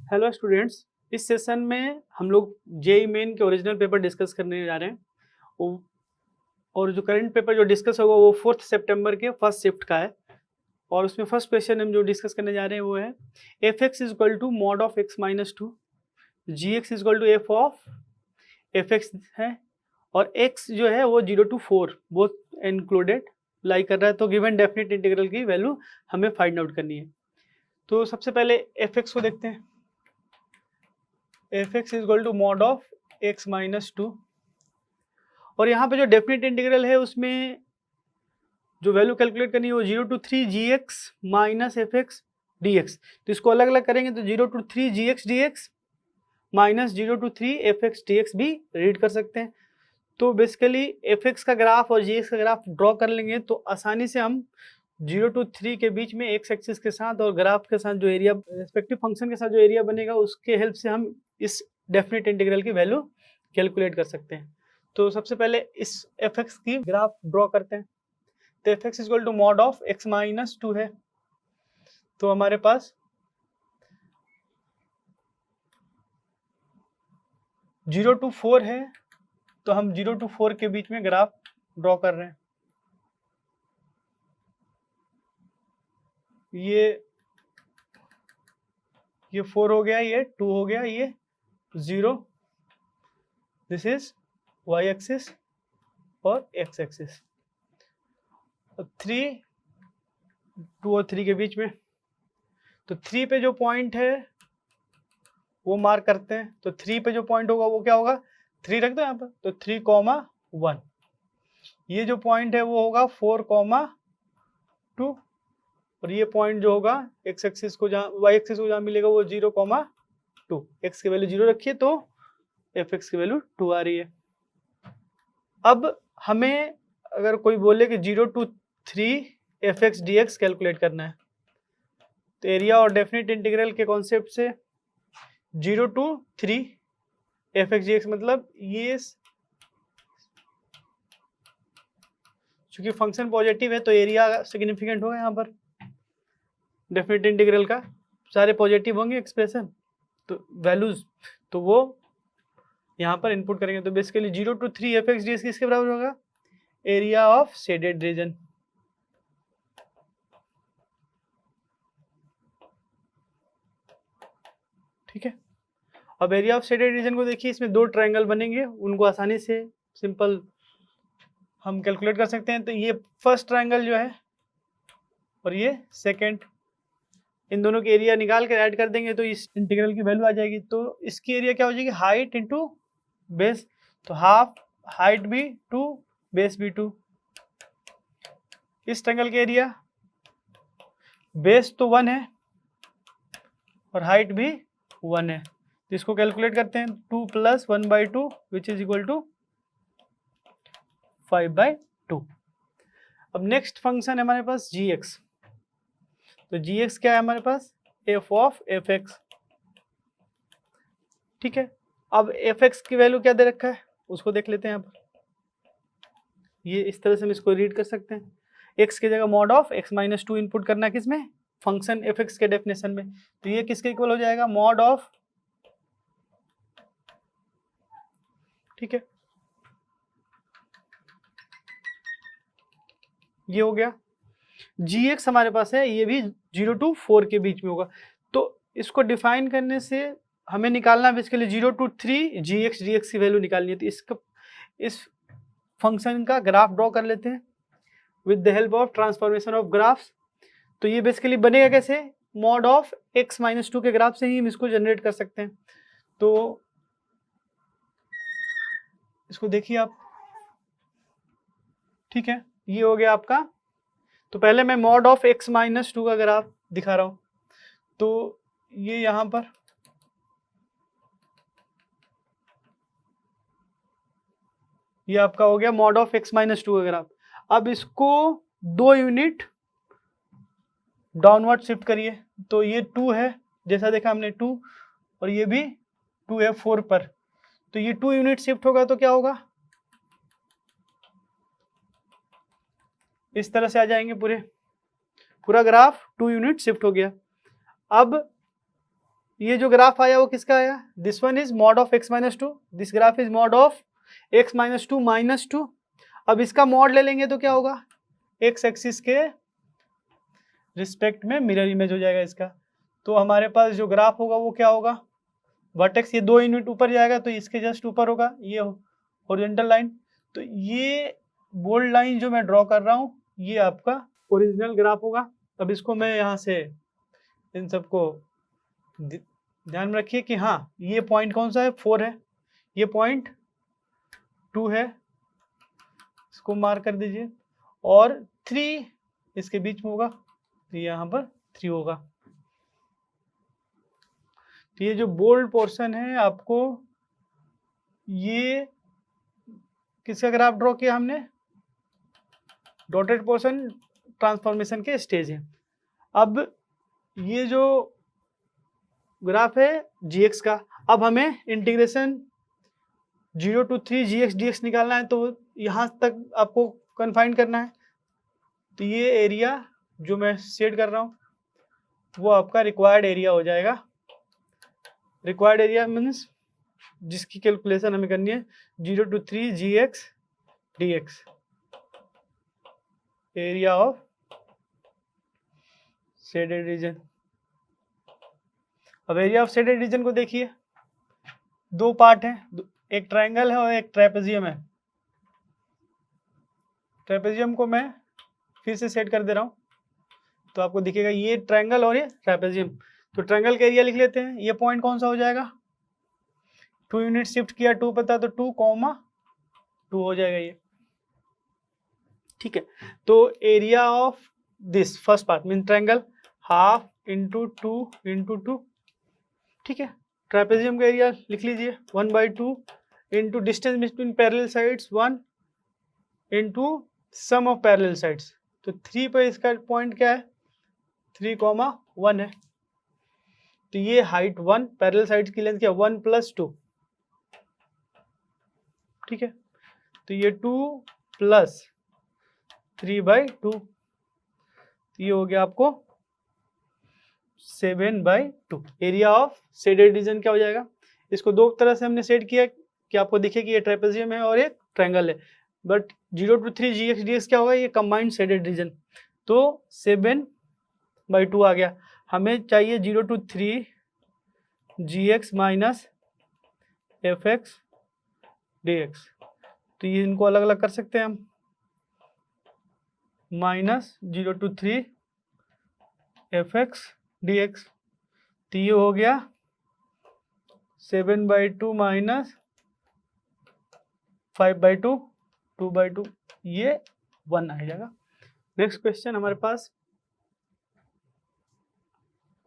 Hello students, इस session में हम लोग जेई मेन के ओरिजिनल पेपर डिस्कस करने जा रहे हैं। और जो करंट पेपर जो डिस्कस होगा वो 4 सितंबर के फर्स्ट शिफ्ट का है। और उसमें फर्स्ट क्वेश्चन हम जो डिस्कस करने जा रहे हैं वो है F X is equal to mod of X minus two, G X is equal to F of F X है, और एक्स जो है वो 0 to 4 बोथ इंक्लूडेड लाई कर रहा है। तो गिवन डेफिनेट इंटीग्रल की वैल्यू हमें फाइंड आउट करनी है। तो सबसे पहले एफ एक्स को देखते हैं। F X is equal to mod of X minus two, और यहाँ पे जो डेफिनेट इंटीग्रल है उसमें जो वैल्यू कैलकुलेट करनी है वो 0 to 3 G X minus F X D x. तो इसको अलग अलग करेंगे तो 0 to 3 G X D X minus 0 to 3 F X D X भी रीड कर सकते हैं। तो बेसिकली एफ एक्स का ग्राफ और जी एक्स का ग्राफ ड्रॉ कर लेंगे तो आसानी से हम 0 to 3 के बीच में एक्स एक्सिस के साथ और ग्राफ के साथ जो एरिया रेस्पेक्टिव फंक्शन के साथ जो एरिया बनेगा उसके हेल्प से हम इस डेफिनेट इंटीग्रल की वैल्यू कैलकुलेट कर सकते हैं। तो सबसे पहले इस एफ एक्स की ग्राफ ड्रॉ करते हैं। तो F X equal to mod of X minus two है। तो हमारे पास 0 to 4 है, तो हम 0 to 4 के बीच में ग्राफ ड्रॉ कर रहे हैं। ये 4 हो गया, ये 2 हो गया, ये 0। दिस इज वाई एक्सिस और एक्स एक्सिस। 3 2 और 3 के बीच में, तो 3 पे जो पॉइंट है वो मार्क करते हैं। तो 3 पे जो पॉइंट होगा वो क्या होगा, 3 रख दो यहाँ पर, तो 3,1। ये जो पॉइंट है वो होगा 4,2, और ये पॉइंट जो होगा एक्स एक्सिस को जहाँ वाई एक्सिस को जहाँ मिलेगा वो 0,2। एक्स की वैल्यू 0 रखिए तो एफ एक्स की वैल्यू 2 आ रही है। अब हमें अगर कोई बोले कि 0 to 3 F X D x calculate करना है, तो एरिया और डेफिनेट इंटीग्रल के कॉन्सेप्ट से 0 to 3 F X D x मतलब ये, चूंकि फंक्शन पॉजिटिव है तो एरिया सिग्निफिकेंट होगा यहाँ पर। डेफिनेट इंटीग्रल का सारे पॉजिटिव होंगे एक्सप्रेशन, तो वैल्यूज, तो वो यहाँ पर इनपुट करेंगे। तो basically 0 to 3 F X D x किसके बराबर होगा, एरिया ऑफ शेडेड रीजन। ठीक है, अब एरिया ऑफ शेडेड रीजन को देखिए, इसमें 2 ट्रायंगल बनेंगे, उनको आसानी से सिंपल हम कैलकुलेट कर सकते हैं। तो ये फर्स्ट ट्रायंगल जो है और ये सेकंड, इन दोनों के एरिया निकाल कर ऐड कर देंगे तो इस इंटीग्रल की वैल्यू आ जाएगी। तो इसकी एरिया क्या हो जाएगी, हाइट इंटू बेस, तो हाफ हाइट भी 2 बेस भी 2। इस ट्रायंगल के एरिया बेस तो 1 है और हाइट भी 1 है, तो इसको कैलकुलेट करते हैं। 2 + 1/2 विच इज इक्वल टू 5/2। अब नेक्स्ट फंक्शन है हमारे पास जी एक्स। तो जी एक्स क्या है हमारे पास, एफ ऑफ एफ एक्स। ठीक है, अब एफ एक्स की वैल्यू क्या दे रखा है उसको देख लेते हैं। यहाँ पर ये इस तरह से हम इसको रीड कर सकते हैं। एक्स की जगह mod of X minus to input करना है किसमें, फंक्शन एफ एक्स के डेफिनेशन में। तो ये किसके इक्वल हो जाएगा, मॉड ऑफ, ठीक है, ये हो गया। जी एक्स हमारे पास है, ये भी 0 to 4 के बीच में होगा। तो इसको डिफाइन करने से हमें निकालना basically 0 to 3 G X D X की वैल्यू निकालनी है। तो इसका इस फंक्शन का ग्राफ ड्रॉ कर लेते हैं with the help of transformation of graphs. तो ये बेसिकली बनेगा कैसे, mod of X minus to के ग्राफ से ही हम इसको जनरेट कर सकते हैं। तो इसको देखिए आप, ठीक है, ये हो गया आपका। तो पहले मैं mod of X minus to का ग्राफ दिखा रहा हूँ। तो ये यहाँ पर ये आपका हो गया mod of X minus to का ग्राफ। अब इसको 2 यूनिट डाउनवर्ड शिफ्ट करिए। तो ये 2 है, जैसा देखा हमने 2, और ये भी 2 है 4 पर। तो ये 2 यूनिट शिफ्ट होगा तो क्या होगा, इस तरह से आ जाएंगे, पूरा ग्राफ 2 यूनिट शिफ्ट हो गया। अब ये जो ग्राफ आया वो किसका आया, this one is mod of x minus two, this graph is mod of x minus two minus two. अब इसका मॉड ले लेंगे तो क्या होगा, x एक्सिस के रिस्पेक्ट में मिरर इमेज हो जाएगा इसका। तो हमारे पास जो ग्राफ होगा वो क्या होगा, वर्टेक्स ये 2 यूनिट ऊपर जाएगा तो इसके जस्ट ऊपर होगा ये हॉरिजॉन्टल लाइन। तो ये बोल्ड लाइन जो मैं ड्रॉ कर रहा हूँ ये आपका ओरिजिनल ग्राफ होगा। अब इसको मैं यहाँ से इन सबको ध्यान में रखिए कि हाँ ये पॉइंट कौन सा है, 4 है, ये पॉइंट 2 है, इसको मार्क कर दीजिए, और 3 इसके बीच में होगा, तो यहाँ पर 3 होगा। तो ये जो बोल्ड पोर्शन है आपको, ये किसका ग्राफ ड्रॉ किया हमने, डॉटेड पोर्शन ट्रांसफॉर्मेशन के स्टेज है। अब ये जो ग्राफ है gx का, अब हमें इंटीग्रेशन 0 to 3 gx dx निकालना है, तो यहाँ तक आपको कन्फाइन करना है। तो ये एरिया जो मैं शेड कर रहा हूँ वो आपका रिक्वायर्ड एरिया हो जाएगा। रिक्वायर्ड एरिया मीन्स जिसकी कैलकुलेशन हमें करनी है 0 to 3 gx dx, area of shaded region. अब एरिया ऑफ शेडेड रीजन को देखिए, 2 पार्ट हैं, एक ट्रायंगल है और एक ट्रेपेजियम है। ट्रेपेजियम को मैं फिर से सेट कर दे रहा हूँ तो आपको दिखेगा ये ट्रायंगल और ये ट्रेपेजियम। तो ट्रायंगल का एरिया लिख लेते हैं, ये पॉइंट कौन सा हो जाएगा, 2 यूनिट शिफ्ट किया, 2 पता तो 2,2 हो जाएगा ये, ठीक है। तो area of this first part mean triangle half into 2 into 2, ठीक है। ट्रेपेजियम का एरिया लिख लीजिए 1/2 into distance between parallel sides 1 into sum of parallel sides. तो 3 पर इसका पॉइंट क्या है, 3,1 है। तो ये हाइट 1, पैरेलल साइड्स की लेंथ क्या 1 + 2, ठीक है। तो ये 2 + 3/2, तो ये हो गया आपको 7/2। एरिया ऑफ शेडेड रीजन क्या हो जाएगा, इसको 2 तरह से हमने सेट किया कि आपको दिखे कि ये ट्रेपेजियम है और एक ट्रायंगल है, बट 0 to 3 gx dx क्या होगा, ये कंबाइंड शेडेड रीजन। तो 7/2 आ गया। हमें चाहिए 0 to 3 gx minus fx dx। तो ये इनको अलग अलग कर सकते हैं हम, -0 to 3 fx dx। तो ये हो गया 7/2 माइनस 5/2, 2/2, ये 1 आ जाएगा। नेक्स्ट क्वेश्चन हमारे पास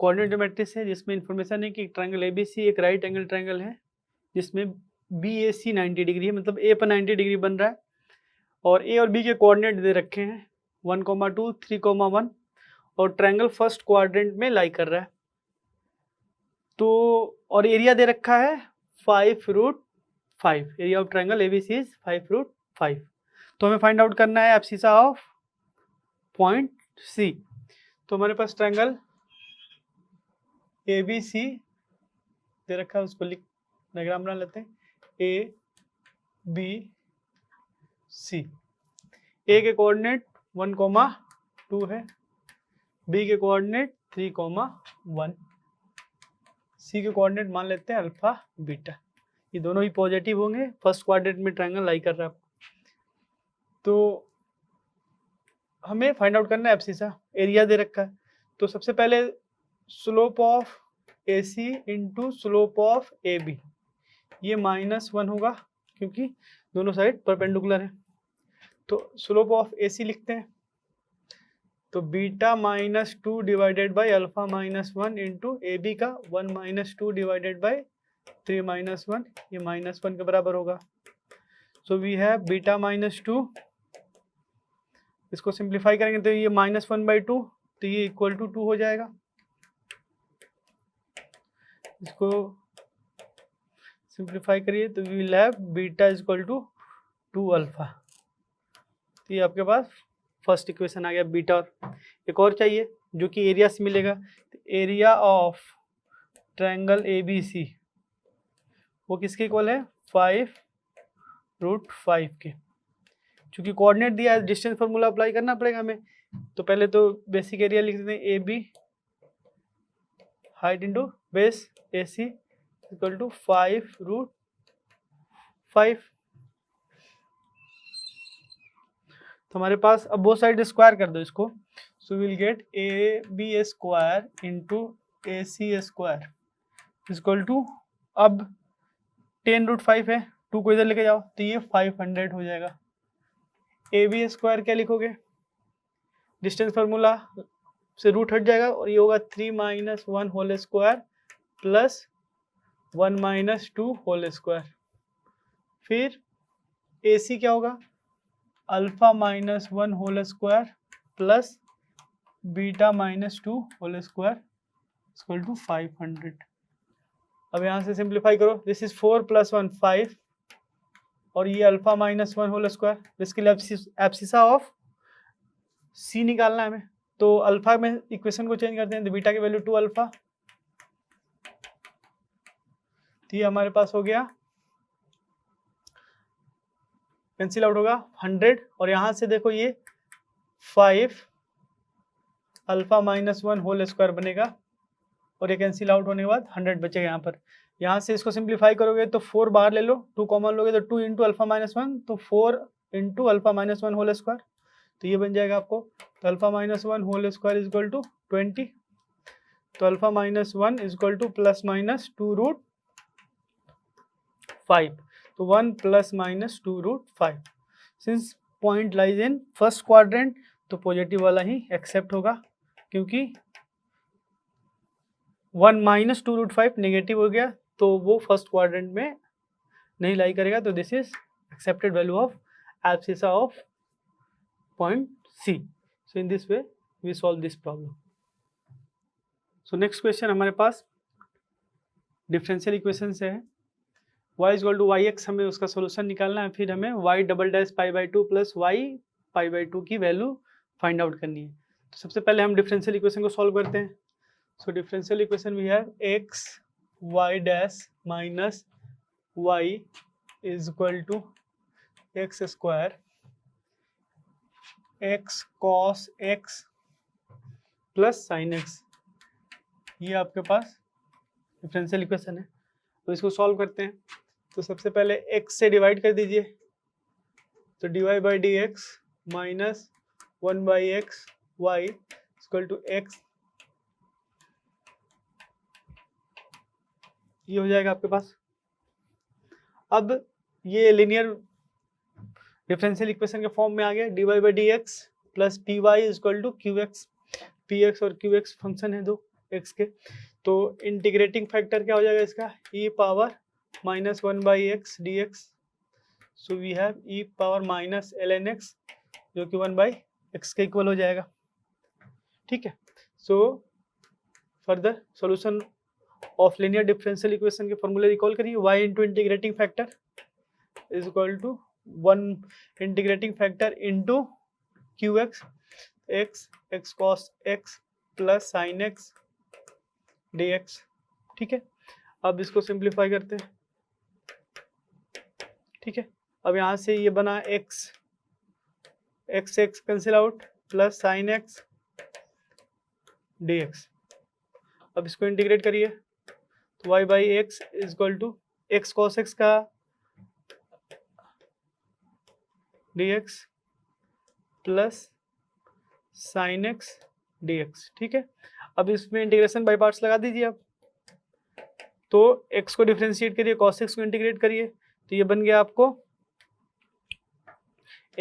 कोऑर्डिनेट ज्योमेट्री से, जिसमें इंफॉर्मेशन है कि ट्रायंगल ABC एक राइट एंगल ट्रायंगल है जिसमें BAC 90 डिग्री है, मतलब A पर 90 डिग्री बन रहा है, और A और B के कोऑर्डिनेट दे रखे हैं 1,2, 3,1, और ट्रायंगल फर्स्ट क्वाड्रेंट में लाई कर रहा है। तो और एरिया दे रखा है 5√5, area of triangle ABC is 5√5। तो हमें फाइंड आउट करना है एब्सिसा ऑफ पॉइंट C। तो हमारे पास ट्रायंगल ABC दे रखा है, उसको लिख डायग्राम बना लेते हैं, ABC। A के कोऑर्डिनेट 1,2 है, B के कोऑर्डिनेट 3,1, C के कोऑर्डिनेट मान लेते हैं अल्फा बीटा। ये दोनों ही पॉजिटिव होंगे, फर्स्ट क्वाड्रेंट में ट्रायंगल लाई कर रहा है। तो हमें फाइंड आउट करना है एब्सिसा, एरिया दे रखा है। तो सबसे पहले slope of AC into slope of AB, ये -1 होगा क्योंकि दोनों साइड परपेंडिकुलर है। तो स्लोप ऑफ AC लिखते हैं, तो beta -2 divided by alpha -1 into AB का 1 - 2 डिवाइडेड बाई 3 - 1, ये -1 के बराबर होगा। सो वी हैव बीटा -2, इसको सिंप्लीफाई करेंगे तो ये -1/2, तो ये इक्वल टू 2 हो जाएगा। इसको सिंप्लीफाई करिए तो we will have beta is equal to 2 alpha. तो ये आपके पास फर्स्ट इक्वेशन आ गया बीटा। और एक और चाहिए जो कि एरिया से मिलेगा, एरिया ऑफ ट्रायंगल ABC वो किसके इक्वल है 5√5 के। चूंकि कोऑर्डिनेट दिया है डिस्टेंस फार्मूला अप्लाई करना पड़ेगा हमें, तो पहले तो बेसिक एरिया लिख देते हैं AB height into base AC equal to 5√5। तो हमारे पास अब वो साइड स्क्वायर कर दो इसको, so will get AB square into AC square equal to, अब 10√5 है, 2 को इधर लेके जाओ तो ये 500 हो जाएगा। AB स्क्वायर क्या लिखोगे, डिस्टेंस फार्मूला से रूट हट जाएगा और ये होगा 3 - 1 whole square plus 1 - 2 whole square. फिर AC क्या होगा, alpha -1 whole square plus beta -2 whole square equal to 500। अब यहाँ से सिंप्लीफाई करो, दिस इज 4 + 1 5 और ये अल्फा -1 होल स्क्वायर, इसके लिए एब्सिसा ऑफ C निकालना है हमें, तो अल्फा में इक्वेशन को चेंज करते हैं तो बीटा की वैल्यू 2 अल्फा, तो ये हमारे पास हो गया, कैंसिल आउट होगा 100 और यहाँ से देखो ये 5 अल्फा -1 होल स्क्वायर बनेगा और ये कैंसिल आउट होने के बाद 100 बचेगा यहाँ पर। यहाँ से इसको सिंप्लीफाई करोगे तो 4 बाहर ले लो, 2 कॉमन लोगे तो 2 इंटू अल्फा -1, तो 4 इंटू अल्फा -1 होल स्क्वायर, तो ये बन जाएगा आपको, तो alpha -1 whole square equal to 20, तो अल्फा -1 इक्वल टू +-2√5, तो 1 +-2√5। Since point lies in first quadrant तो पॉजिटिव वाला ही एक्सेप्ट होगा, क्योंकि 1 - 2√5 नेगेटिव हो गया तो वो फर्स्ट क्वाड्रेंट में नहीं लाई करेगा, तो this is accepted value of abscissa of point C। So in this way we solve this problem. So next question हमारे पास डिफरेंशियल इक्वेशन से है, y इक्वल टू yx, हमें उसका सोल्यूशन निकालना है, फिर हमें y double dash π/2 plus y π/2 की वैल्यू फाइंड आउट करनी है। तो सबसे पहले हम डिफरेंशियल इक्वेशन को सॉल्व करते हैं। So differential equation we have x y dash minus y is equal to x square x cos x plus sine x, ये आपके पास डिफरेंशियल इक्वेशन है। तो इसको सॉल्व करते हैं, तो सबसे पहले x से डिवाइड कर दीजिए, तो dy/dx minus 1/x y equal to x, ये हो जाएगा आपके पास। अब ये लिनियर डिफरेंशियल इक्वेशन के फॉर्म में आ गया, dy/dx plus py equal to qx, px और qx फंक्शन है दो x के, तो इंटीग्रेटिंग फैक्टर क्या हो जाएगा इसका, e power -1/x dx, so we have e power minus ln x जो कि 1/x के इक्वल हो जाएगा, ठीक है। So further solution of linear differential equation के फॉर्मूले रिकॉल करिए, y into integrating factor is equal to 1 integrating factor into qx, x cos x plus sine x dx, ठीक है। अब इसको सिंप्लीफाई करते हैं, ठीक है। अब यहाँ से ये बना x cancel out plus sine x dx। अब इसको इंटीग्रेट करिए, तो y/x is equal to x cos x का dx plus sine x dx, ठीक है। अब इसमें इंटीग्रेशन बाय पार्ट्स लगा दीजिए आप, तो x को डिफरेंशिएट करिए, cos x को इंटीग्रेट करिए, तो ये बन गया आपको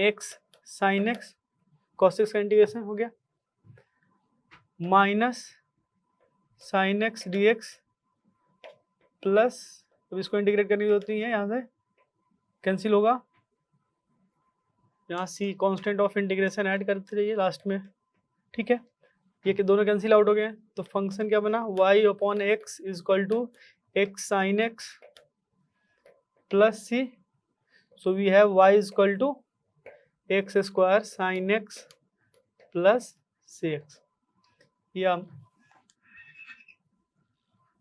x sine x, cos x का इंटीग्रेशन हो गया minus sine x dx plus, अब इसको इंटीग्रेट करनी होती है, यहाँ से कैंसिल होगा, यहाँ c constant of integration add करते रहिए लास्ट में, ठीक है। ये कि दोनों कैंसिल आउट हो गए, तो फंक्शन क्या बना, y/x is equal to x sine x plus c, so we have y is equal to x square sine x plus cx। ये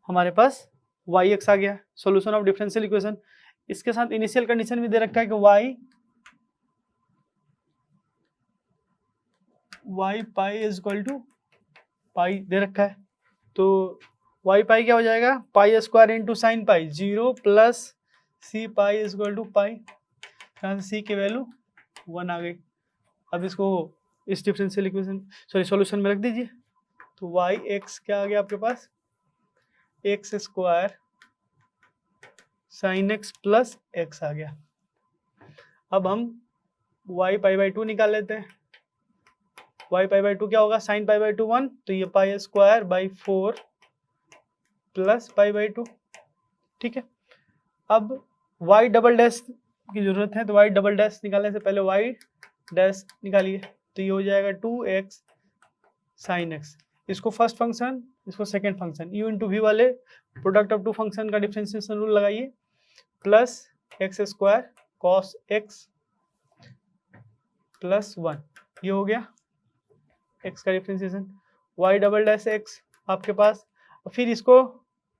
हमारे पास वाई एक्स आ गया, सॉल्यूशन ऑफ डिफरेंशियल इक्वेशन। इसके साथ इनिशियल कंडीशन भी दे रखा है कि y pi is equal to pi दे रखा है, तो वाई पाई क्या हो जाएगा, pi square into sine pi, 0 plus c pi is equal to pi, यहाँ से सी की वैल्यू 1 आ गई। अब इसको इस डिफरेंशियल इक्वेशन सॉल्यूशन में रख दीजिए, तो वाई एक्स क्या आ गया आपके पास, x square sine x plus x आ गया। अब हम वाई पाई बाई 2 निकाल लेते हैं, वाई पाई बाई 2 क्या होगा, साइन पाई बाई 2 1, तो ये pi square by 4 plus pi by 2, ठीक है। अब वाई डबल डैश की जरूरत है, तो वाई डबल डैश निकालने से पहले वाई डैश निकालिए, तो ये हो जाएगा 2x साइन एक्स, इसको फर्स्ट फंक्शन इसको second function, u into v वाले प्रोडक्ट ऑफ टू फंक्शन का डिफरेंशिएशन रूल लगाइए, plus x square cos x plus 1, ये हो गया x का डिफरेंशिएशन, y डबल डैश एक्स आपके पास, और फिर इसको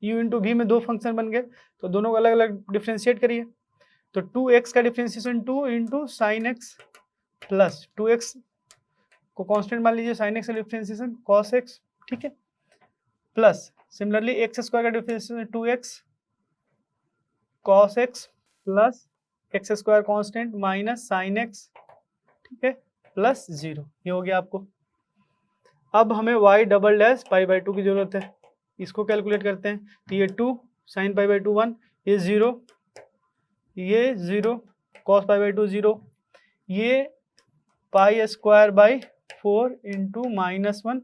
u इंटू वी में दो फंक्शन बन गए, तो दोनों को अलग अलग डिफरेंशिएट करिए, तो 2x का differentiation 2 into sine x plus 2x को कांस्टेंट मान लीजिए, साइन एक्स का डिफरेंशिएशन कॉस एक्स, ठीक है, प्लस सिमिलरली एक्स स्क्वायर का differentiation 2x cos x plus x square constant minus sine x, ठीक है, प्लस 0, ये हो गया आपको। अब हमें y double dash pi by 2 की जरूरत है, इसको कैलकुलेट करते हैं, तो ये 2 साइन पाई बाई 2 1, ये 0, ये 0 कॉस पाई बाई 2 0, ये pi square by 4 into minus 1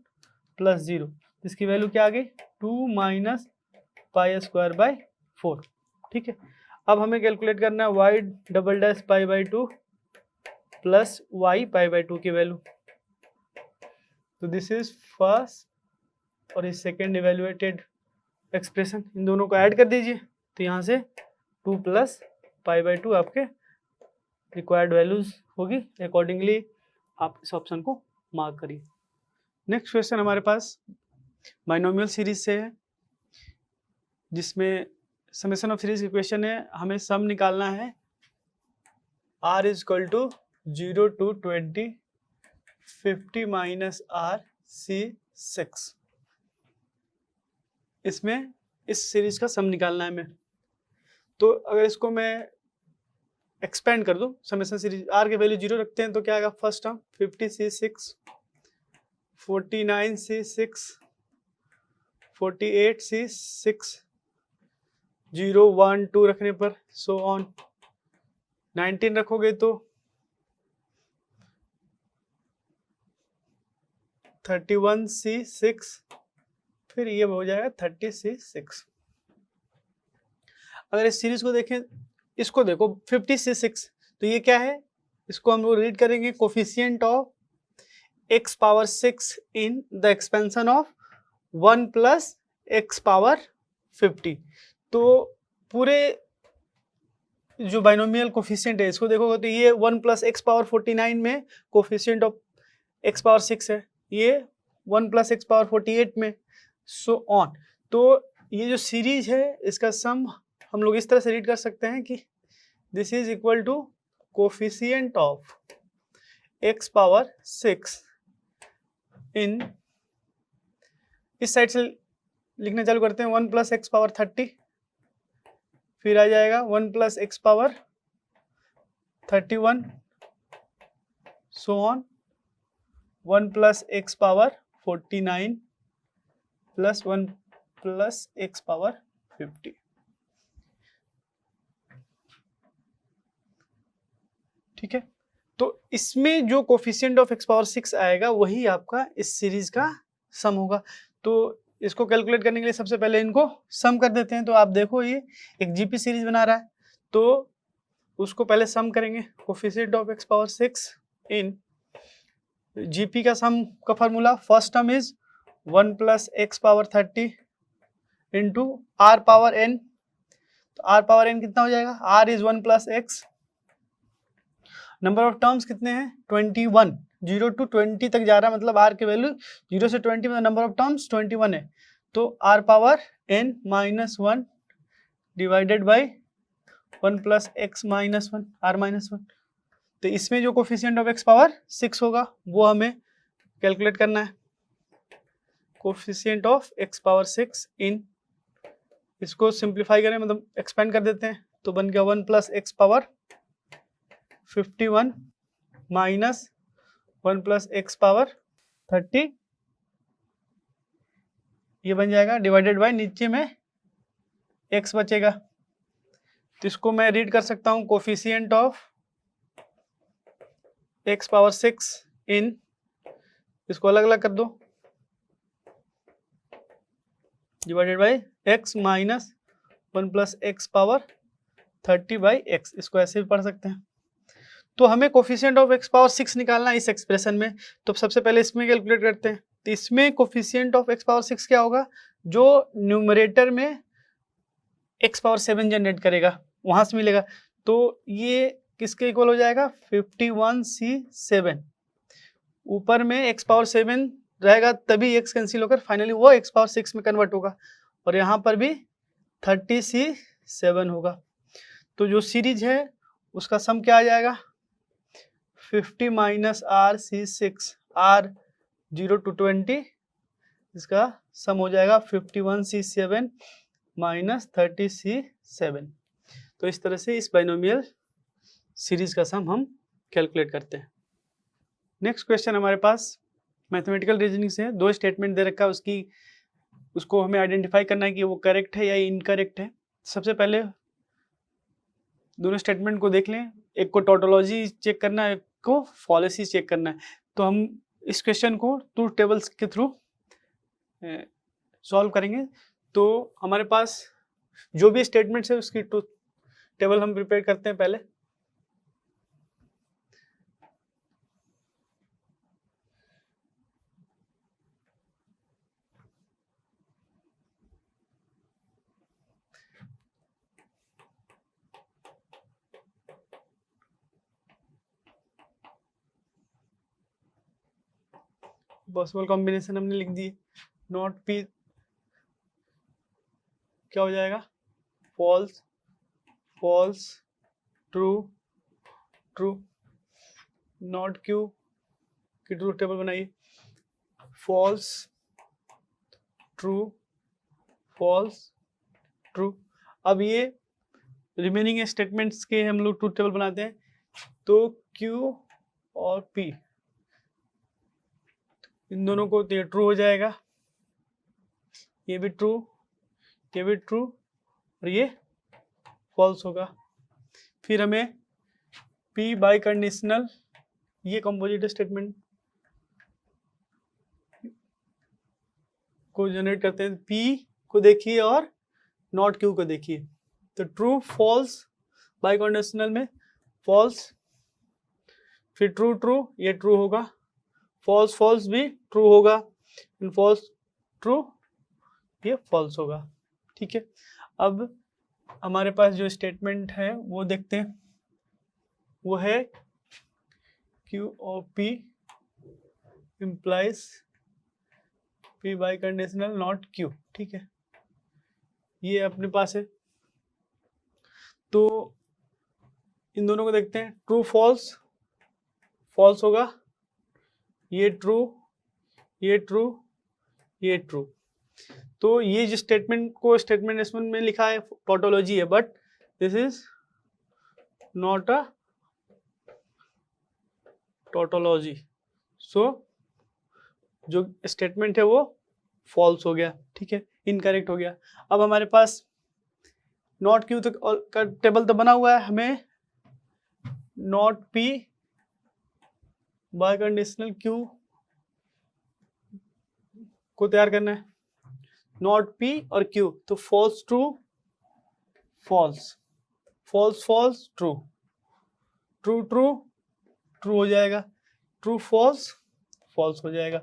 plus 0, इसकी वैल्यू क्या आ गई, 2 माइनस पाई स्क्वायर बाई 4, ठीक है। अब हमें कैलकुलेट करना है y double dash pi by 2 plus y pi by 2 की वैल्यू, तो दिस इज फर्स्ट और इस सेकेंड इवेल्युएटेड एक्सप्रेशन, इन दोनों को ऐड कर दीजिए, तो यहाँ से 2 प्लस पाई बाई 2 आपके रिक्वायर्ड वैल्यूज होगी, अकॉर्डिंगली आप इस ऑप्शन को मार्क करिए। नेक्स्ट क्वेश्चन हमारे पास बाइनोमियल सीरीज से है, जिसमें समेशन ऑफ सीरीज इक्वेशन है, हमें सम निकालना है r is equal to 0 to 20 50 minus r c6, इसमें इस सीरीज का सम निकालना है हमें। तो अगर इसको मैं एक्सपेंड कर दूं, समेशन सीरीज r के वैल्यू 0 रखते हैं, तो क्या आएगा, first term 50c6 49c6 48c6 0 1 2 रखने पर सो ऑन, 19 रखोगे तो 31c6, फिर ये हो जाएगा 30c6। अगर इस सीरीज को देखें, इसको देखो 50c6, तो ये क्या है, इसको हम लोग रीड करेंगे coefficient of x power 6 in the expansion of 1 plus x power 50। तो पूरे जो बाइनोमियल कोफिशिएंट है इसको देखोगे तो ये 1 प्लस x पावर 49 में कोफिशिएंट ऑफ x पावर 6 है, ये 1 प्लस x पावर 48 में, सो ऑन। तो ये जो सीरीज है इसका सम हम लोग इस तरह से रीड कर सकते हैं कि this is equal to coefficient of x power 6 in, इस साइड से लिखने चालू करते हैं, 1 प्लस एक्स पावर 30, फिर आ जाएगा 1 plus x power 31 so on, 1 plus x power 49 plus 1 plus x power 50। ठीक है, तो इसमें जो कोफिशिएंट ऑफ एक्स पावर 6 आएगा वही आपका इस सीरीज का सम होगा। तो इसको कैलकुलेट करने के लिए सबसे पहले इनको सम कर देते हैं। तो आप देखो ये एक जीपी सीरीज बना रहा है, तो उसको पहले सम करेंगे, coefficient of x power 6 in GP का सम का formula, first term is 1 plus x power 30 into r power n. तो आर पावर एन कितना हो जाएगा, r is 1 plus x, number of terms कितने हैं 21, 0 to 20 तक जा रहा है, मतलब आर की वैल्यू 0 से 20 में नंबर ऑफ टर्म्स 21 है। तो r power n minus 1 divided by 1 plus x minus 1 r minus 1। तो इसमें जो कोफिशिएंट ऑफ x पावर 6 होगा वो हमें कैलकुलेट करना है। कोफिशिएंट ऑफ x पावर 6 इन, इसको सिंप्लीफाई करें मतलब एक्सपेंड कर देते हैं, तो बन गया 1 plus x power 51 minus 1 plus x power 30, ये बन जाएगा डिवाइडेड बाय नीचे में x बचेगा। तो इसको मैं रीड कर सकता हूँ कोफिशिएंट ऑफ x पावर 6 इन, इसको अलग अलग कर दो, divided by x minus 1 plus x power 30 by x, इसको ऐसे भी पढ़ सकते हैं। तो हमें कोफिशिएंट ऑफ x पावर 6 निकालना है इस एक्सप्रेशन में, तो सबसे पहले इसमें कैलकुलेट करते हैं। तो इसमें कोफिशिएंट ऑफ x पावर 6 क्या होगा, जो न्यूमरेटर में x पावर 7 जनरेट करेगा वहां से मिलेगा। तो ये किसके इक्वल हो जाएगा, 51c7। ऊपर में x पावर 7 रहेगा तभी x कैंसिल होकर फाइनली वो x पावर 6 में कन्वर्ट होगा, और यहाँ पर भी 30c7 होगा। तो जो सीरीज है उसका सम क्या आ जाएगा, 50 minus r c6 r 0 to 20, इसका सम हो जाएगा 51c7 माइनस 30c7। तो इस तरह से इस बाइनोमियल सीरीज का सम हम कैलकुलेट करते हैं। नेक्स्ट क्वेश्चन हमारे पास मैथमेटिकल रीजनिंग से है। दो स्टेटमेंट दे रखा है, उसको हमें आइडेंटिफाई करना है कि वो करेक्ट है या इनकरेक्ट है। सबसे पहले दोनों स्टेटमेंट को देख लें, एक को टोटोलॉजी चेक करना है, एक को फॉलिसी चेक करना है। तो हम इस क्वेश्चन को ट्रूथ टेबल्स के थ्रू सॉल्व करेंगे। तो हमारे पास जो भी स्टेटमेंट्स है उसकी ट्रूथ टेबल हम प्रिपेयर करते हैं पहले। पॉसिबल कॉम्बिनेशन हमने लिख दिए। नॉट पी क्या हो जाएगा, false false true true. Not q की ट्रूथ टेबल बनाइए, फॉल्स ट्रू फॉल्स ट्रू। अब ये रिमेनिंग स्टेटमेंट्स के हम लोग ट्रूथ टेबल बनाते हैं। तो क्यू और पी इन दोनों को तो ये ट्रू हो जाएगा, ये भी ट्रू, ये भी ट्रू, और ये फॉल्स होगा। फिर हमें पी बाई कंडीशनल, ये कंपोजिट स्टेटमेंट को जनरेट करते हैं। पी को देखिए और नॉट क्यू को देखिए। तो ट्रू फॉल्स बाई कंडीशनल में फॉल्स, फिर ट्रू ट्रू, ये ट्रू होगा, फॉल्स फॉल्स भी ट्रू होगा, फॉल्स ट्रू, ये फॉल्स होगा। ठीक है, अब हमारे पास जो स्टेटमेंट है वो देखते हैं, वो है Q और P implies P by conditional not Q। ठीक है, ये अपने पास है। तो इन दोनों को देखते हैं, ट्रू फॉल्स, फॉल्स होगा, ये ट्रू, ये ट्रू, ये ट्रू। तो ये जो स्टेटमेंट को स्टेटमेंट एस्टेटमेंट में लिखा है टोटोलॉजी है, but this is not a tautology. So जो स्टेटमेंट है वो फॉल्स हो गया, ठीक है, इनकरेक्ट हो गया। अब हमारे पास नॉट क्यू तक का टेबल तो बना हुआ है, हमें not p biconditional q को तैयार करना है। नॉट पी और क्यू, तो false true false, false false true, true true true हो जाएगा, ट्रू फॉल्स फॉल्स हो जाएगा।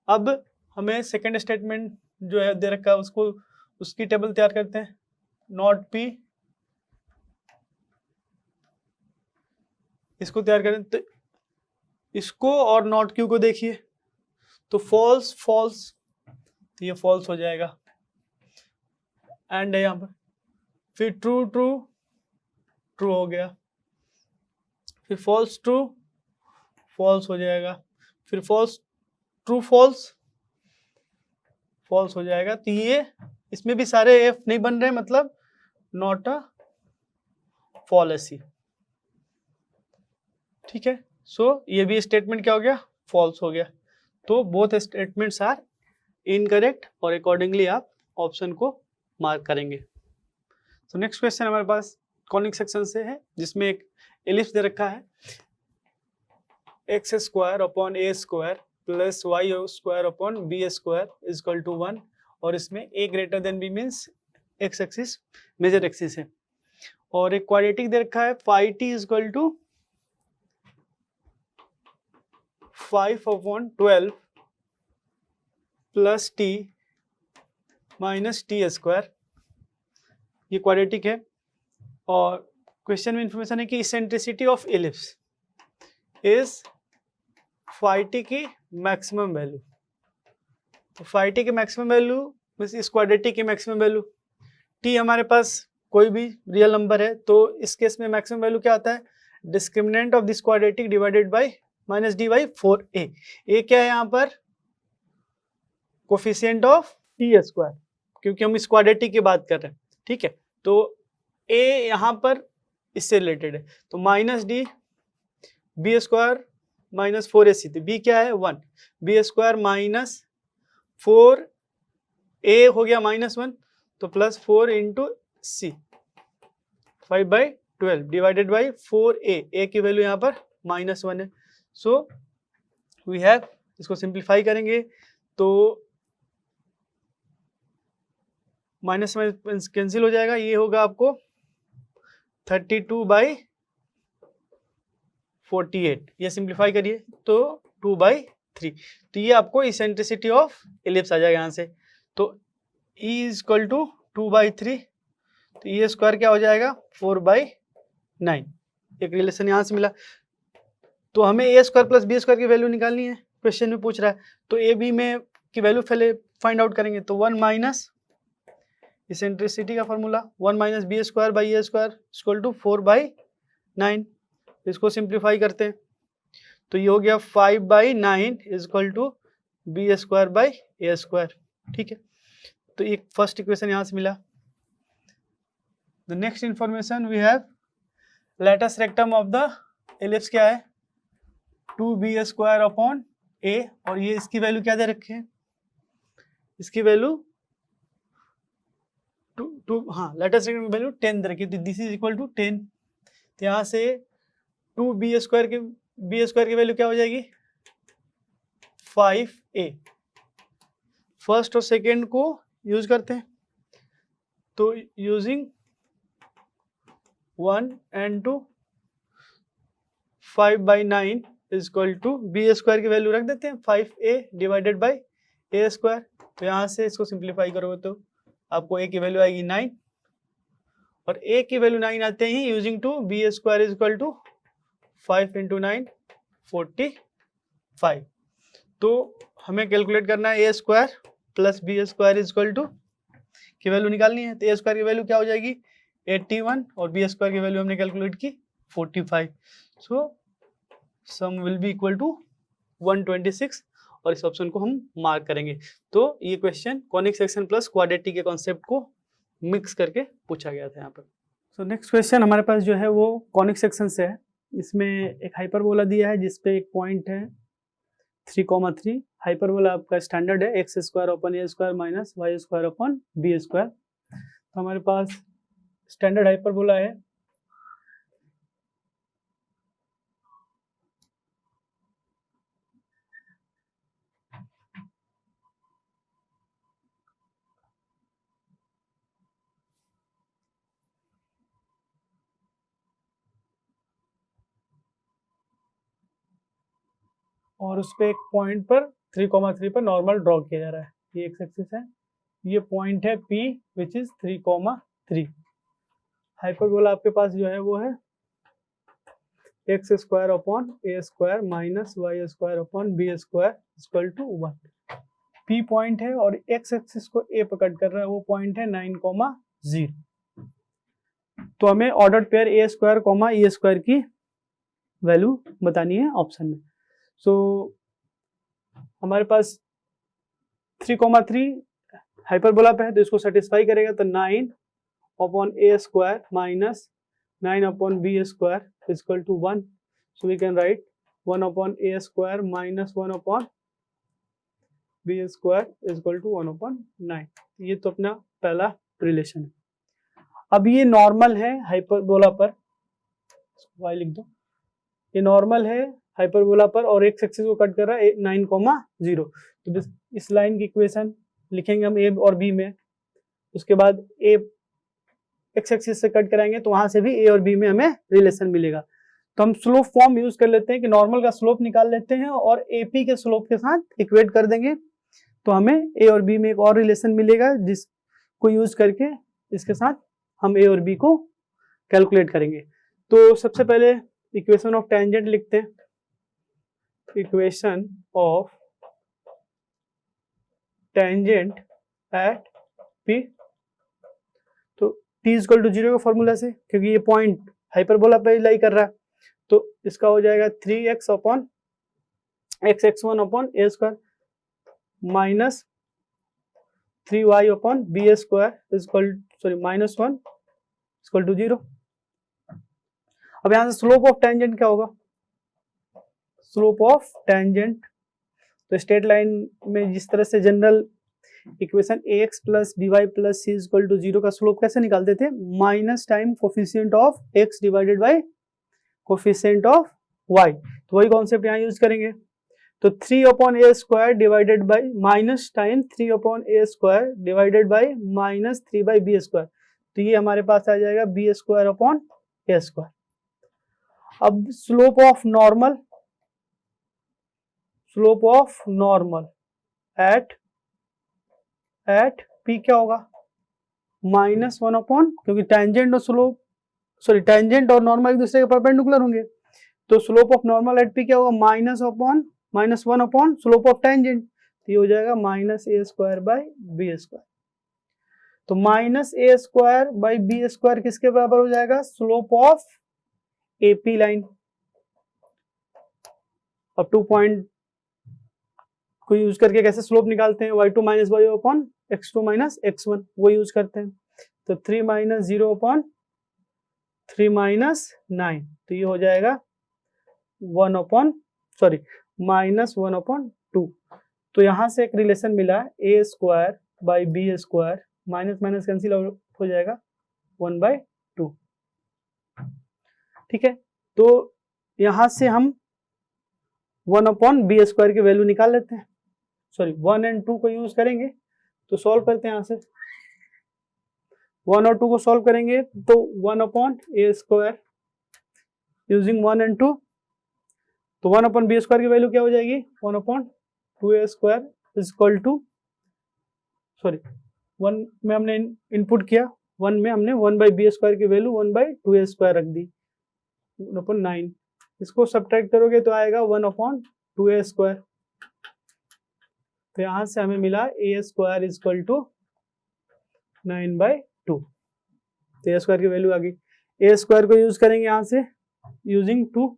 अब हमें सेकंड स्टेटमेंट जो है दे रखा है उसको, उसकी टेबल तैयार करते हैं। नॉट पी, इसको तैयार करें, तो इसको और नॉट क्यू को देखिए, तो फॉल्स फॉल्स तो ये फॉल्स हो जाएगा, एंड है यहाँ पर। फिर ट्रू ट्रू ट्रू हो गया, फिर फॉल्स ट्रू फॉल्स हो जाएगा, फिर फॉल्स ट्रू फॉल्स फॉल्स हो जाएगा। तो ये इसमें भी सारे एफ नहीं बन रहे, मतलब नॉट अ फॉलेसी, ठीक है। सो ये भी स्टेटमेंट क्या हो गया, फॉल्स हो गया। तो बोथ स्टेटमेंट्स आर इनकरेक्ट और अकॉर्डिंगली आप ऑप्शन को मार्क करेंगे। तो नेक्स्ट क्वेश्चन हमारे पास कॉनिक सेक्शन से है, जिसमें एक एलिप्स दे रखा है, x square upon a square plus y square upon b square is equal to 1, और इसमें a greater than b means x axis major axis है, और एक क्वाड्रेटिक दे रखा है phi t is equal to 5/12 plus t minus t square, ये quadratic है। और क्वेश्चन में इंफॉर्मेशन है कि eccentricity of ellipse is phi t की मैक्सिमम वैल्यू। तो फाई टी की मैक्सिमम वैल्यू मीन्स इस क्वाड्रेटिक की मैक्सिमम वैल्यू, टी हमारे पास कोई भी रियल नंबर है, तो इस केस में मैक्सिमम वैल्यू क्या आता है, discriminant of this quadratic divided by minus D by 4a। ए क्या है यहाँ पर, कोफिशिएंट ऑफ टी स्क्वायर, क्योंकि हम इस क्वाड्रेटिक की बात कर रहे हैं, ठीक है। तो a यहाँ पर इससे रिलेटेड है, तो minus d b square minus 4ac, तो b क्या है 1, बी स्क्वायर माइनस 4a हो गया -1, तो plus 4 into c 5/12 divided by 4a, a की वैल्यू यहाँ पर -1 है। सो वी हैव, इसको सिंप्लीफाई करेंगे तो माइनस में कैंसिल हो जाएगा, ये होगा आपको 32/48, ये सिंप्लीफाई करिए तो 2/3, तो ये आपको इसेंट्रिसिटी ऑफ एलिप्स आ जाएगा यहाँ से। तो E इज इक्वल टू 2/3, तो ये स्क्वायर क्या हो जाएगा 4/9, एक रिलेशन यहाँ से मिला। तो हमें ए स्क्वायर प्लस बी स्क्वायर की वैल्यू निकालनी है, क्वेश्चन में पूछ रहा है, तो ए बी में की वैल्यू पहले फाइंड आउट करेंगे। तो 1 माइनस इसेंट्रिसिटी का formula 1 minus b square by a square equal to 4/9, इसको सिंप्लीफाई करते हैं तो ये हो गया 5/9 is equal to b square by a square, ठीक है। तो एक फर्स्ट इक्वेशन यहाँ से मिला। The next information we have latus rectum of the ellipse क्या है 2b स्क्वायर अपॉन a, और ये इसकी वैल्यू क्या दे रखे हैं, इसकी वैल्यू हाँ लेटेस्ट रेक्टम वैल्यू 10 दे रखी है, तो दिस इज इक्वल टू 10। तो यहाँ से 2b स्क्वायर की वैल्यू क्या हो जाएगी 5a। फर्स्ट और सेकेंड को यूज करते हैं, तो using 1 and 2 5/9 is equal to b square की वैल्यू रख देते हैं 5a divided by a square. तो यहाँ से इसको सिंप्लीफाई करोगे तो आपको a की वैल्यू आएगी 9, और a की वैल्यू 9 आते ही using to b square is equal to 5 into 9 45। तो हमें कैलकुलेट करना है a square plus b square is equal to की वैल्यू निकालनी है। तो ए स्क्वायर की वैल्यू क्या हो जाएगी 81, और बी स्क्वायर की वैल्यू हमने कैलकुलेट की 45। सो सम विल बी इक्वल टू 126, और इस ऑप्शन को हम मार्क करेंगे। तो ये question conic section plus quadratic के कॉन्सेप्ट को मिक्स करके पूछा गया था यहाँ पर। सो नेक्स्ट क्वेश्चन हमारे पास जो है वो कॉनिक सेक्शन से है। इसमें एक हाइपरबोला दिया है जिसपे एक पॉइंट है 3,3। हाइपरबोला आपका स्टैंडर्ड है x square upon a square minus y square upon b square. तो हमारे पास स्टैंडर्ड हाइपरबोला है और उस पे एक पॉइंट पर 3,3 पर नॉर्मल ड्रॉ किया जा रहा है। ये एक्स एक्सिस है, ये पॉइंट है P विच इज 3,3। हाइपरबोला आपके पास जो है वो है x square upon a square minus y square upon b square equal to 1। P point है और x एक्सिस को A पर कट कर रहा है, वो पॉइंट है 9,0। तो हमें order pair a square comma e square की वैल्यू बतानी है ऑप्शन में। सो हमारे पास 3,3 हाइपरबोला पे है तो इसको सेटिस्फाई करेगा, तो 9/a² minus 9/b² equal to 1। So we can write 1/a² minus 1/b² equal to 1/9। ये तो अपना पहला रिलेशन है। अब ये नॉर्मल है हाइपरबोला पर, y लिख दो, ये नॉर्मल है हाइपरबोला पर और एक्स एक्सिस को कट कर रहा है 9,0। तो इस लाइन की इक्वेशन लिखेंगे हम ए और बी में, उसके बाद ए एक्स एक्सिस से कट कराएंगे तो वहां से भी ए और बी में हमें रिलेशन मिलेगा। तो हम स्लोप फॉर्म यूज कर लेते हैं कि नॉर्मल का स्लोप निकाल लेते हैं और एपी के स्लोप के साथ इक्वेट कर देंगे, तो हमें ए और बी में एक और रिलेशन मिलेगा जिसको यूज करके इसके साथ हम ए और बी को कैलकुलेट करेंगे। तो सबसे पहले इक्वेशन ऑफ टेंजेंट लिखते हैं, equation of tangent at P. तो t इक्वल टू 0 का फॉर्मूला से, क्योंकि ये पॉइंट हाइपरबोला पे लाई कर रहा है, तो इसका हो जाएगा 3x upon x(x1) upon a² minus 3y upon b² minus 1 equal to 0। अब यहां से स्लोप ऑफ टेंजेंट क्या होगा, स्लोप ऑफ टेंजेंट, तो स्ट्रेट लाइन में जिस तरह से general equation ax plus dy plus c equal to 0 का स्लोप कैसे निकालते थे, minus time coefficient of x divided by coefficient of y। तो वही कॉन्सेप्ट यहाँ यूज करेंगे। तो 3/a² divided bye minus time 3/a² divided bye minus 3/b², तो ये हमारे पास आ जाएगा b² अपॉन a²। अब slope of normal at p क्या होगा, -1 अपॉन, क्योंकि टेंजेंट और स्लोप टेंजेंट और नॉर्मल एक दूसरे के परपेंडिकुलर होंगे, तो slope of normal at p क्या होगा, -1 अपॉन स्लोप ऑफ टेंजेंट, तो ये हो जाएगा -a² बाय b²। तो -a² बाय b² किसके बराबर हो जाएगा, स्लोप ऑफ AP लाइन। अब 2 पॉइंट को यूज करके कैसे स्लोप निकालते हैं, y2 minus y upon x2 minus x1, वो यूज करते हैं। तो 3 माइनस 0 अपॉन 3 माइनस 9, तो ये हो जाएगा -1/2। तो यहां से एक रिलेशन मिला a² by b², minus minus cancel हो जाएगा 1/2। ठीक है, तो यहां से हम 1/b² की वैल्यू निकाल लेते हैं, 1 और 2 को यूज करेंगे। तो सॉल्व करते हैं, यहां से 1 और 2 को सॉल्व करेंगे तो 1/a² यूजिंग 1 और 2, तो 1/b² की वैल्यू क्या हो जाएगी, 1/2a² इक्वल टू 1 में हमने इनपुट किया, 1 में हमने 1/b² की वैल्यू 1/2a² रख दी 1/9, इसको सब्ट्रैक्ट करोगे तो आएगा 1/2a²। तो यहां से हमें मिला a² इक्वल टू 9/2, तो a² की वैल्यू आ गई। a² को यूज करेंगे यहां से using 2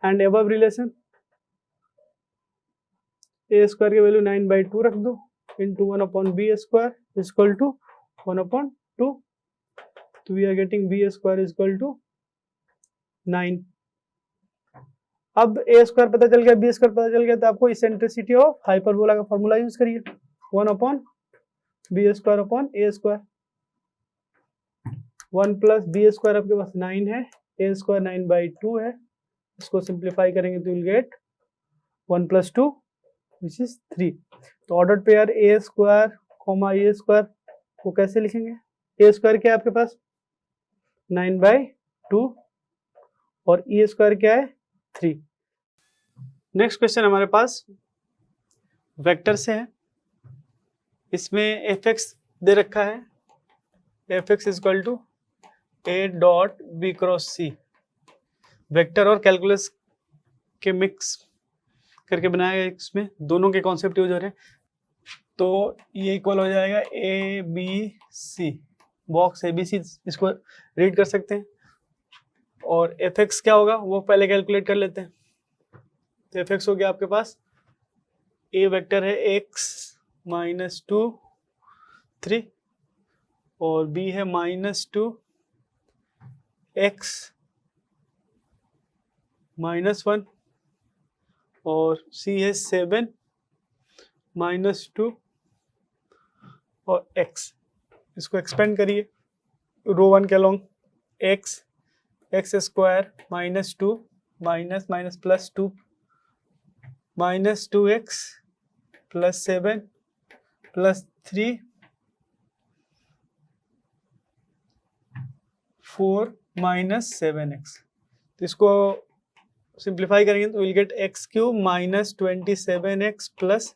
and above relation, a² की वैल्यू 9/2 रख दो इंटू 1/b² इक्वल टू 1/2, तो we are getting b² equal to 9। अब a² पता चल गया, b² पता चल गया, तो आपको इसेंट्रिसिटी ऑफ हाइपरबोला का फॉर्मूला यूज करिए, 1/b² upon a², 1 plus b² आपके पास 9 है, a² 9/2 है, इसको सिंप्लीफाई करेंगे तो विल गेट 1 + 2 विच इज 3। तो order pair a² comma a² को कैसे लिखेंगे, a² क्या है आपके पास 9/2 और e² क्या है 3। नेक्स्ट क्वेश्चन हमारे पास वेक्टर से है, इसमें fx दे रखा है, fx equal to a.b×c, vector और कैलकुलस के मिक्स करके बनाया गया, इसमें दोनों के कॉन्सेप्ट यूज हो रहे हैं। तो ये इक्वल हो जाएगा a b c, box a b c, इसको रीड कर सकते हैं। और एफ एक्स क्या होगा वो पहले कैलकुलेट कर लेते हैं। तो एफ एक्स हो गया आपके पास, ए वेक्टर है एक्स माइनस 2 3 और बी है -2 एक्स -1 और सी है 7 -2 और x। इसको एक्सपेंड करिए रो 1 के along, x square -2 minus minus +2 -2x +7 +3 4 -7x। तो इसको सिंप्लीफाई करेंगे तो विल गेट x³ -27x +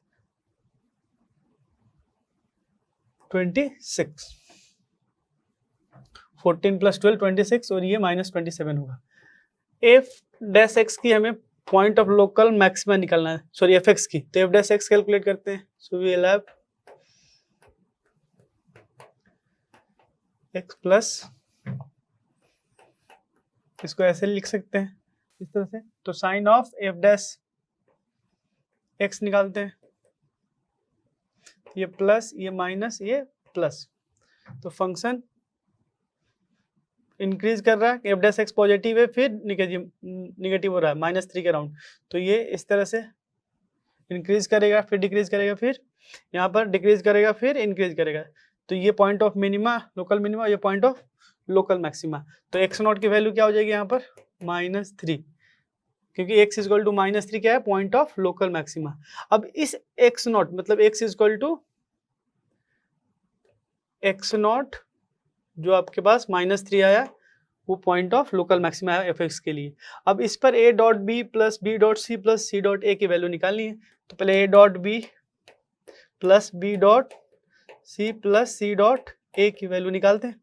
26, 14 + 12 26 और ये -27 होगा। एफ डैश एक्स की हमें पॉइंट ऑफ लोकल मैक्सिमा निकालना है, सॉरी एफ एक्स की। तो एफ डैश एक्स कैलकुलेट करते हैं। So we will have x plus, इसको ऐसे लिख सकते हैं इस तरह से। तो sine of f dash x निकालते हैं, ये प्लस ये माइनस ये प्लस, तो फंक्शन इंक्रीज कर रहा है, एफ डैश एक्स पॉजिटिव है फिर निगेटिव हो रहा है -3 के राउंड। तो ये इस तरह से इंक्रीज करेगा फिर डिक्रीज करेगा, फिर यहाँ पर डिक्रीज करेगा फिर इंक्रीज करेगा। तो ये point of minima local minima, ये पॉइंट ऑफ लोकल मैक्सिमा। तो एक्स नॉट की वैल्यू क्या हो जाएगी यहाँ पर -3, क्योंकि x इक्वल टू -3 क्या है, पॉइंट ऑफ लोकल मैक्सिमा। अब इस x नॉट मतलब x equal to x not जो आपके पास -3 आया वो पॉइंट ऑफ लोकल मैक्सिमा है एफ एक्स के लिए। अब इस पर a dot b plus b dot c plus c dot a की वैल्यू निकालनी है। तो पहले a dot b plus b dot c plus c dot a की वैल्यू निकालते हैं।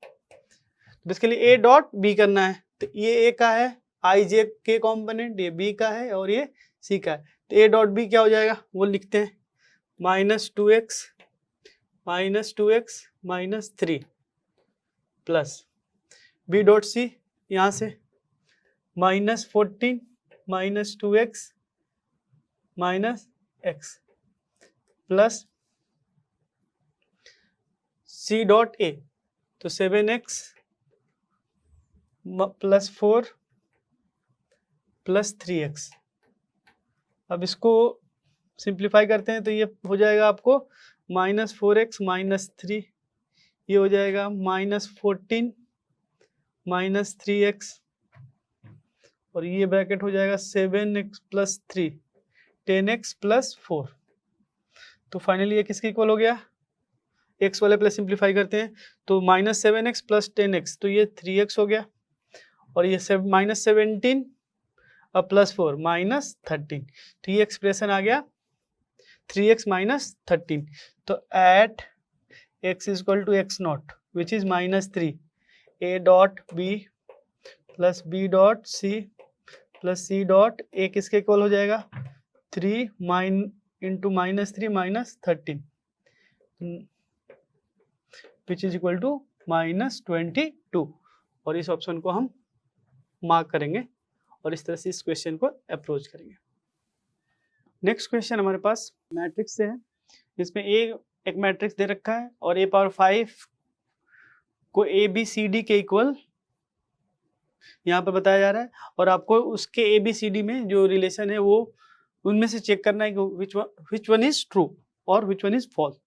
तो इसके लिए a डॉट बी करना है, तो ये a का है आई जे के कॉम्पोनेंट, ये b का है और ये c का है। तो a डॉट बी क्या हो जाएगा वो लिखते हैं, -2x -3 plus b dot C यहाँ से -14 -2x -x plus c dot a, तो 7x + 4 + 3x। अब इसको सिंप्लीफाई करते हैं तो ये हो जाएगा आपको -4x -3, ये हो जाएगा -14 -3x और ये ब्रैकेट हो जाएगा 7x + 3 10x + 4। तो फाइनली ये किसके इक्वल हो गया, x वाले प्लस सिंप्लीफाई करते हैं तो -7x + 10x, तो ये 3x हो गया और ये -17 अब +4 -13, तो ये एक्सप्रेशन आ गया 3x -13। तो at x = x not which is -3, a dot b plus b dot c plus c dot a किसके इक्वल हो जाएगा 3 × -3 -13 विच इज इक्वल टू -22। और इस ऑप्शन को हम मार्क करेंगे और इस तरह से इस क्वेश्चन को अप्रोच करेंगे। नेक्स्ट क्वेश्चन हमारे पास मैट्रिक्स से है, जिसमें एक मैट्रिक्स दे रखा है और a⁴ को ABCD के इक्वल यहाँ पर बताया जा रहा है और आपको उसके ABCD में जो रिलेशन है वो उनमें से चेक करना है कि विच वन इज ट्रू और विच वन इज फॉल्स।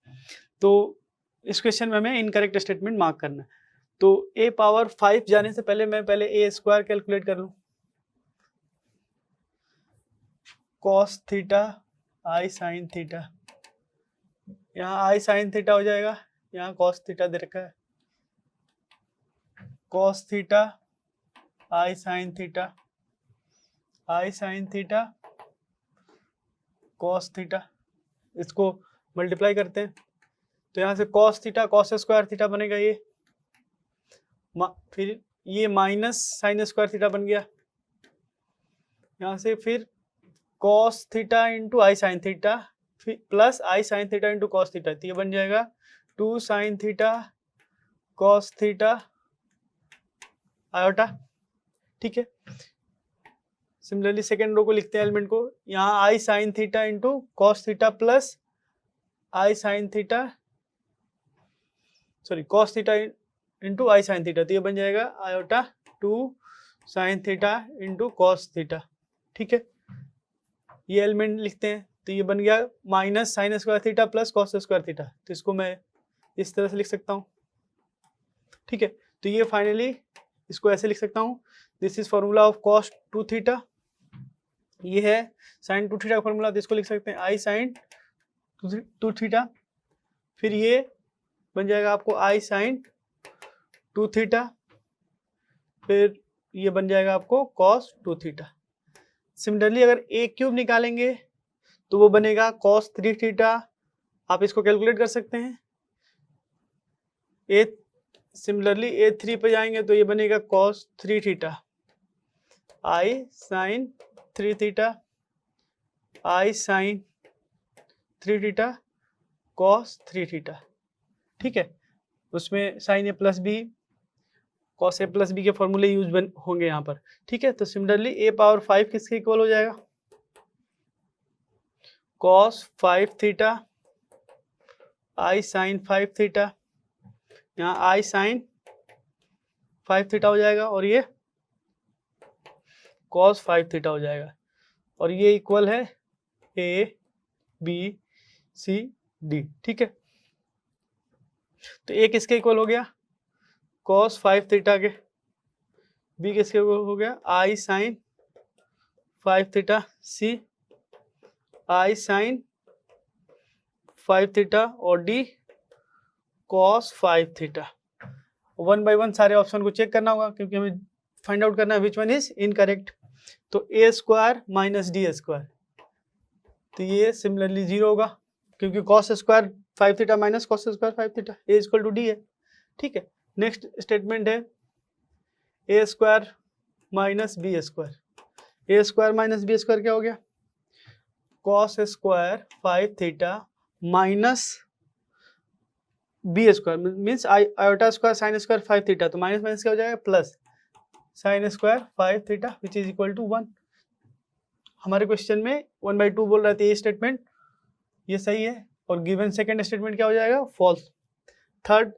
तो इस क्वेश्चन में हमें इनकरेक्ट स्टेटमेंट मार्क करना है। तो a⁴ जाने से पहले मैं a² कैलकुलेट कर लूँ, cos theta i sin theta, यहाँ i sin थीटा हो जाएगा, यहाँ cos थीटा दे रखा है, cos theta i sin theta cos theta, इसको मल्टीप्लाई करते हैं तो यहाँ से cos थीटा cos² थीटा बनेगा, ये फिर ये -sin² थीटा बन गया, यहाँ से फिर cos theta × i sin theta plus i sine theta into cos theta, तो ये बन जाएगा 2 sine theta cos theta iota. ठीक है, सिमिलरली सेकेंड रो को लिखते हैं एलिमेंट को, यहाँ i sine theta into cos theta plus i sine theta cos theta into i sine theta, तो ये बन जाएगा iota 2 sine theta into cos theta. ठीक है, ये एलिमेंट लिखते हैं, तो ये बन गया minus sine square theta plus cos square theta, तो इसको मैं इस तरह से लिख सकता हूँ। ठीक है, तो ये फाइनली इसको ऐसे लिख सकता हूँ, this is formula of cos 2 theta, ये है साइन 2 थीटा का फॉर्मूला, तो इसको लिख सकते हैं आई साइन 2 थीटा, फिर ये बन जाएगा आपको आई साइन 2 थीटा, फिर ये बन जाएगा आपको कॉस 2 थीटा। सिमिलरली अगर ए क्यूब निकालेंगे तो वो बनेगा कॉस 3 थीटा, आप इसको कैलकुलेट कर सकते हैं। ए सिमिलरली A3 पे जाएंगे तो ये बनेगा कॉस 3 थीटा, आई साइन 3 थीटा, आई साइन 3 थीटा कॉस 3 थीटा। ठीक है, उसमें sign A plus B cos A plus B के फॉर्मूले यूज होंगे यहाँ पर। ठीक है, तो सिमिलरली ए पावर 5 किसके इक्वल हो जाएगा, कॉस 5 थीटा आई साइन 5 थीटा, यहाँ आई साइन 5 थीटा हो जाएगा और ये कॉस 5 थीटा हो जाएगा, और ये इक्वल है ए बी सी डी। ठीक है, तो ए किसके इक्वल हो गया, कॉस 5 थीटा के, बी किसके इक्वल हो गया, आई साइन 5 थीटा, सी आई साइन 5 थीटा, और डी कॉस 5 थीटा। 1 बाय 1 सारे ऑप्शन को चेक करना होगा, क्योंकि हमें फाइंड आउट करना है विच वन इज इनकरेक्ट। तो a square minus d square, तो ये सिमिलरली 0 होगा, क्योंकि cos square 5 theta minus cos square 5 theta, a equal to d है। ठीक है, नेक्स्ट स्टेटमेंट है a square minus b square, a square minus b square क्या हो गया, cos square 5 theta minus b square means iota square sine square 5 theta, तो minus minus क्या हो जाएगा plus sine square 5 theta which is equal to 1। हमारे question में 1/2 बोल रहा था, ये स्टेटमेंट ये सही है, और गिवन सेकंड स्टेटमेंट क्या हो जाएगा, false. Third,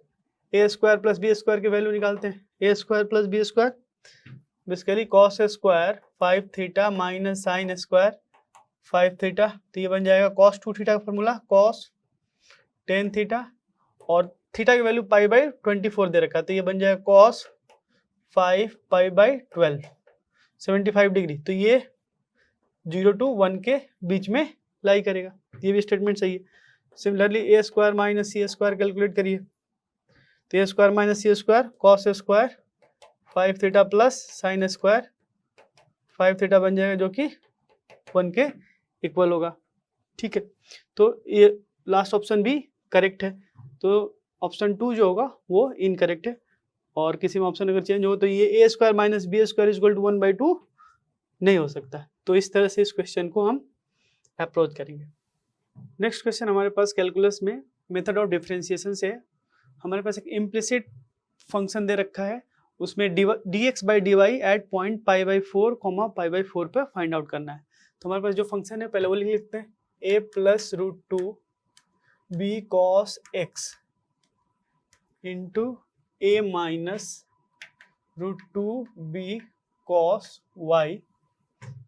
a square plus b square की वैल्यू निकालते हैं, a square plus b square basically cos square 5 theta minus sine square 5 theta, तो ये बन जाएगा कॉस 2 थीटा का फॉर्मूला कॉस 10 थीटा, और थीटा की वैल्यू पाई बाई 24 दे रखा है, तो ये बन जाएगा कॉस 5 पाई बाई 12 75 डिग्री, तो ये 0 to 1 के बीच में लाई करेगा, ये भी स्टेटमेंट सही है। Similarly a square minus c square calculate करिए, तो a square minus c square cos square 5 theta plus sine square 5 theta बन जाएगा, जो कि 1 के इक्वल होगा। ठीक है, तो ये लास्ट ऑप्शन भी करेक्ट है, तो ऑप्शन 2 जो होगा वो इनकरेक्ट है, और किसी में ऑप्शन अगर चेंज हो तो ये a square minus b square equal to 1/2 नहीं हो सकता। तो इस तरह से इस क्वेश्चन को हम अप्रोच करेंगे। नेक्स्ट क्वेश्चन हमारे पास कैलकुलस में मेथड ऑफ डिफरेंशिएशन से हमारे पास एक इम्प्लिसिट फंक्शन दे रखा है, उसमें dx by d y at point π/4 π/4 पे फाइंड आउट करना है। तो हमारे पास जो फंक्शन है पहले वो लिख लेते हैं, a plus √2 b cos x into a minus √2 b cos y,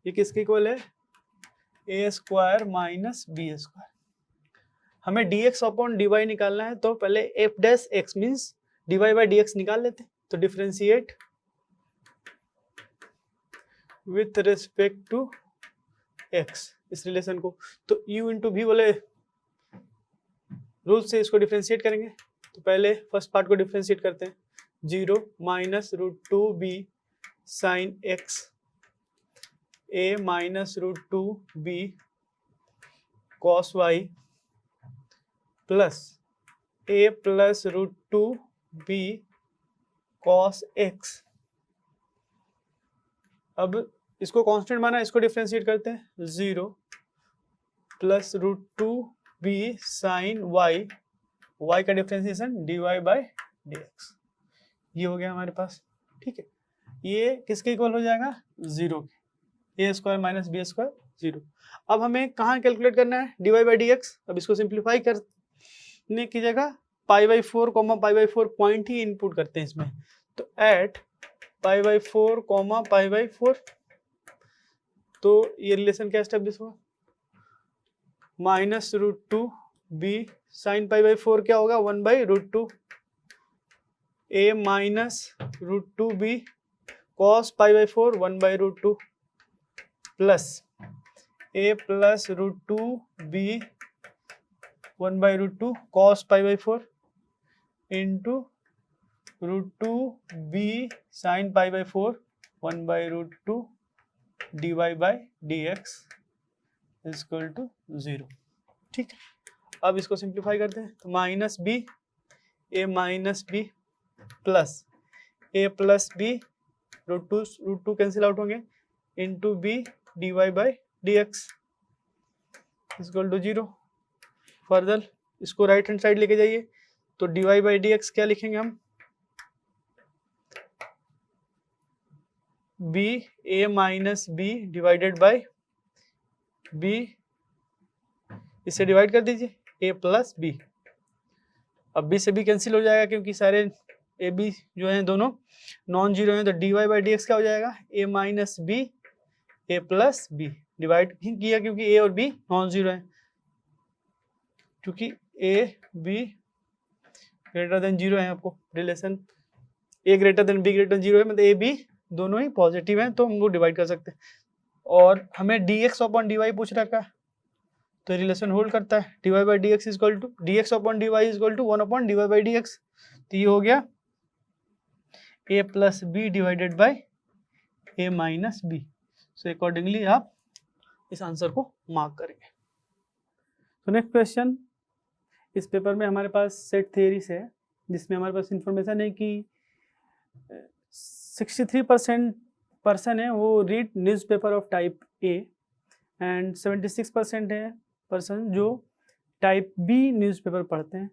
ये किसके इक्वल है, a square minus b square. हमें dx अपॉन dy निकालना है, तो पहले f dash x means dy by dx निकाल लेते हैं, तो differentiate with respect to x इस रिलेशन को, तो u इंटू भी बोले रूल से इसको डिफरेंशिएट करेंगे। तो पहले फर्स्ट पार्ट को डिफरेंशिएट करते हैं, 0 minus √2 b sine x a minus √2 b cos y plus a plus √2 b cos x। अब इसको कांस्टेंट माना, इसको डिफरेंशिएट करते हैं, 0 plus root two b sine y, y का differentiation d y by d x, ये हो गया हमारे पास। ठीक है, ये किसके इक्वल हो जाएगा, जीरो के, a square minus b square zero. अब हमें कहाँ कैलकुलेट करना है, d y by d x. अब इसको सिंप्लीफाई करने की जगह pi by four comma pi by four point ही इनपुट करते हैं इसमें, तो at pi by four comma pi by four, तो ये रिलेशन क्या एस्टेब्लिश हुआ, minus root two b sine pi by four क्या होगा, one by root two A minus root two b cos pi by four one by root two plus a plus root two b one by root two cos pi by four into root two b sine pi by four one by root two d y by d x equal to zero. ठीक है, अब इसको simplify करते हैं, तो minus b a minus b plus a plus b root two cancel out होंगे into B D y by d x equal to zero. Further इसको right hand side लेके जाइए, तो d y by d x क्या लिखेंगे हम, b a minus b divided by b, इसे divide कर दीजिए ए प्लस बी। अब बी से बी कैंसिल हो जाएगा क्योंकि सारे ए बी जो हैं दोनों नॉन जीरो हैं, तो d y by d x क्या हो जाएगा, a minus b a plus b, divide ही किया क्योंकि ए और बी नॉन जीरो हैं, क्योंकि a b greater than zero है, आपको relation a greater than b greater than zero है, मतलब ए बी दोनों ही पॉजिटिव हैं, तो हम वो डिवाइड कर सकते हैं। और हमें d x upon d y पूछ रखा है, तो रिलेशन होल्ड करता है, d y by d x equal to d x upon d y equal to one upon d y by d x, तो ये हो गया a plus b divided by a minus b. So accordingly आप इस answer को mark करेंगे। तो next question, इस पेपर में हमारे पास सेट थ्योरीज है, जिसमें हमारे पास इंफॉर्मेशन है कि 63% पर्सन है वो read newspaper of type A and 76% है पर्सन जो टाइप बी न्यूज़पेपर पढ़ते हैं।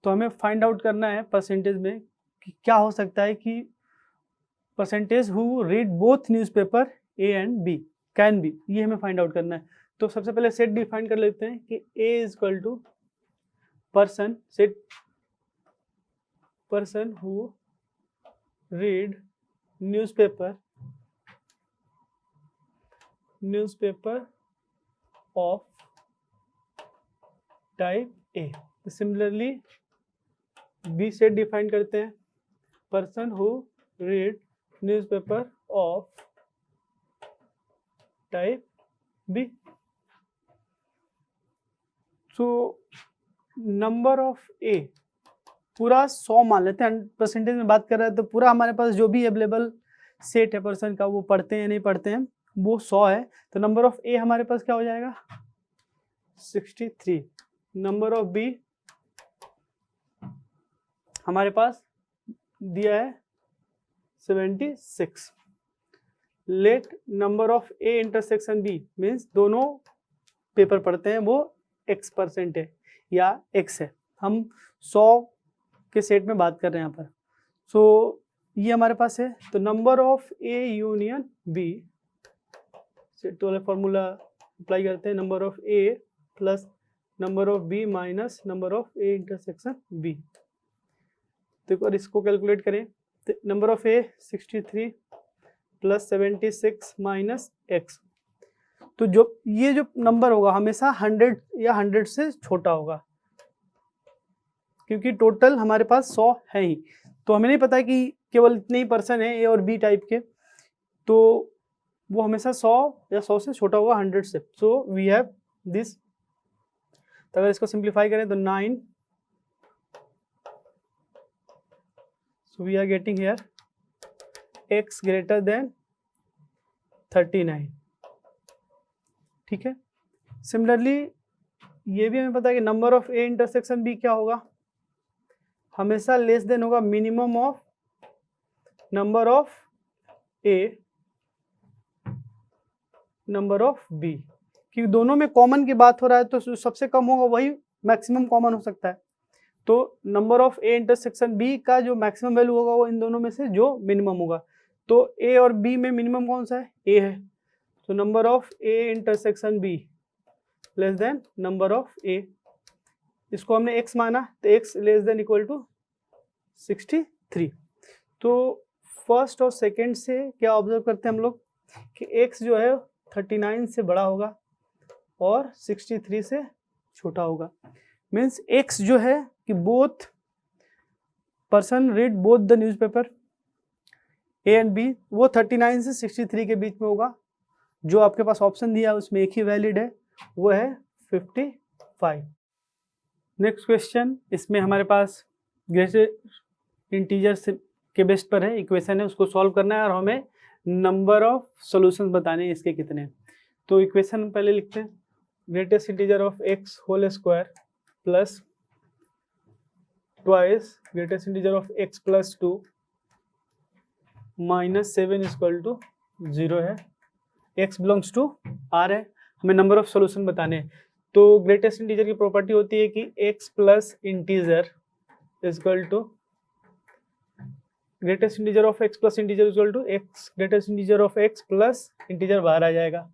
तो हमें फाइंड आउट करना है परसेंटेज में कि क्या हो सकता है कि percentage who read both newspaper A and B can be, ये हमें फाइंड आउट करना है। तो सबसे पहले सेट डिफाइन कर लेते हैं कि a is equal to person, set person who read newspaper of type a. Similarly b set define करते हैं, person who read newspaper of type b. So number of a पूरा 100 मान लेते हैं, 100% में बात कर रहे हैं तो पूरा हमारे पास जो भी अवेलेबल सेट है पर्सन का, वो पढ़ते हैं नहीं पढ़ते हैं, वो 100 है। तो नंबर ऑफ ए हमारे पास क्या हो जाएगा 63, नंबर ऑफ बी हमारे पास दिया है 76। Let number of A intersection B means दोनों पेपर पढ़ते हैं, वो x% है या x है, हम 100 के सेट में बात कर रहे हैं यहाँ पर। सो ये हमारे पास है, तो number of A union B, set वाला फॉर्मूला अप्लाई करते हैं, number of A plus number of B minus number of A intersection B. तो एक बार इसको कैलकुलेट करें, तो number of A 63 plus 76 minus x, तो जो ये जो नंबर होगा हमेशा 100 या 100 से छोटा होगा, क्योंकि टोटल हमारे पास 100 है ही। तो हमें नहीं पता कि केवल इतने ही पर्सन है ए और बी टाइप के, तो वो हमेशा 100 या 100 से छोटा होगा 100 से। So we have this. तो अगर इसको सिंप्लीफाई करें तो 9, so we are getting here x greater than 39। ठीक है, सिमिलरली ये भी हमें पता है कि number of A intersection B क्या होगा, हमेशा लेस देन होगा minimum of number of A number of B. कि दोनों में कॉमन की बात हो रहा है तो जो सबसे कम होगा वही मैक्सिमम कॉमन हो सकता है। तो number of A intersection B का जो मैक्सिमम वैल्यू होगा वो इन दोनों में से जो मिनिमम होगा। तो ए और बी में मिनिमम कौन सा है? ए है। तो number of A intersection b less than number of a, इसको हमने x माना तो x less than equal to 63। तो फर्स्ट और सेकंड से क्या ऑब्जर्व करते हैं हम लोग कि x जो है 39 से बड़ा होगा और 63 से छोटा होगा। मीन्स x जो है कि both person read both the newspaper A and B, वो 39 से 63 के बीच में होगा। जो आपके पास ऑप्शन दिया उसमें एक ही वैलिड है, वो है 55। नेक्स्ट क्वेश्चन, इसमें हमारे पास ग्रेटेस्ट इंटीजर के बेस पर है इक्वेशन है, उसको सॉल्व करना है और हमें नंबर ऑफ सॉल्यूशंस बताने हैं इसके कितने। तो इक्वेशन पहले लिखते हैं, greatest integer of x whole square plus twice greatest integer of x plus 2 minus 7 equal to 0 है। x बिलोंग्स टू r है, हमें नंबर ऑफ सॉल्यूशन बताने हैं। तो ग्रेटेस्ट इंटीजर की प्रॉपर्टी होती है कि x plus integer equal to greatest integer of x plus integer equal to x greatest integer of x plus integer बाहर आ जाएगा,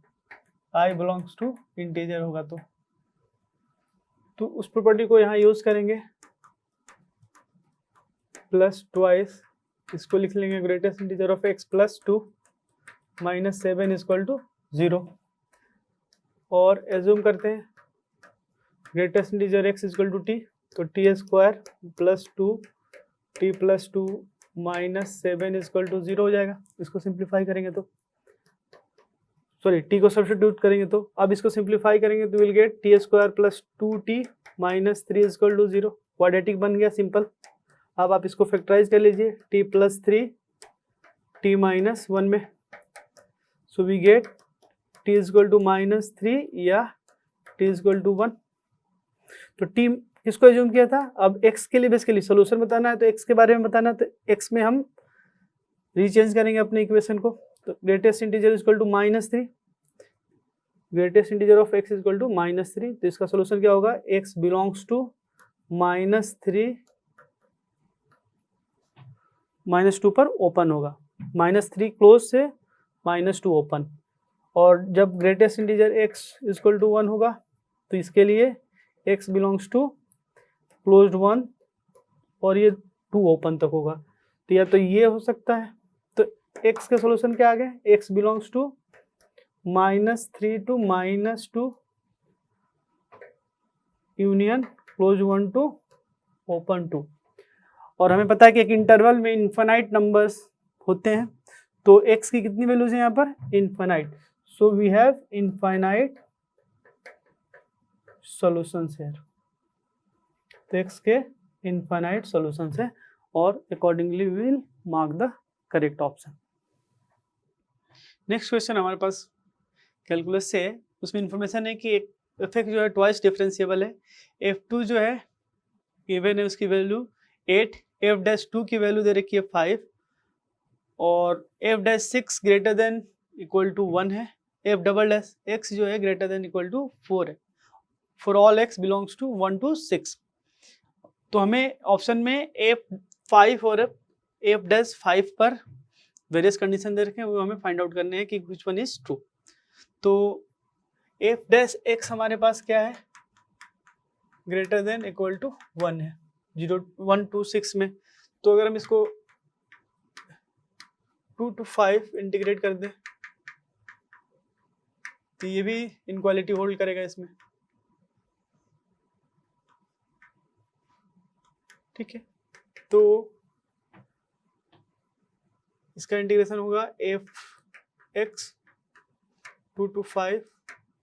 i बिलोंग्स टू इंटीजर होगा। तो उस प्रॉपर्टी को यहाँ यूज करेंगे, प्लस ट्वाइस इसको लिख लेंगे greatest integer of x plus 2 minus 7 equal to 0 और एज्यूम करते हैं greatest integer x equal to t, तो t square plus 2 t plus 2 minus 7 equal to 0 हो जाएगा। इसको सिंप्लीफाई करेंगे तो सॉरी t को सब्स्टिट्यूट करेंगे तो अब इसको सिंप्लीफाई करेंगे तो will get t square plus 2t minus 3 equal to 0, quadratic बन गया सिंपल। अब आप इसको फैक्टराइज कर लीजिए t प्लस 3 t माइनस 1 में, so we get t equal to minus 3 या t इक्वल टू 1। तो t किसको एज्यूम किया था, अब x के लिए बेसिकली सोल्यूशन बताना है तो x के बारे में बताना है, तो x में हम रीचेंज करेंगे अपने इक्वेशन को। तो greatest integer equal to minus 3, greatest integer of x equal to minus 3, तो इसका सोल्यूशन क्या होगा, x belongs to minus 3 minus 2 पर ओपन होगा, माइनस 3 क्लोज से माइनस 2 ओपन। और जब greatest integer x equal to 1 होगा तो इसके लिए x बिलोंग्स टू क्लोज्ड 1 और ये 2 ओपन तक होगा। तो या तो ये हो सकता है, तो x का सोल्यूशन क्या आ गया, x belongs to minus 3 to minus 2 union close 1 to open 2। और हमें पता है कि एक इंटरवल में इनफाइनाइट नंबर्स होते हैं, तो x की कितनी वैल्यूज है यहाँ पर, infinite. So we have infinite solutions है, तो x के इनफाइनाइट सॉल्यूशंस है और accordingly we will mark the correct option. Next question हमारे पास कैलकुलस से है, उसमें इंफॉर्मेशन है कि एफ एक्स जो है ट्वाइस डिफरेंशिएबल है, f2 जो है गिवन है उसकी वैल्यू 8, f'2 की वैल्यू दे रखी है 5 और f'6 greater than equal to 1 है, f'(x) जो है ग्रेटर देन इक्वल टू 4 है, for all x belongs to 1 to 6। तो हमें ऑप्शन में f5 और f'5 पर वेरियस कंडीशन दे रखे हैं, वो हमें फाइंड आउट करने हैं कि विच वन इज ट्रू। तो f'(x) हमारे पास क्या है, ग्रेटर देन इक्वल टू 1 है 1 to 6 में। तो अगर हम इसको 2 to 5 इंटीग्रेट कर दें तो ये भी इनक्वालिटी होल्ड करेगा इसमें, ठीक है। तो इसका इंटीग्रेशन होगा f(x) 2 to 5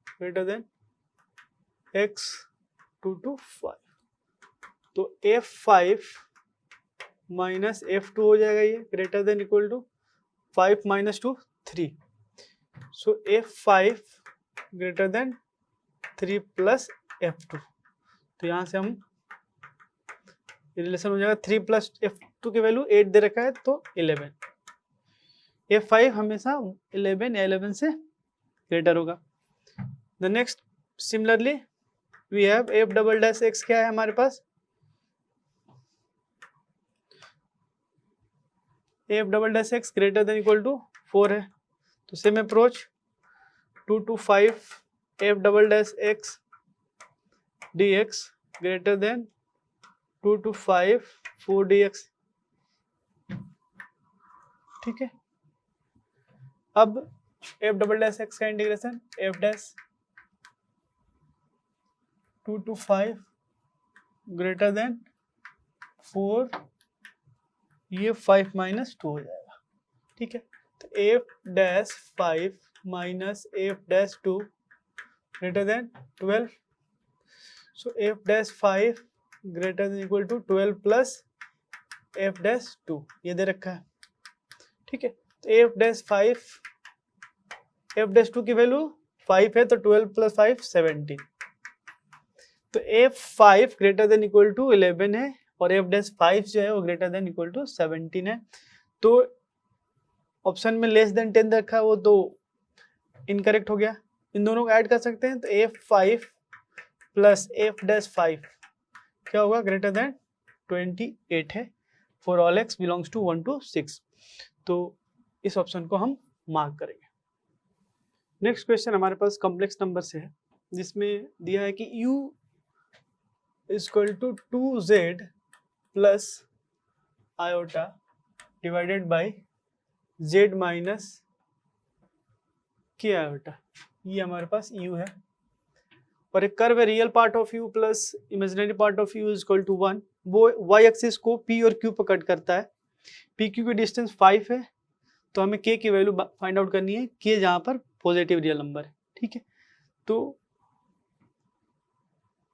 greater then x 2 to 5। तो f5 माइनस f2 हो जाएगा, ये greater than equal to 5 minus 2 3। So f5 greater than 3 plus f2। तो यहाँ से हम रिलेशन हो जाएगा 3 प्लस f2 की वैल्यू 8 दे रखा है तो 11। f5 हमेशा 11 या 11 से ग्रेटर होगा। The next similarly we have f double dash x क्या है हमारे पास, f double dash x greater than equal to 4 है, तो same approach 2 to 5 f double dash x D x greater than 2 to 5 4 dx, ठीक है। अब एफ डबल डैश एक्स का integration f dash 2 to 5 greater than 4, ये 5 minus 2 हो जाएगा, ठीक है। तो f dash 5 minus f dash 2 greater than 12, so f dash 5 greater than equal to 12 plus f dash 2, ये दे रखा है, ठीक है। तो एफ डैश 5, एफ डैश 2 की वैल्यू 5 है, तो 12 प्लस 5 17, तो f 5 greater than equal to 11 है और एफ डैश 5 जो है वो ग्रेटर देन इक्वल टू 17 है। तो ऑप्शन में लेस देन 10 रखा है वो तो इनकरेक्ट हो गया, इन दोनों को ऐड कर सकते हैं, तो एफ 5 प्लस एफ डैश 5 क्या होगा, ग्रेटर देन 28 है for all x belongs to 1 to 6, तो इस ऑप्शन को हम मार्क करेंगे। नेक्स्ट क्वेश्चन हमारे पास कॉम्प्लेक्स नंबर से है, जिसमें दिया है कि u equal to 2z plus iota divided by z minus k iota, ये हमारे पास u है, और एक कर्व है real part of u plus imaginary part of u equal to 1, वो y एक्सिस को p और q पर कट करता है, p q की डिस्टेंस 5 है, तो हमें k की वैल्यू फाइंड आउट करनी है, k जहाँ पर पॉजिटिव रियल नंबर है, ठीक है। तो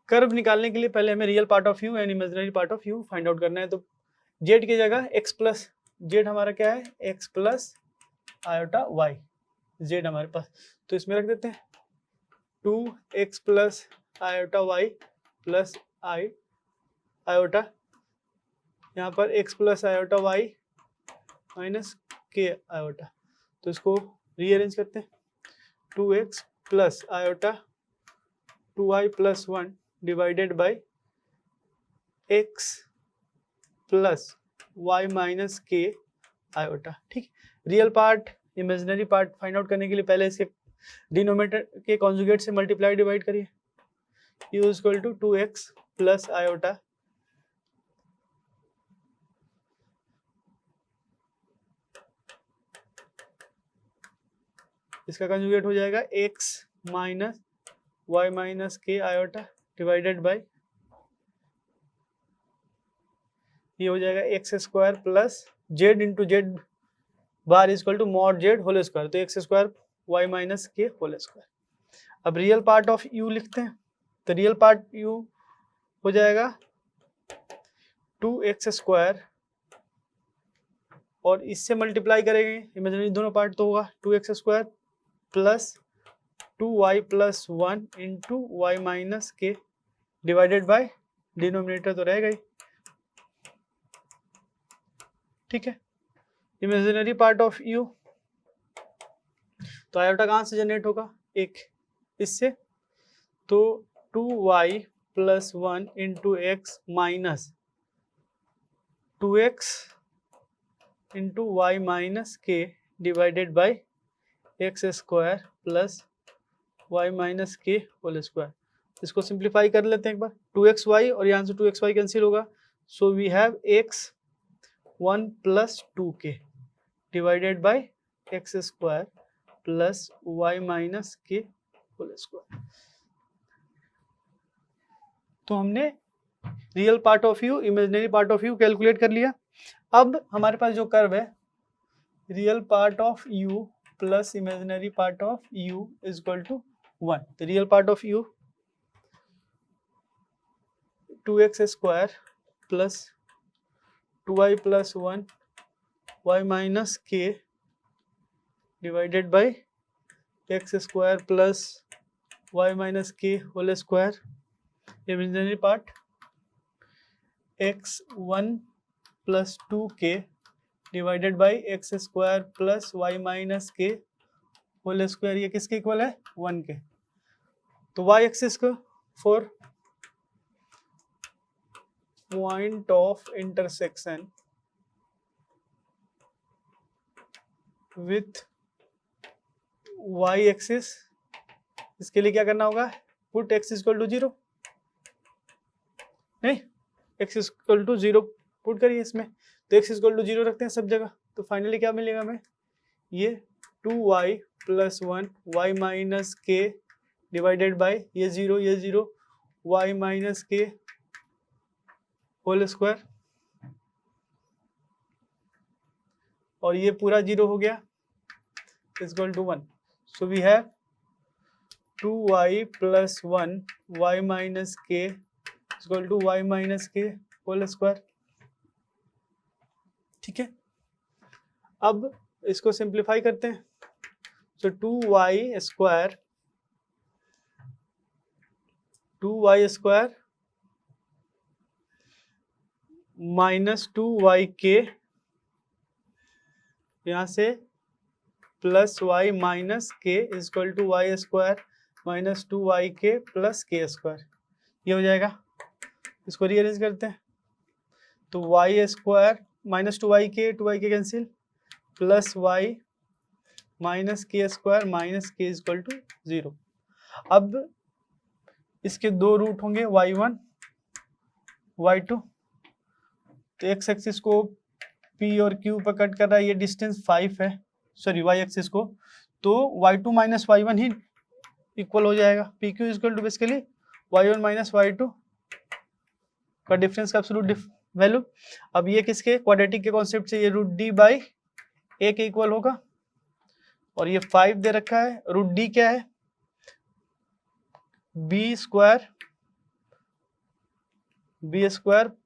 कर्व निकालने के लिए पहले हमें real part of u and imaginary part of u find out करना है, तो z की जगह x प्लस z हमारा क्या है, x plus iota y, z हमारे पास, तो इसमें रख देते हैं 2x plus iota y plus i iota, यहाँ पर x plus iota y minus k iota, तो इसको रीअरेंज करते हैं, 2x plus iota 2y plus 1 divided by x plus y minus k iota, ठीक। Real part imaginary part find out करने के लिए पहले इसके डिनोमिनेटर के कॉन्जुगेट से मल्टीप्लाई डिवाइड करिए, u equal to 2x plus iota इसका कंजुगेट हो जाएगा x minus y minus k iota divided by, ये हो जाएगा x square plus z into z bar equal to mod z whole square, तो x square y minus k whole square. अब real part of u लिखते हैं, तो real part you हो जाएगा 2x स्क्वायर और इससे मल्टीप्लाई करेंगे इमेजिनरी दोनों पार्ट, तो होगा 2x square plus 2y plus 1 into y minus k divided by denominator तो रहेगा ही, ठीक है। इमेजिनरी पार्ट ऑफ यू, तो आयोटा कहाँ से जनरेट होगा, एक इससे, तो 2y plus 1 into x minus 2x into y minus k divided by x square plus y minus k whole square. इसको सिंप्लीफाई कर लेते हैं एक बार, 2xy और यहाँ से 2xy कैंसिल होगा, so we have x 1 plus 2k divided by x square plus y minus k whole square. तो हमने real part of u imaginary part of u calculate कर लिया। अब हमारे पास जो कर्व है real part of u plus imaginary part of u is equal to 1, तो real part of u 2x square plus 2y plus 1 y minus k divided by x square plus y minus k whole square. Imaginary part x1 plus 2k divided by x square plus y minus k whole square, ये किसके equal है 1 के, तो y axis को for point of intersection with y axis, इसके लिए क्या करना होगा, पुट x इक्वल टू 0, नहीं x इक्वल टू 0 पुट करिए इसमें, तो x इक्वल टू 0 रखते हैं सब जगह। तो फाइनली क्या मिलेगा हमें, ये 2y plus 1 y minus k divided by ये 0 y minus k whole square, और ये पूरा 0 हो गया, equal to 1। So we have 2y plus 1 y minus k equal to y minus k whole square. ठीक है, अब इसको सिंप्लीफाई करते हैं। सो 2y स्क्वायर माइनस 2yk, यहाँ से plus y minus k equal to y square minus 2yk plus k square, ये हो जाएगा। इसको रीअरेंज करते हैं, तो y square minus 2yk cancel, plus y minus k square minus k equal to 0। अब इसके दो रूट होंगे y1 y2, तो x एक्सिस को p और q पर कट कर रहा है, ये डिस्टेंस 5 है, सॉरी y एक्सिस को, तो y2 माइनस y1 ही इक्वल हो जाएगा, pq equal to basically y1 minus y2 का डिफरेंस का एब्सोल्यूट वैल्यू। अब ये किसके क्वाड्रेटिक के कॉन्सेप्ट से, ये रूट डी बाई ए के इक्वल होगा, और ये 5 दे रखा है, रूट डी क्या है, बी स्क्वायर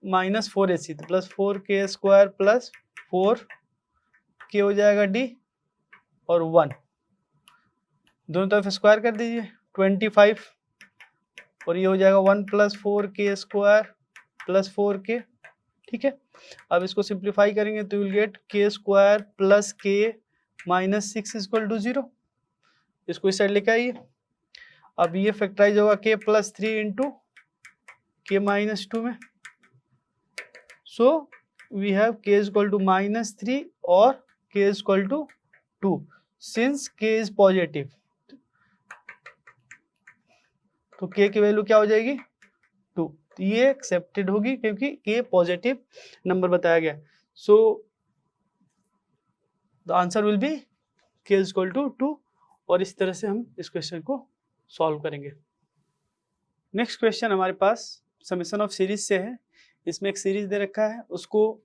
माइनस 4ac, तो plus 4k square plus 4k हो जाएगा डी, और 1 दोनों तरफ स्क्वायर कर दीजिए 25, और ये हो जाएगा 1 plus 4k square plus 4k। ठीक है, अब इसको सिंप्लीफाई करेंगे तो will get k square plus k minus 6 equal to 0, इसको इस साइड लेके आइए। अब ये फैक्टराइज होगा k plus 3 into k minus 2 में, so we have k equal to minus 3 और k equal to 2, since k is positive, तो k की वैल्यू क्या हो जाएगी 2, तो ये एक्सेप्टेड होगी क्योंकि k पॉजिटिव नंबर बताया गया। So the answer will be k equal to 2, और इस तरह से हम इस क्वेश्चन को सॉल्व करेंगे। नेक्स्ट क्वेश्चन हमारे पास समेशन ऑफ सीरीज से है। इसमें एक सीरीज दे रखा है, उसको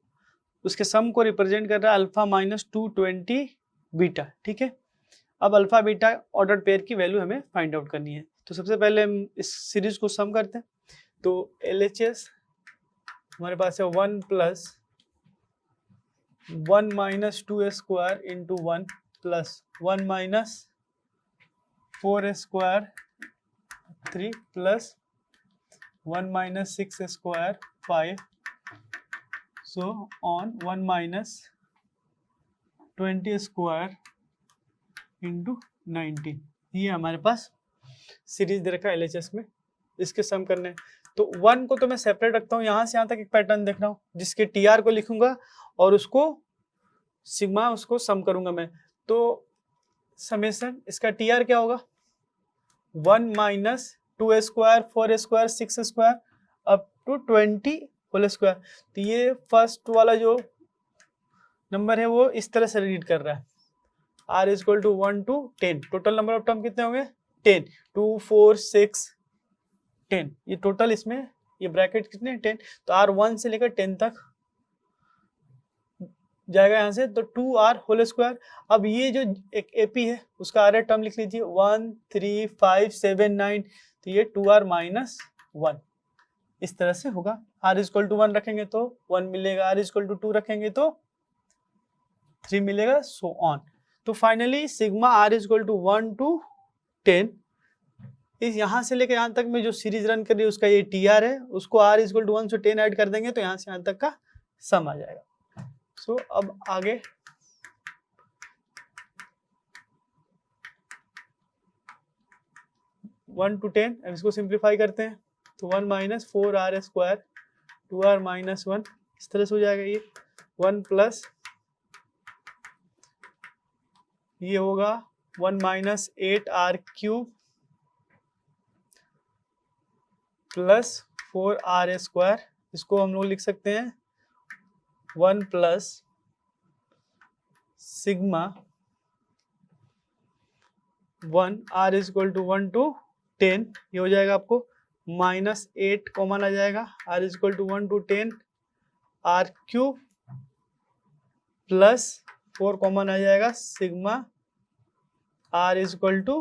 उसके सम को रिप्रेजेंट कर रहा है अल्फा माइनस 220 बीटा। ठीक है, अब अल्फा बीटा ऑर्डर पेयर की वैल्यू हमें फाइंड आउट करनी है। तो सबसे पहले हम इस सीरीज को सम करते हैं। तो LHS हमारे पास है 1 plus 1 minus 2 square into 1 plus 1 minus 4 square 3 plus 1 minus 6 square 5, so on 1 minus 20 square into 19। ये हमारे पास सीरीज दे रखा है LHS में, इसके सम करने। तो 1 को तो मैं सेपरेट रखता हूँ, यहाँ से यहाँ तक एक पैटर्न देख रहा हूँ जिसके TR को लिखूंगा और उसको सिग्मा उसको सम करूंगा मैं। तो समेशन इसका TR क्या होगा, 1 minus 2 square 4 square 6 square up to 20 whole square. तो ये फर्स्ट वाला जो नंबर है वो इस तरह से रीड कर रहा है, R equal to 1 to 10, total number of term कितने होंगे 10, 2 4 6 10, ये टोटल इसमें ये ब्रैकेट कितने 10, तो R 1 से लेकर 10 तक जाएगा यहाँ से, तो 2R होल स्क्वायर। अब ये जो एक AP है उसका R टर्म लिख लीजिए 1 3 5 7 9, तो ये 2R माइनस 1 इस तरह से होगा। R इक्वल टू 1 रखेंगे तो 1 मिलेगा, R इक्वल टू 2 रखेंगे तो 3 मिलेगा, सो ऑन। तो finally sigma R equal to 1 to 10, इस यहाँ से लेकर यहाँ तक में जो सीरीज रन कर रही है उसका ये TR है, उसको R इक्वल टू 1 से 10 ऐड कर देंगे तो यहाँ से यहाँ तक का सम आ जाएगा। सो अब आगे 1 to 10, अब इसको सिंप्लीफाई करते हैं तो 1 minus 4r square 2r minus 1, इस तरह से हो जाएगा ये 1 प्लस ये होगा 1 minus 8r cube plus 4r square, इसको हम लोग लिख सकते हैं 1 plus sigma 1 r is equal to 1 to 10, ये हो जाएगा आपको माइनस 8 कॉमन आ जाएगा, r is equal to 1 to 10 r cube plus 4 common आ जाएगा sigma r is equal to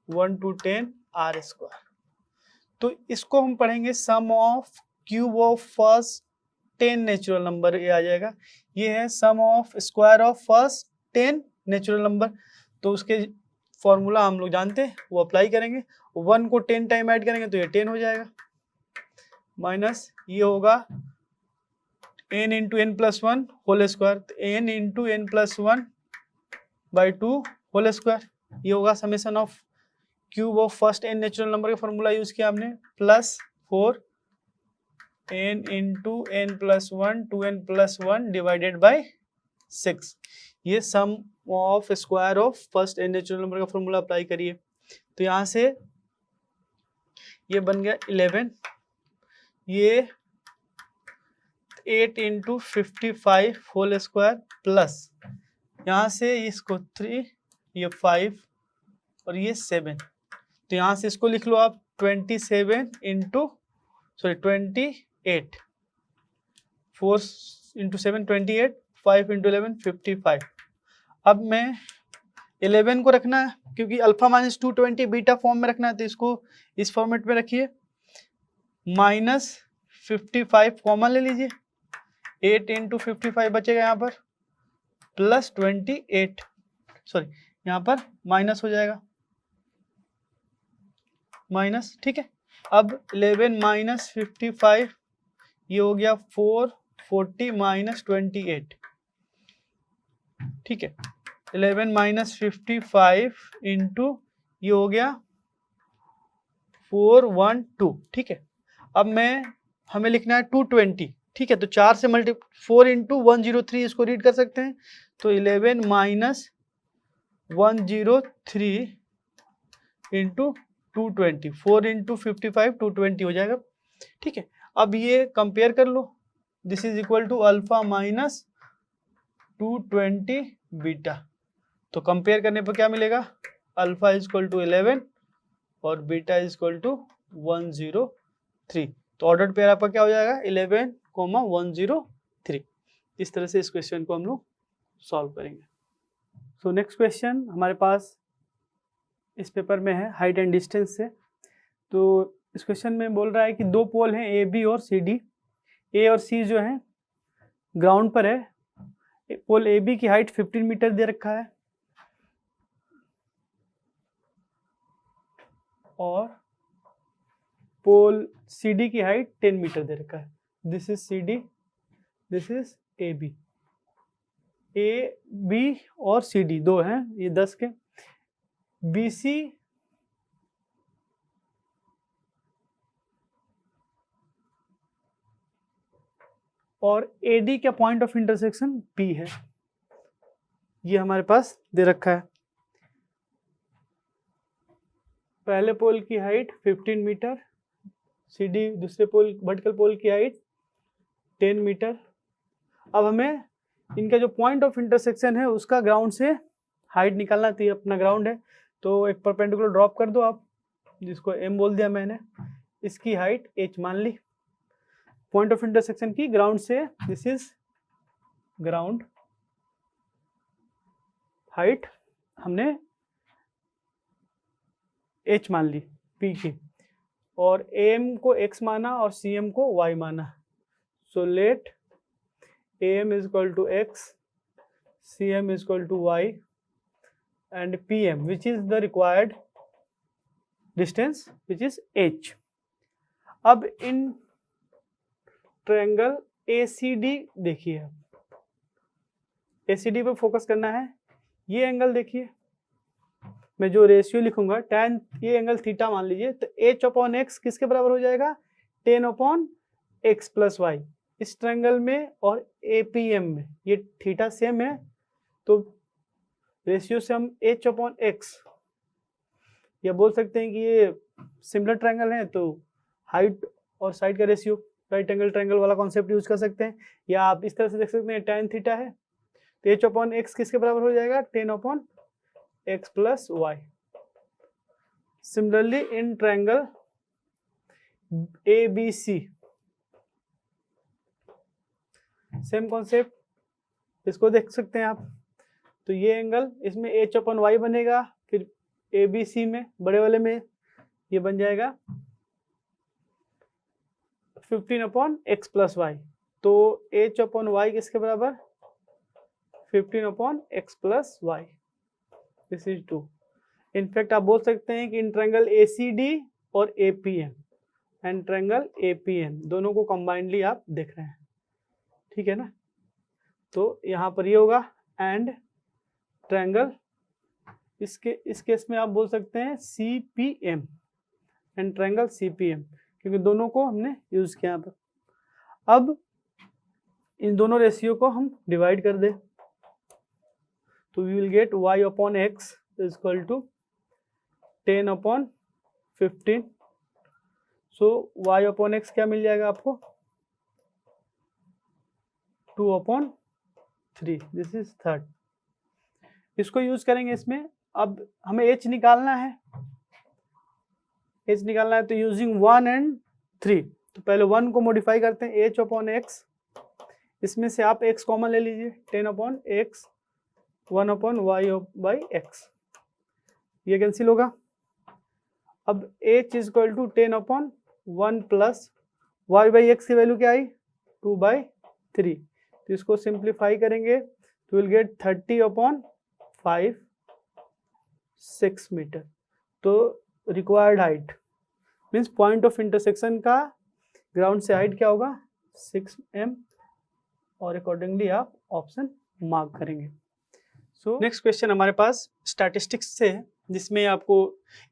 1 to 10 r square. तो इसको हम पढ़ेंगे sum of cube of first 10 natural number, ये आ जाएगा, ये है sum of square of first 10 natural number. तो उसके फॉर्मूला हम लोग जानते हैं, वो अप्लाई करेंगे, 1 को 10 टाइम ऐड करेंगे तो ये 10 हो जाएगा, माइनस ये होगा n into n plus 1 whole square, n into n plus 1 by 2 whole square, ये होगा summation of cube of first n natural number का फॉर्मूला यूज किया हमने, plus 4 n into n plus 1 2n plus 1 divided by 6, ये sum of square of first n natural number का formula apply करिए। तो यहाँ से ये बन गया 11, ये 8 इंटू 55 होल स्क्वायर प्लस यहाँ से इसको 3, ये 5 और ये 7, तो यहाँ से इसको लिख लो आप 27 इंटू 28, 4 इंटू 7 28, 5 इंटू 11 55। अब मैं 11 को रखना है क्योंकि अल्फा माइनस 220 बीटा फॉर्म में रखना है, तो इसको इस फॉर्मेट में रखिए, माइनस 55 कॉमन ले लीजिए, 8 इंटू 55 बचेगा यहाँ पर, प्लस 28, सॉरी यहाँ पर माइनस हो जाएगा, माइनस, ठीक है। अब 11 माइनस 55 ये हो गया 440 माइनस 28, ठीक है। 11 माइनस 55 इंटू ये हो गया 412, ठीक है। अब हमें लिखना है 220, ठीक है, तो 4 से 4 इंटू 103 इसको रीड कर सकते हैं, तो 11 माइनस 103 इंटू 220, 4 इंटू 55 220 हो जाएगा, ठीक है। अब ये कंपेयर कर लो, this is equal to alpha minus 220 beta, तो कंपेयर करने पर क्या मिलेगा, अल्फा इज इक्वल टू 11 और बीटा इज इक्वल टू 103, तो ऑर्डर्ड पेयर आपका क्या हो जाएगा 11, 103। इस तरह से इस क्वेश्चन को हम लोग सॉल्व करेंगे। सो नेक्स्ट क्वेश्चन हमारे पास इस पेपर में है हाइट एंड डिस्टेंस से। तो इस क्वेश्चन में बोल रहा है कि दो पोल हैं ए बी और सी डी, ए और सी जो है ग्राउंड पर है, पोल ए बी की हाइट 15 मीटर दे रखा है और पोल सी डी की हाइट 10 मीटर दे रखा है, this is C D, this is A B, A B और सी डी दो हैं, ये 10 के, बी सी और ए डी का पॉइंट ऑफ इंटरसेक्शन पी है, ये हमारे पास दे रखा है। पहले पोल की हाइट 15 मीटर, सी डी दूसरे पोल वर्टिकल पोल की हाइट 10 मीटर। अब हमें इनका जो पॉइंट ऑफ इंटरसेक्शन है उसका ग्राउंड से हाइट निकालना थी, अपना ग्राउंड है तो एक परपेंडिकुलर ड्रॉप कर दो आप, जिसको एम बोल दिया मैंने, इसकी हाइट एच मान ली, पॉइंट ऑफ इंटरसेक्शन की ग्राउंड से, दिस इज ग्राउंड, हाइट हमने एच मान ली पी की, और एम को एक्स माना और सी एम को वाई माना, so let am is equal to x, cm is equal to y and pm which is the required distance which is h। अब इन ट्रायंगल ACD देखिए, ACD पे फोकस करना है, ये एंगल देखिए मैं जो रेशियो लिखूंगा tan, ये एंगल थीटा मान लीजिए, तो h/x किसके बराबर हो जाएगा, tan/x प्लस वाई इस ट्रायंगल में और APM में, ये थीटा सेम है तो रेशियो से हम h/x, या बोल सकते हैं कि ये सिमिलर ट्रायंगल है तो हाइट और साइड का रेशियो राइट एंगल ट्रायंगल वाला कॉन्सेप्ट यूज कर सकते हैं, या आप इस तरह से देख सकते हैं tan थीटा है तो h/x किसके बराबर हो जाएगा, tan/x plus y. Similarly in triangle ABC same concept, इसको देख सकते हैं आप, तो ये एंगल इसमें h/y बनेगा, फिर ABC में बड़े वाले में ये बन जाएगा 15/x प्लस वाई, तो h/y किसके बराबर, 15/x plus y, this is 2। In fact आप बोल सकते हैं कि इन ट्रायंगल ACD और APM एंड ट्रायंगल APN दोनों को कंबाइंडली आप देख रहे हैं, ठीक है ना। तो यहाँ पर ये होगा एंड ट्रायंगल, इस केस में आप बोल सकते हैं CPM एंड ट्रायंगल CPM, क्योंकि दोनों को हमने यूज किया यहाँ पर। अब इन दोनों रेशियो को हम डिवाइड कर दें तो we will get y/x is equal to 10/15। So y/x क्या मिल जाएगा आपको, 2/3, दिस इज थर्ड। इसको यूज करेंगे इसमें, अब हमें h निकालना है, तो यूजिंग 1 and 3, तो पहले 1 को मॉडिफाई करते हैं h/x, इसमें से आप x कॉमन ले लीजिए, 10/x 1/y/x, ये कैंसिल होगा। अब h is equal to 10/1 plus y/x की वैल्यू क्या आई, 2/3, तो इसको सिंप्लीफाई करेंगे तो विल गेट 30/5 6 मीटर। तो required height means point of intersection का ग्राउंड से हाइट क्या होगा, 6 m, और अकॉर्डिंगली आप ऑप्शन मार्क करेंगे। सो नेक्स्ट क्वेश्चन हमारे पास स्टैटिस्टिक्स से है, जिसमें आपको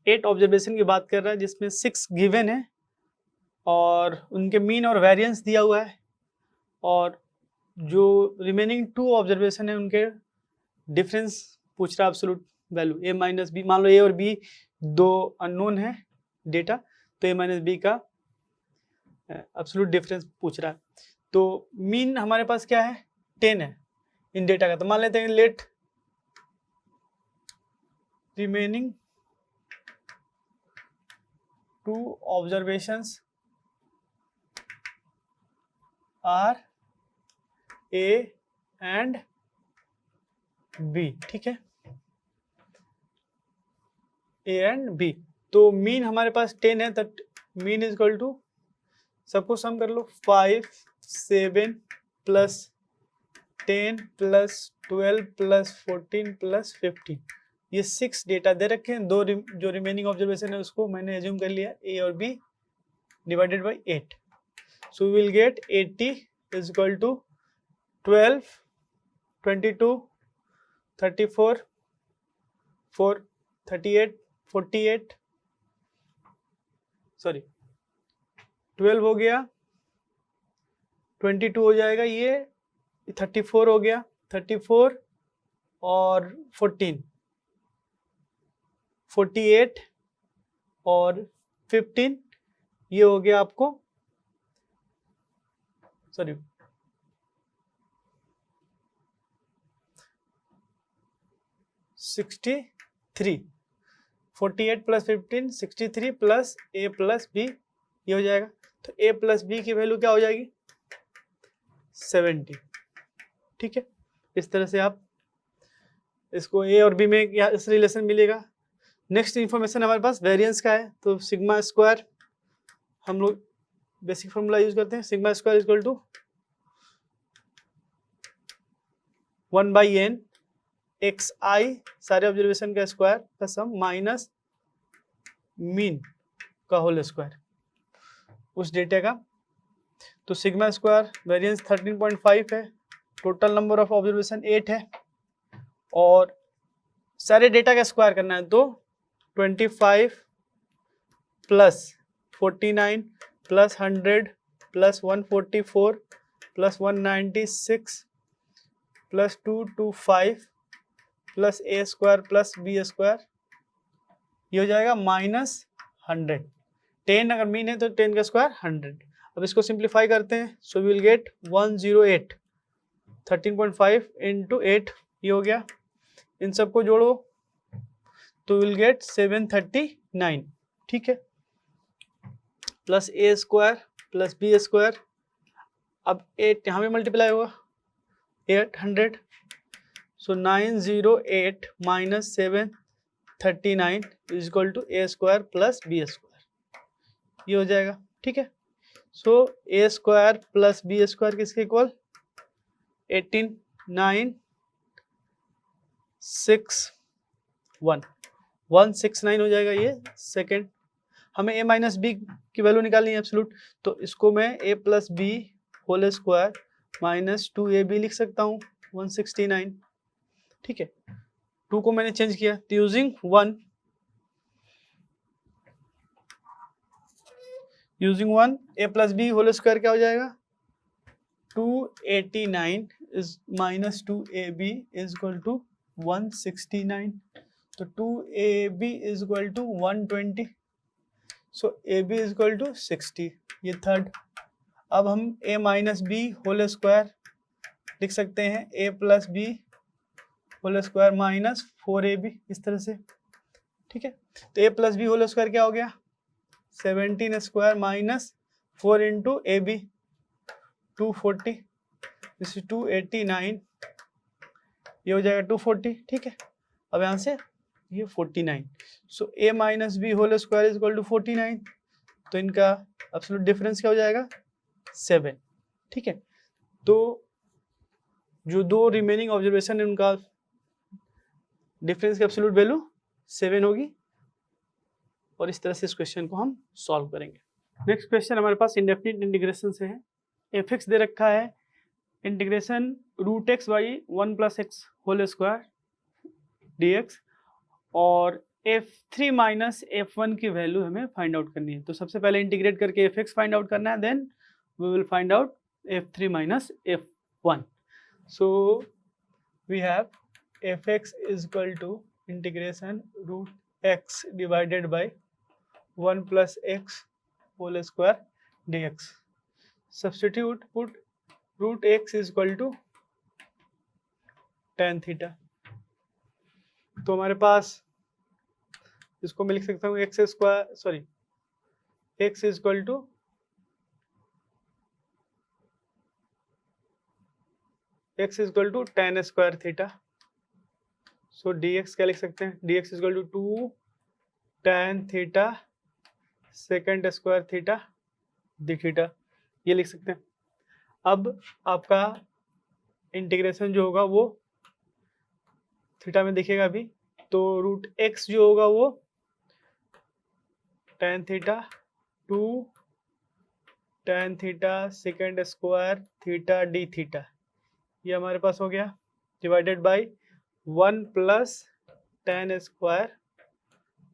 8 ऑब्जर्वेशन की बात कर रहा है, जिसमें 6 गिवन है और उनके मीन और वेरिएंस दिया हुआ है, और जो रिमेनिंग 2 ऑब्जर्वेशन है उनके डिफरेंस पूछ रहा है, absolute value a minus b, मान लो a और b दो अननोन है डेटा, तो a माइनस बी का एब्सोल्यूट डिफरेंस पूछ रहा है। तो मीन हमारे पास क्या है, 10 है इन डेटा का, तो मान लेते हैं let remaining 2 observations are a and b, ठीक है, a एंड b। तो मीन हमारे पास 10 है, तो मीन इज इक्वल टू, सबको सम कर लो, 5 7 प्लस 10 प्लस 12 प्लस 14 प्लस 15, ये 6 डेटा दे रखे हैं। दो जो रिमेनिंग ऑब्जर्वेशन है उसको मैंने एज्यूम कर लिया, a और b divided by 8, so we will get 80 is equal to 12 22 34 4 38 48, sorry 12 हो गया, 22 हो जाएगा, ये 34 हो गया, 34 और 14 48 और 15, ये हो गया आपको, sorry 63, 48 plus 15 63 plus a plus b, ये हो जाएगा। तो a प्लस b की वैल्यू क्या हो जाएगी, 70, ठीक है। इस तरह से आप इसको a और b में इस रिलेशन मिलेगा। नेक्स्ट इंफॉर्मेशन हमारे पास वेरिएंस का है, तो सिग्मा स्क्वायर हम लोग बेसिक फॉर्मूला यूज करते हैं, sigma square equal to 1/n xi सारे ऑब्जर्वेशन का स्क्वायर का सम माइनस मीन का होल स्क्वायर उस डेटा का। तो सिग्मा स्क्वायर वेरिएंस 13.5 है, टोटल नंबर ऑफ ऑब्जर्वेशन 8 है, और सारे डेटा का स्क्वायर करना है, तो 25 plus 49 plus 100 plus 144 plus 196 plus 225 plus a square plus b square, ये हो जाएगा -100। 10 अगर मीन है तो 10 का स्क्वायर 100। अब इसको सिंप्लीफाई करते हैं, so we will get 108 13.5 into 8, ये हो गया। इन सबको जोड़ो तो विल गेट 739, ठीक है, plus a square plus b square. अब 8 यहाँ पे मल्टीप्लाई होगा 800, so 908 minus 739 is equal to a square plus b square, ये हो जाएगा, ठीक है। So a square plus b square किसके इक्वल 18 9 6 1 169 हो जाएगा ये सेकेंड। हमें a माइनस बी की वैल्यू निकालनी है एब्सोल्यूट, तो इसको मैं a plus b whole square minus 2ab लिख सकता हूँ 169, ठीक है। 2 को मैंने चेंज किया तो using 1 a plus b whole square क्या हो जाएगा 289 is minus 2ab is equal to 169, तो 2ab is equal to 120, so ab is equal to 60, ये थर्ड। अब हम a minus b whole square लिख सकते हैं a plus b whole square minus 4ab, इस तरह से, ठीक है। तो a plus b whole square क्या हो गया 17 square minus 4 into a b 240, this is 289, ये हो जाएगा 240, ठीक है। अब यहाँ से ये 49, so a minus b whole square is equal to 49, तो इनका एब्सोल्यूट डिफरेंस क्या हो जाएगा 7, ठीक है। तो जो दो रिमेनिंग ऑब्जर्वेशन है उनका डिफरेंस की एब्सोल्यूट वैल्यू 7 होगी, और इस तरह से इस क्वेश्चन को हम सॉल्व करेंगे। नेक्स्ट क्वेश्चन हमारे पास इंडेफिनिट इंटीग्रेशन से है। एफ एक्स दे रखा है, integration root x by 1 plus x whole square d x, और f3 माइनस f1 की वैल्यू हमें फाइंड आउट करनी है। तो सबसे पहले इंटीग्रेट करके fx फाइंड आउट करना है, then we will find out f3 minus f1। So we have fx is equal to integration root x divided by 1 plus x whole square dx। Substitute put root x is equal to tan theta, तो हमारे पास इसको मैं लिख सकता हूँ x square sorry x is equal to tan square theta. So dx क्या लिख सकते हैं, dx is equal to 2 tan theta second square theta d theta, ये लिख सकते हैं। अब आपका इंटीग्रेशन जो होगा वो थीटा में दिखेगा अभी, तो रूट एक्स जो होगा वो tan theta 2 tan theta second square theta d theta, ये हमारे पास हो गया, divided by 1 plus tan square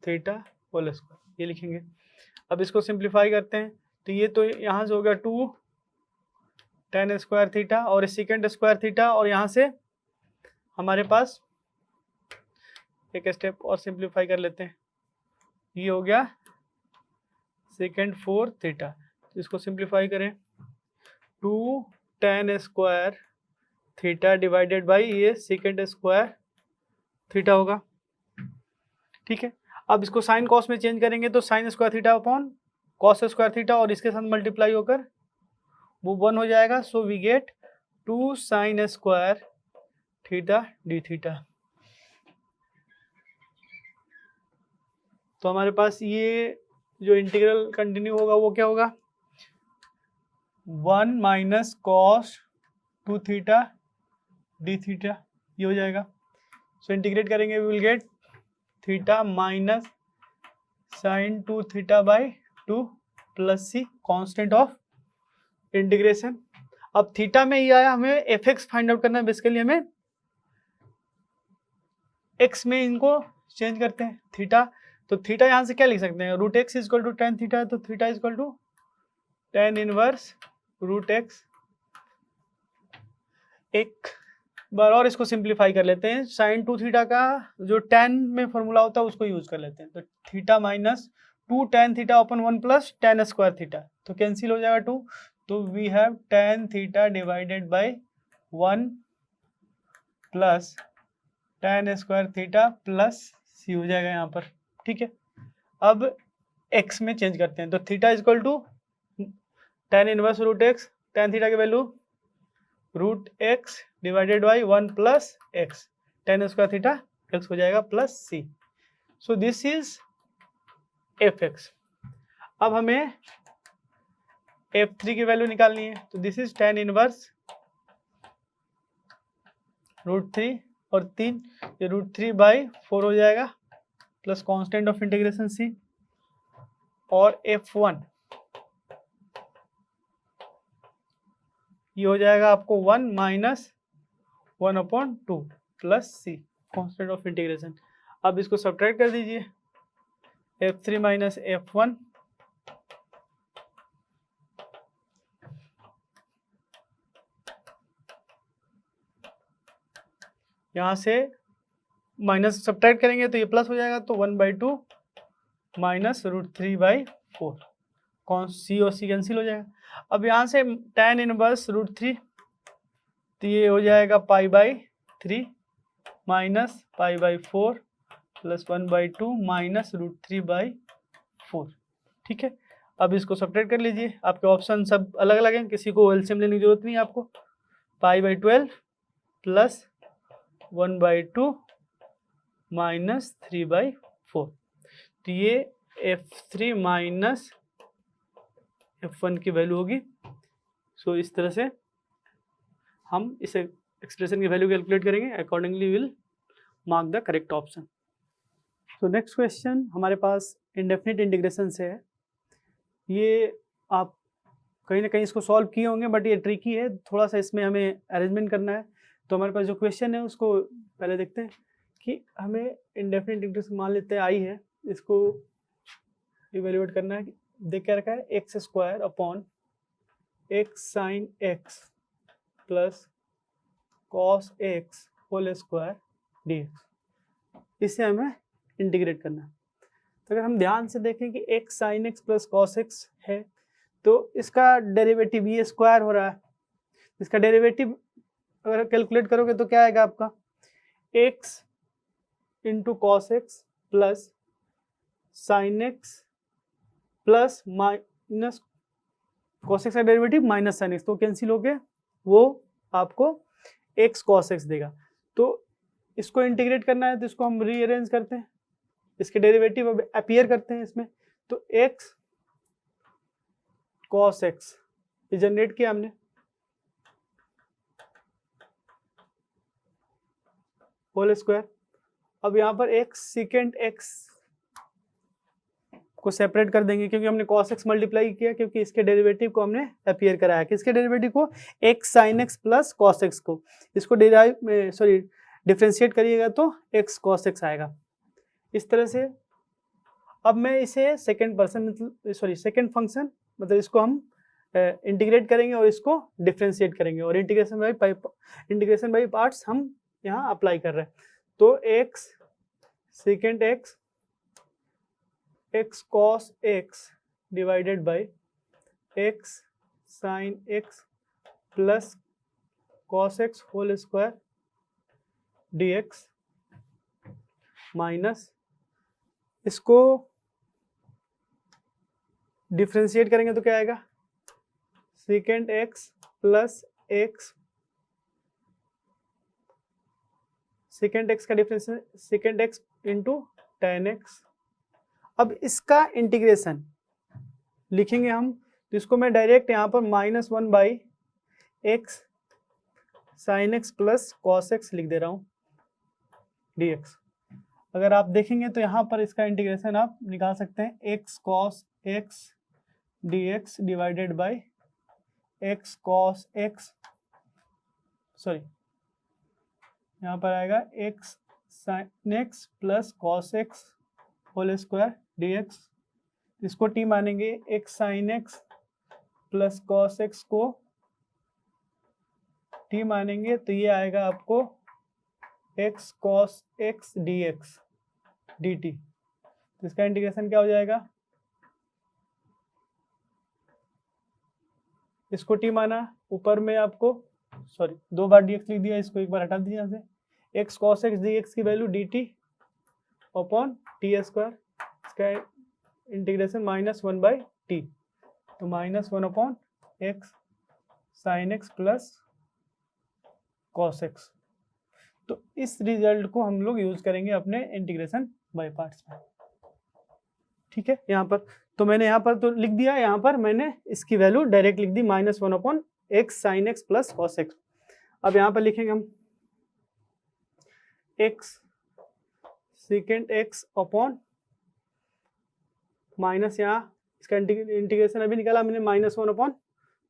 theta whole square, ये लिखेंगे। अब इसको सिंप्लीफाई करते हैं, तो ये तो यहाँ से हो गया 2 tan स्क्वायर थीटा और सेकेंड स्क्वायर थीटा, और यहाँ से हमारे पास एक स्टेप और सिंप्लीफाई कर लेते हैं, ये हो गया सेकेंड 4 थीटा। तो इसको सिंप्लीफाई करें 2 tan square theta divided by ये सेकेंड स्क्वायर थीटा होगा, ठीक है। अब इसको साइन कॉस में चेंज करेंगे तो sine square theta upon cos square theta, और इसके साथ मल्टीप्लाई होकर वो 1 हो जाएगा। So we get 2 sine square theta d theta. तो हमारे पास ये जो इंटीग्रल कंटिन्यू होगा वो क्या होगा 1 minus cos 2 theta d theta, ये हो जाएगा। सो इंटीग्रेट करेंगे we will get theta minus sine 2 theta by 2 plus c constant of integration. अब थीटा में ये आया, हमें एफ एक्स फाइंड आउट करना है, बेसिकली हमें एक्स में इनको चेंज करते हैं, थीटा तो थीटा यहाँ से क्या लिख सकते हैं, root x is equal to tan theta है, तो theta equal to tan inverse root x. एक बार और इसको सिंप्लीफाई कर लेते हैं, साइन टू थीटा का जो टेन में फॉर्मूला होता है उसको यूज कर लेते हैं, तो theta minus two tan theta upon one plus tan square theta, तो कैंसिल हो जाएगा टू, तो we have tan theta divided by one plus tan square theta plus c हो जाएगा यहाँ पर, ठीक है। अब एक्स में चेंज करते हैं, तो theta equal to tan inverse root x, tan theta की value root x divided by one plus x, tan square theta x हो जाएगा plus c, so this is f x. अब हमें F3 की वैल्यू निकालनी है, तो this is tan inverse root three और तीन, ये रूट थ्री बाई फोर हो जाएगा plus constant of integration c, और F1 ये हो जाएगा आपको one minus one upon two plus c constant of integration. अब इसको सब्ट्रैक्ट कर दीजिए, F3 माइनस F1, यहाँ से माइनस सब्ट्रैक्ट करेंगे तो ये प्लस हो जाएगा, तो one by two minus root three by four, कौन सी और सी कैंसिल हो जाएगा। अब यहाँ से टेन इनवर्स रूट थ्री, तो ये हो जाएगा pi by three minus pi by four plus one by two minus root three by four, ठीक है। अब इसको सब्ट्रैक्ट कर लीजिए, आपके ऑप्शन सब अलग अलग हैं, किसी को एलसीएम लेने की जरूरत नहीं है आपको। Pi by twelve plus one by two minus three by four, तो ये F3 माइनस F1 की वैल्यू होगी। सो इस तरह से हम इस एक्सप्रेशन की वैल्यू कैलकुलेट करेंगे, accordingly will mark the correct option. तो नेक्स्ट क्वेश्चन हमारे पास इंडेफिनिट इंटीग्रेशन से है, ये आप कहीं ना कहीं इसको सॉल्व किए होंगे, बट ये ट्रिकी है थोड़ा सा, इसमें हमें अरेंजमेंट करना है। तो हमारे पास जो क्वेश्चन है उसको पहले देखते हैं कि हमें इंडेफिनिट इंटीग्रेशन मान लेते हैं आई है, इसको इवेल्युएट करना है। देख क्या रखा है, x square upon x sine x plus cos x whole square d x, इसे हमें इंटीग्रेट करना है। तो अगर हम ध्यान से देखें कि x sine x plus cos x है, तो इसका डेरिवेटिव ये स्क्वायर हो रहा है, इसका डेरिवेटिव अगर कैलकुलेट करोगे तो क्या आएगा आपका, x into cos x plus sign x plus minus cos x का डेरिवेटिव माइनस साइन एक्स, तो कैंसिल हो गया, वो आपको एक्स कॉस एक्स देगा। तो इसको इंटीग्रेट करना है, तो इसको हम रीअरेंज करते हैं, इसके डेरिवेटिव अब अपीयर करते हैं इसमें, तो एक्स कॉस एक्स ये जनरेट किया हमने, होल स्क्वायर। अब यहाँ पर एक्स सीकेंट एक्स को सेपरेट कर देंगे, क्योंकि हमने cos x मल्टीप्लाई किया, क्योंकि इसके डेरिवेटिव को हमने अपीयर कराया, किसके डेरिवेटिव को, x sin x plus cos x को, इसको डिफरेंशिएट करिएगा तो x cos x आएगा। इस तरह से अब मैं इसे सेकंड फंक्शन मतलब इसको हम इंटीग्रेट करेंगे और इसको डिफरेंशिएट करेंगे, और इंटीग्रेशन बाई पार्ट्स हम यहाँ अप्लाई कर रहे हैं। तो x second x cos x divided by x sin x plus cos x whole square dx minus, इसको डिफरेंशिएट करेंगे तो क्या आएगा, second x plus x, second x का differentiation second x into tan x. अब इसका इंटीग्रेशन लिखेंगे हम, तो इसको मैं डायरेक्ट यहाँ पर minus one by x sine x plus cos x लिख दे रहा हूँ डी एक्स। अगर आप देखेंगे तो यहाँ पर इसका इंटीग्रेशन आप निकाल सकते हैं, x cos x D x divided by x cos x, sorry यहाँ पर आएगा x sine x plus cos x whole square dx, इसको t मानेंगे, x sine x plus cos x को t मानेंगे, तो ये आएगा आपको x cos x dx dt। तो इसका इंटीग्रेशन क्या हो जाएगा, इसको t माना, ऊपर में आपको सॉरी 2 बार dx लिख दिया, इसको एक बार हटा दीजिए यहाँ से, x cos x dx की value dt upon t square, इसका इंटीग्रेशन -1/t, तो -1 upon x sine x plus cos x। तो इस रिजल्ट को हम लोग यूज करेंगे अपने इंटीग्रेशन बाय पार्ट्स में, ठीक है। यहाँ पर तो मैंने यहाँ पर तो लिख दिया, यहाँ पर मैंने इसकी वैल्यू डायरेक्ट लिख दी, -1 upon x sine x plus cos x। अब यहाँ पर लिखेंगे हम x second x upon minus, यहाँ इसका इंटीग्रेशन अभी निकाला हमने -1 अपॉन,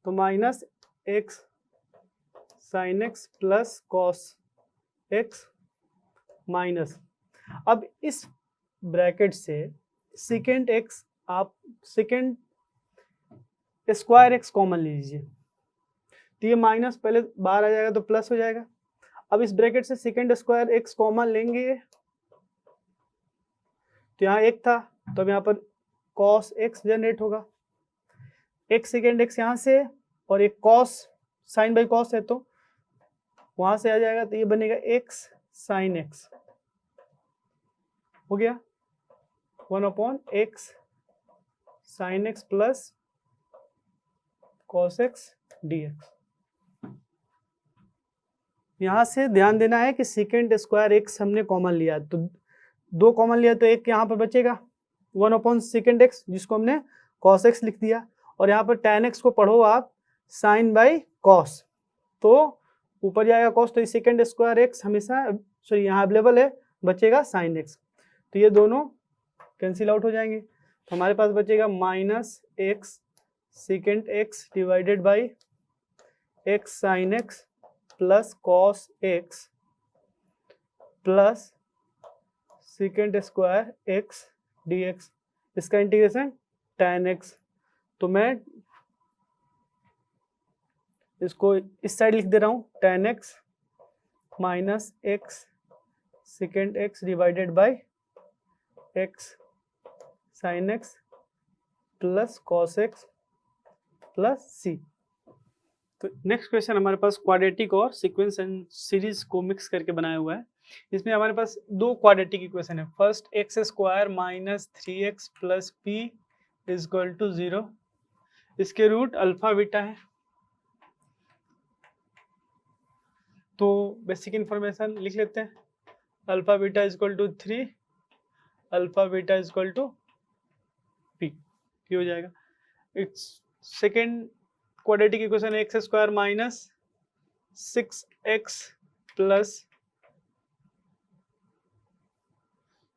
तो minus x sine x plus cos x minus, अब इस ब्रैकेट से सेकेंड x आप सेकेंड स्क्वायर x कॉमन लीजिए, तो ये माइनस पहले बाहर आ जाएगा तो प्लस हो जाएगा। अब इस ब्रैकेट से सेकेंड स्क्वायर x कॉमन लेंगे, तो यहाँ एक था, तो अब यहाँ पर cos x जनरेट होगा, x सेकेंड x यहाँ से, और एक cos साइन बाई cos है तो वहां से आ जाएगा, तो ये बनेगा x साइन x, हो गया 1 upon x sine x plus cos x dx। यहाँ से ध्यान देना है कि सेकेंड स्क्वायर x हमने कॉमन लिया, तो 2 कॉमन लिया तो एक यहाँ पर बचेगा 1 अपॉन सेकेंड x, जिसको हमने cos x लिख दिया, और यहाँ पर tan x को पढ़ो आप साइन बाई cos, तो ऊपर जाएगा cos, तो सेकेंड स्क्वायर x हमेशा सॉरी यहाँ अवेलेबल है, बचेगा साइन x, तो ये दोनों कैंसिल आउट हो जाएंगे, तो हमारे पास बचेगा minus x second x divided by x sine x plus cos x plus second square x dx, इसका इंटीग्रेशन tan x, तो मैं इसको इस साइड लिख दे रहा हूँ, tan x minus x second x divided by x sine x plus cos x plus c। तो next question हमारे पास क्वाड्रेटिक और सीक्वेंस एंड सीरीज को मिक्स करके बनाया हुआ है। इसमें हमारे पास 2 क्वाड्रेटिक इक्वेशन है। First x square minus 3x plus p is equal to 0, इसके रूट अल्फा बीटा है। तो बेसिक इंफॉर्मेशन लिख लेते हैं, alpha beta is equal to 3, alpha beta is equal to p, हो जाएगा। इट्स सेकेंड क्वाड्रेटिक इक्वेशन है x square minus 6x plus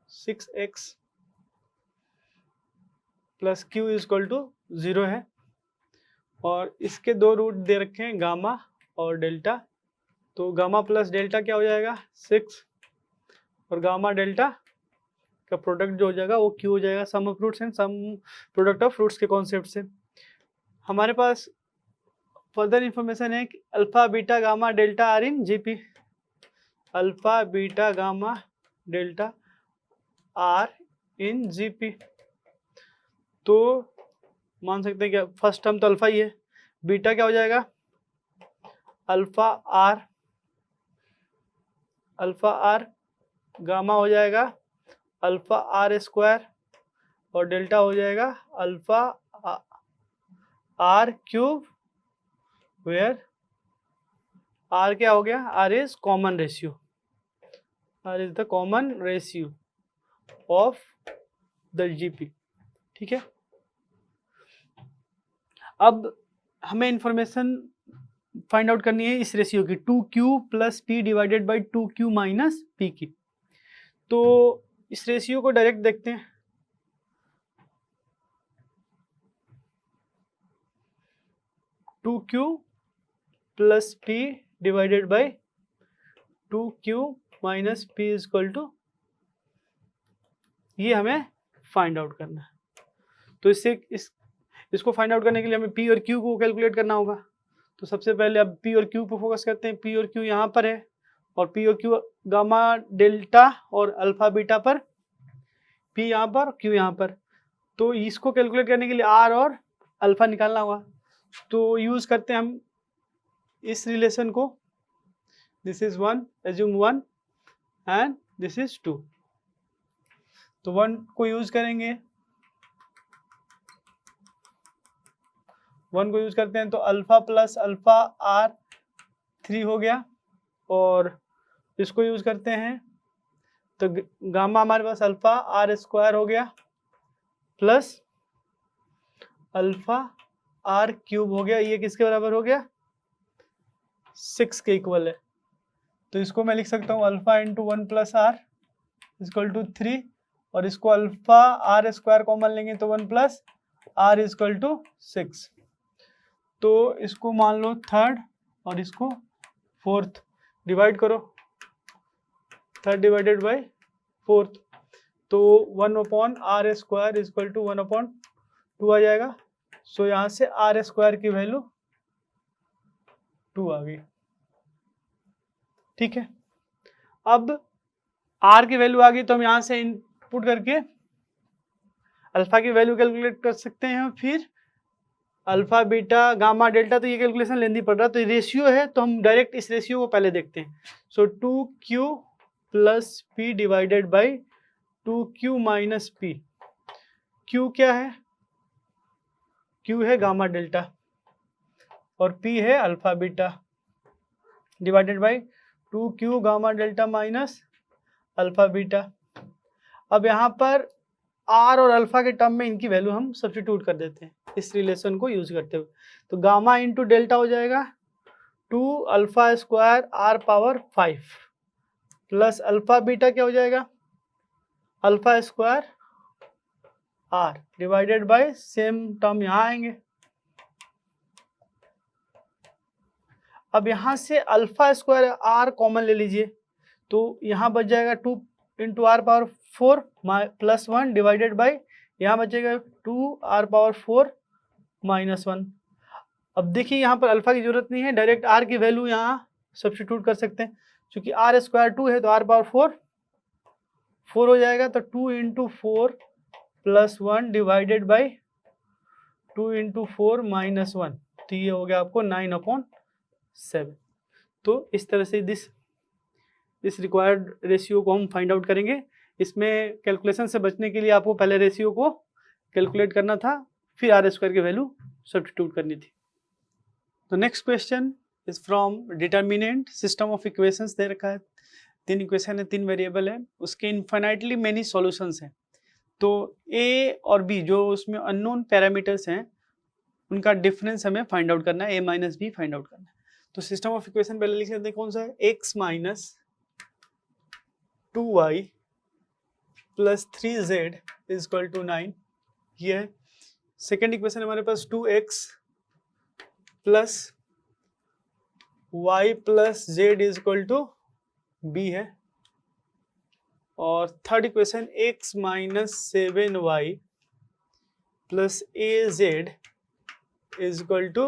6x plus q is equal to 0 है, और इसके 2 रूट दे रखे हैं गामा और डेल्टा, तो गामा प्लस डेल्टा क्या हो जाएगा 6, और गामा डेल्टा का प्रोडक्ट जो हो जाएगा वो क्यू हो जाएगा, sum of fruits and sum product of fruits के कॉन्सेप्ट से। हमारे पास फर्दर इंफॉर्मेशन है कि alpha beta gamma delta are in GP, alpha beta gamma delta are in GP, तो मान सकते हैं क्या फर्स्ट टर्म तो अल्फा ही है, बीटा क्या हो जाएगा अल्फा आर, गामा हो जाएगा अल्फा आर स्क्वायर, और डेल्टा हो जाएगा alpha r cube, where r क्या हो गया, r is common ratio, r is the common ratio of the GP, ठीक है। अब हमें इंफॉर्मेशन फाइंड आउट करनी है इस रेशियो की, 2q plus p divided by 2q minus p की। तो इस रेशियो को डायरेक्ट देखते हैं, two q plus p divided by 2q minus p is equal to, ये हमें फाइंड आउट करना है। तो इसको फाइंड आउट करने के लिए हमें पी और क्यू को कैलकुलेट करना होगा। तो सबसे पहले अब पी और क्यू पर फोकस करते हैं। पी और क्यू यहाँ पर है और पी और क्यू गामा डेल्टा और अल्फा बीटा पर, पी यहाँ पर क्यू यहाँ पर। तो इसको कैलकुलेट करने के लिए आर और अल्फा निकालना होगा। तो यूज करते हैं हम इस रिलेशन को, this is 1, assume 1 and this is 2। तो 1 को यूज करेंगे, 1 को यूज करते हैं तो अल्फा प्लस अल्फा आर 3 हो गया। और इसको यूज करते हैं तो गामा हमारे पास अल्फा आर स्क्वायर हो गया प्लस अल्फा आर क्यूब हो गया। ये किसके बराबर हो गया? 6 के इक्वल है। तो इसको मैं लिख सकता हूँ alpha into 1 plus r is equal to 3, और इसको अल्फा आर स्क्वायर कॉमन लेंगे तो 1 प्लस आर इजक्वल टू 6। तो इसको मान लो थर्ड और इसको फोर्थ, डिवाइड करो, थर्ड डिवाइडेड बाई फोर्थ। तो 1 upon r square is equal to 1 upon 2 आ जाएगा। सो यहाँ से आर स्क्वायर की वैल्यू 2 आ गई। ठीक है, अब आर की वैल्यू आ गई तो हम यहाँ से इनपुट करके अल्फा की वैल्यू कैलकुलेट कर सकते हैं। फिर अल्फा बीटा गामा डेल्टा, तो ये कैलकुलेशन लेंदी पड़ रहा है, तो रेशियो है तो हम डायरेक्ट इस रेशियो को पहले देखते हैं। सो 2q plus p divided by 2q minus P. q क्या है? q है गामा डेल्टा और p है alpha beta, divided by 2q gamma delta minus alpha beta. अब यहाँ पर r और अल्फा के टर्म में इनकी वैल्यू हम सब्स्टिट्यूट कर देते हैं इस रिलेशन को यूज करते हुए। तो गामा इंटू डेल्टा हो जाएगा 2 alpha square r power 5 plus alpha beta क्या हो जाएगा? Alpha square r divided by same term यहाँ आएंगे। अब यहाँ से अल्फा स्क्वायर आर कॉमन ले लीजिए तो यहाँ बच जाएगा 2 into r power 4 plus 1 divided by यहाँ बचेगा 2 आर पावर 4 माइनस 1। अब देखिए यहाँ पर अल्फा की जरूरत नहीं है, डायरेक्ट आर की वैल्यू यहाँ सब्स्टिट्यूट कर सकते हैं। क्योंकि आर स्क्वायर 2 है तो आर पावर 4 हो जाएगा। तो 2 into 4 plus 1 divided by 2 into 4 minus 1, तो ये हो गया आपको 9/7। तो इस तरह से इस रिक्वायर्ड रेशियो को हम फाइंड आउट करेंगे। इसमें कैलकुलेशन से बचने के लिए आपको पहले रेशियो को कैलकुलेट करना था, फिर आर स्क्वायर की वैल्यू सब्स्टिट्यूट करनी थी। तो next question is from determinant system of equations दे रखा है। 3 इक्वेशन है, 3 वेरिएबल है, उसके इनफाइनाइटली मेनी सॉल्यूशंस हैं। तो ए और बी जो उसमें अननोन पैरामीटर्स हैं उनका डिफरेंस हमें फाइंड आउट करना है, ए माइनस बी फाइंड आउट करना है। तो सिस्टम ऑफ इक्वेशन पहले लिख लेते हैं, कौन सा है? x minus 2y plus 3z is equal to 9, ये है। सेकेंड इक्वेशन हमारे पास 2x plus y plus z is equal to b है। और third equation x minus 7y plus az is equal to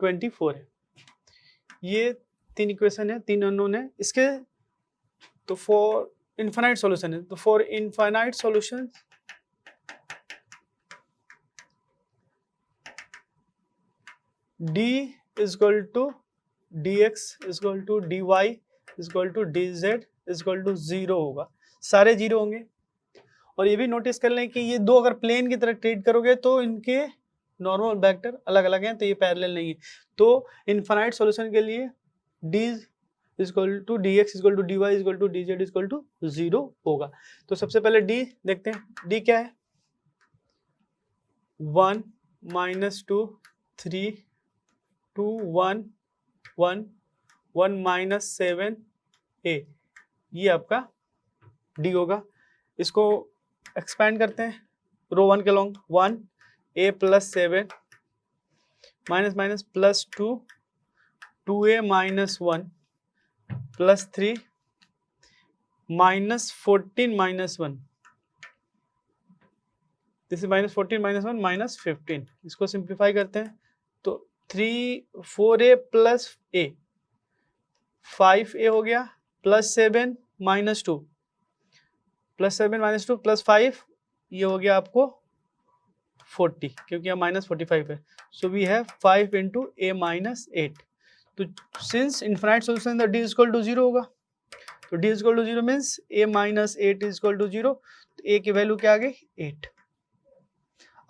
24 है। ये 3 इक्वेशन है, 3 अननोन है। इसके तो फॉर इनफाइनाइट सॉल्यूशन है, तो for infinite solution d is equal to dx is equal to dy is equal to dz is equal to 0 होगा, सारे 0 होंगे। और ये भी नोटिस कर लें कि ये दो अगर प्लेन की तरह ट्रीट करोगे तो इनके नॉर्मल वेक्टर अलग अलग हैं, तो ये पैरेलल नहीं है। तो इनफाइनाइट सॉल्यूशन के लिए d is equal to dx is equal to dy is equal to dz is equal to 0 होगा। तो सबसे पहले d देखते हैं, d क्या है? 1 माइनस 2 3 2 1 1 1 माइनस 7 a, ये आपका d होगा। इसको एक्सपैंड करते हैं रो 1 के long, 1 a plus 7 minus minus plus 2 2a minus 1 plus 3 minus 14 minus 1 this is -14 -1 -15, इसको सिंप्लीफाई करते हैं तो 4a प्लस a 5a हो गया +7 -2 +7 -2 +5 ये हो गया आपको 40 क्योंकि यहाँ -45 है। So we have 5 into a -8। तो since infinite solution the d equal to 0 होगा तो d equal to 0 means a -8 equal to 0। तो a की वैल्यू क्या आ गई 8।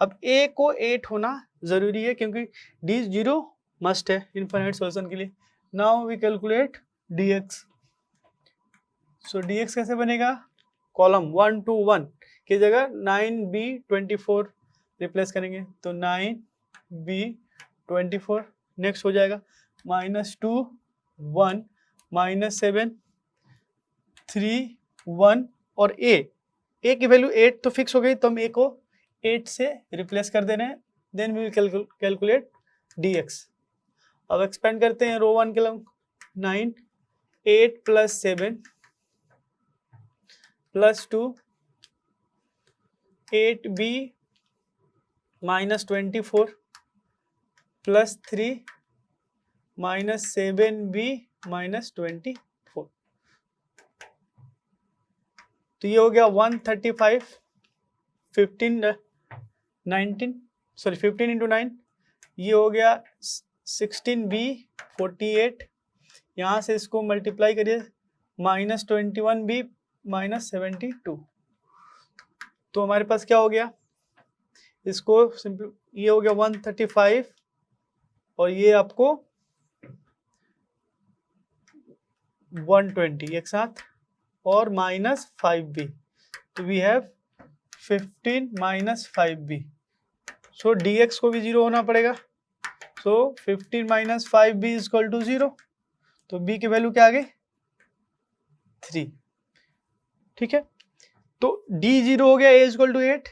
अब a को 8 होना जरूरी है क्योंकि d 0 मस्ट है इनफाइनाइट सोल्यूशन के लिए। Now we calculate dx। सो dx कैसे बनेगा, कॉलम 1 to 1 की जगह 9b24 रिप्लेस करेंगे तो 9b24 नेक्स्ट हो जाएगा -2 1 -7 3 1 और a की वैल्यू 8 तो फिक्स हो गई तो हम a को 8 से रिप्लेस कर दे रहे हैं। Then we will calculate dx। अब एक्सपेंड करते हैं रो 1 के लिए 9 8 + 7 +2 8b -24 +3 -7b -24 तो ये हो गया 135 15 इंटू 9 ये हो गया 16b 48। यहाँ से इसको मल्टीप्लाई करिए -21b -72 तो हमारे पास क्या हो गया, इसको सिंपल ये हो गया 135 और ये आपको 120 एक साथ और -5b तो we have 15 -5b। So dx को भी 0 होना पड़ेगा। सो 15 - 5b इक्वल टू 0 तो b की वैल्यू क्या आ गई 3। ठीक है तो d 0 हो गया, a इक्वल टू 8,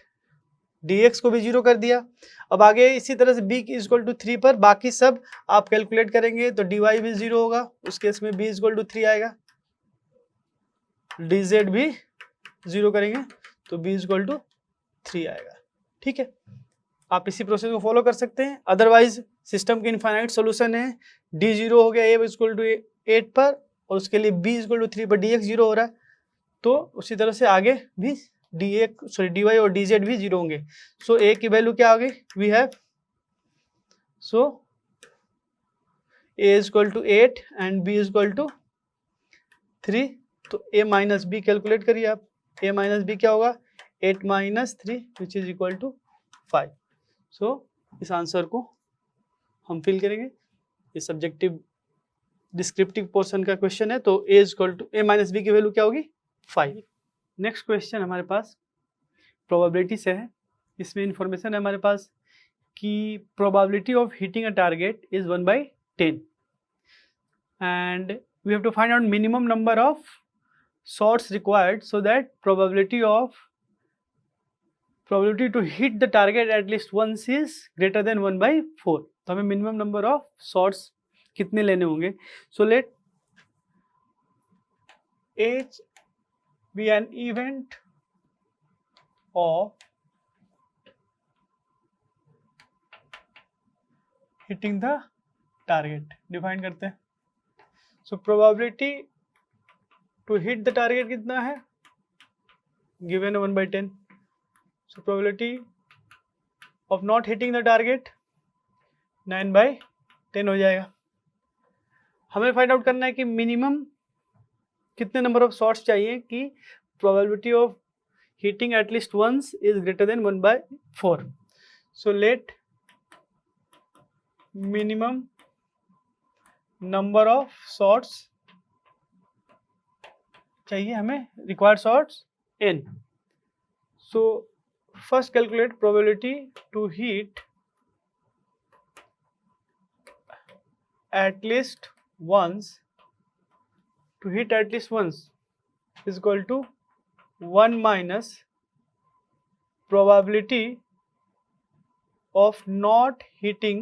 dx को भी 0 कर दिया। अब आगे इसी तरह से b इक्वल टू 3 पर बाकी सब आप कैलकुलेट करेंगे तो dy भी 0 होगा, उस केस में b इक्वल टू 3 आएगा, dz भी 0 करेंगे तो b इक्वल टू 3 आएगा। ठीक है आप इसी प्रोसेस को फॉलो कर सकते हैं। अदरवाइज सिस्टम की इनफाइनाइट सोल्यूशन है d 0 हो गया a इक्वल टू 8 पर और उसके लिए b इक्वल टू 3 पर dx 0 हो रहा है तो उसी तरह से आगे भी dy और dz भी 0 होंगे। सो a की वैल्यू क्या आ गई, we have so a equal to 8 and b equal to 3 तो a माइनस बी कैलकुलेट करिए आप, a माइनस बी क्या होगा 8 - 3 which is equal to 5। So इस आंसर को हम फिल करेंगे, ये सब्जेक्टिव डिस्क्रिप्टिव पोर्शन का क्वेश्चन है तो a equal to a minus b की वैल्यू क्या होगी 5। नेक्स्ट क्वेश्चन हमारे पास प्रोबेबिलिटी से है। इसमें इंफॉर्मेशन है हमारे पास कि probability of hitting a target is 1/10 and we have to find out minimum number of shots required so that probability to hit the target at least once is greater than 1/4। तो हमें minimum number of shots कितने लेने होंगे। So let h be an event of hitting the target। Define करते हैं। So probability to hit the target कितना है, given है 1/10। So probability of not hitting the target 9/10 हो जाएगा। हमें फाइंड आउट करना है कि मिनिमम कितने नंबर ऑफ शॉट्स चाहिए कि probability of hitting at least once is greater than 1/4। So let minimum number of shots चाहिए हमें, required shots n। So first calculate probability to hit at least once is equal to 1 minus probability of not hitting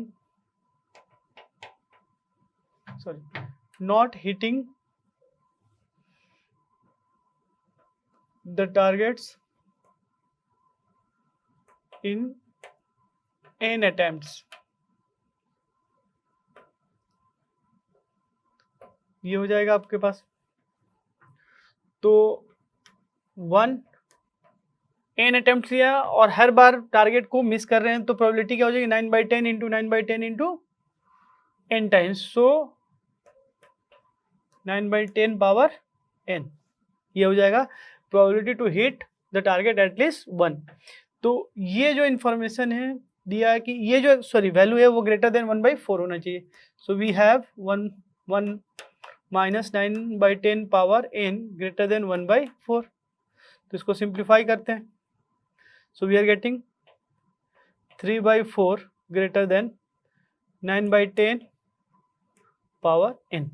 the targets in n attempts, ये हो जाएगा आपके पास। तो 1 n attempt लिया और हर बार target को मिस कर रहे हैं, तो प्रोबेबिलिटी क्या हो जाएगी 9/10 into 9/10 into n times, so 9/10 power n, ये हो जाएगा probability to hit the target at least 1। तो ये जो इन्फॉर्मेशन है दिया है कि ये जो वैल्यू है वो ग्रेटर देन 1/4 होना चाहिए। So we have 1 minus 9/10 power n greater than 1/4। तो इसको सिंप्लीफाई करते हैं। So we are getting 3/4 greater than 9/10 power n।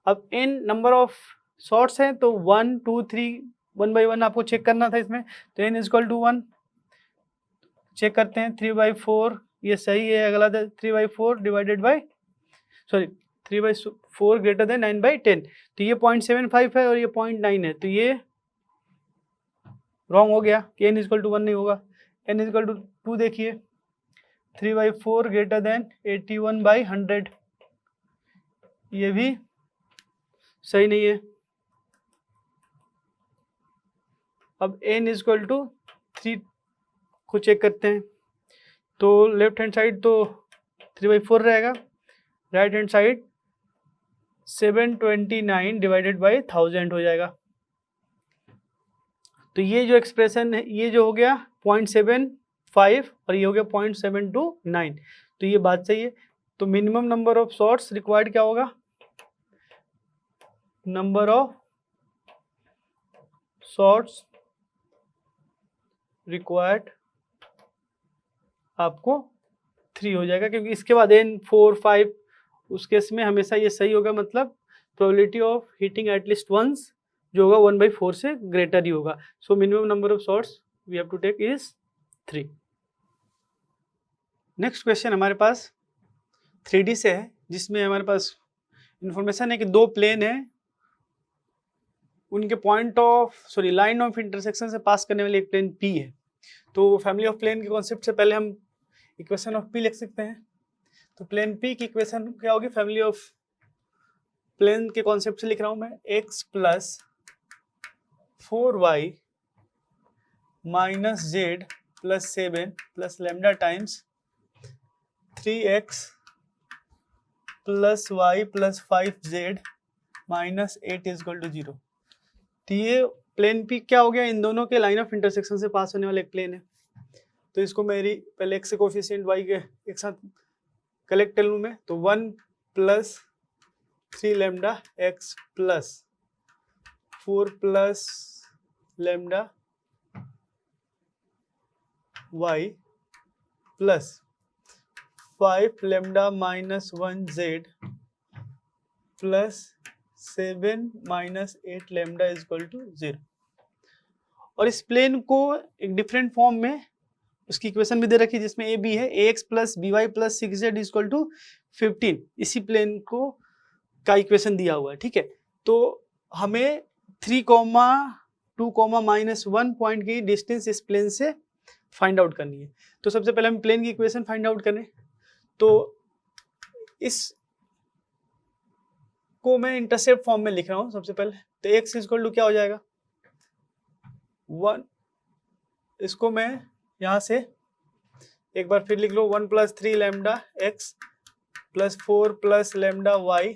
अब n नंबर ऑफ शॉर्ट्स हैं, तो 1 2 3 1 by 1 आपको चेक करना था इसमें, तो n is equal to 1 check करते हैं। 3/4 ये सही है, अगला 3/4 डिवाइडेड बाई 3/4 ग्रेटर देन 9/10, तो ये 0.75 है और ये 0.9 है, तो ये रॉन्ग हो गया कि n इज इक्वल टू 1 नहीं होगा। n इज इक्वल टू 2 देखिए, 3/4 ग्रेटर देन 81/100, ये भी सही नहीं है। अब n इज इक्वल टू 3 को चेक करते हैं, तो लेफ्ट हैंड साइड तो 3/4 रहेगा, right hand side 729 divided by 1000 हो जाएगा। तो ये जो एक्सप्रेशन है ये जो हो गया 0.75 और ये हो गया 0.729, तो ये बात सही है। तो minimum number of shots required क्या होगा, नंबर ऑफ शॉट्स रिक्वायर्ड आपको 3 हो जाएगा, क्योंकि इसके बाद n 4 5 उस केस में हमेशा ये सही होगा, मतलब probability of hitting at least once जो होगा 1/4 से ग्रेटर ही होगा। So minimum number of shots we have to take is 3। Next question हमारे पास 3D से है, जिसमें हमारे पास इंफॉर्मेशन है कि दो प्लेन है, उनके लाइन ऑफ इंटरसेक्शन से पास करने वाली एक प्लेन P है। तो फैमिली ऑफ प्लेन के कॉन्सेप्ट से पहले हम इक्वेशन ऑफ P लिख सकते हैं। तो प्लेन P की इक्वेशन क्या होगी, फैमिली ऑफ प्लेन के कॉन्सेप्ट से लिख रहा हूं मैं, x plus 4y minus z plus 7 plus lambda times 3x plus y plus 5z minus 8 is equal to 0। तो ये प्लेन P क्या हो गया, इन दोनों के लाइन ऑफ इंटरसेक्शन से पास होने वाला एक प्लेन है। तो इसको मेरी पहले x से कोफिशिएंट y के एक साथ कलेक्ट कर लूँ मैं, तो 1 plus 3 lambda x plus 4 plus lambda y plus 5 lambda minus 1 z plus 7 minus 8 lambda is equal to 0। और इस प्लेन को एक डिफरेंट फॉर्म में उसकी इक्वेशन भी दे रखी है, जिसमें ए बी है, ax plus by plus 6z is equal to 15, इसी प्लेन को का इक्वेशन दिया हुआ है। ठीक है, तो हमें 3, 2, -1 पॉइंट की डिस्टेंस इस प्लेन से फाइंड आउट करनी है। तो सबसे पहले हम प्लेन की इक्वेशन फाइंड आउट करें, तो इस को मैं इंटरसेप्ट फॉर्म में लिख रहा हूं सबसे पहले। तो x इज इक्वल टू क्या हो जाएगा 1, इसको मैं यहां से एक बार फिर लिख लो, 1 plus 3 lambda x plus 4 plus lambda y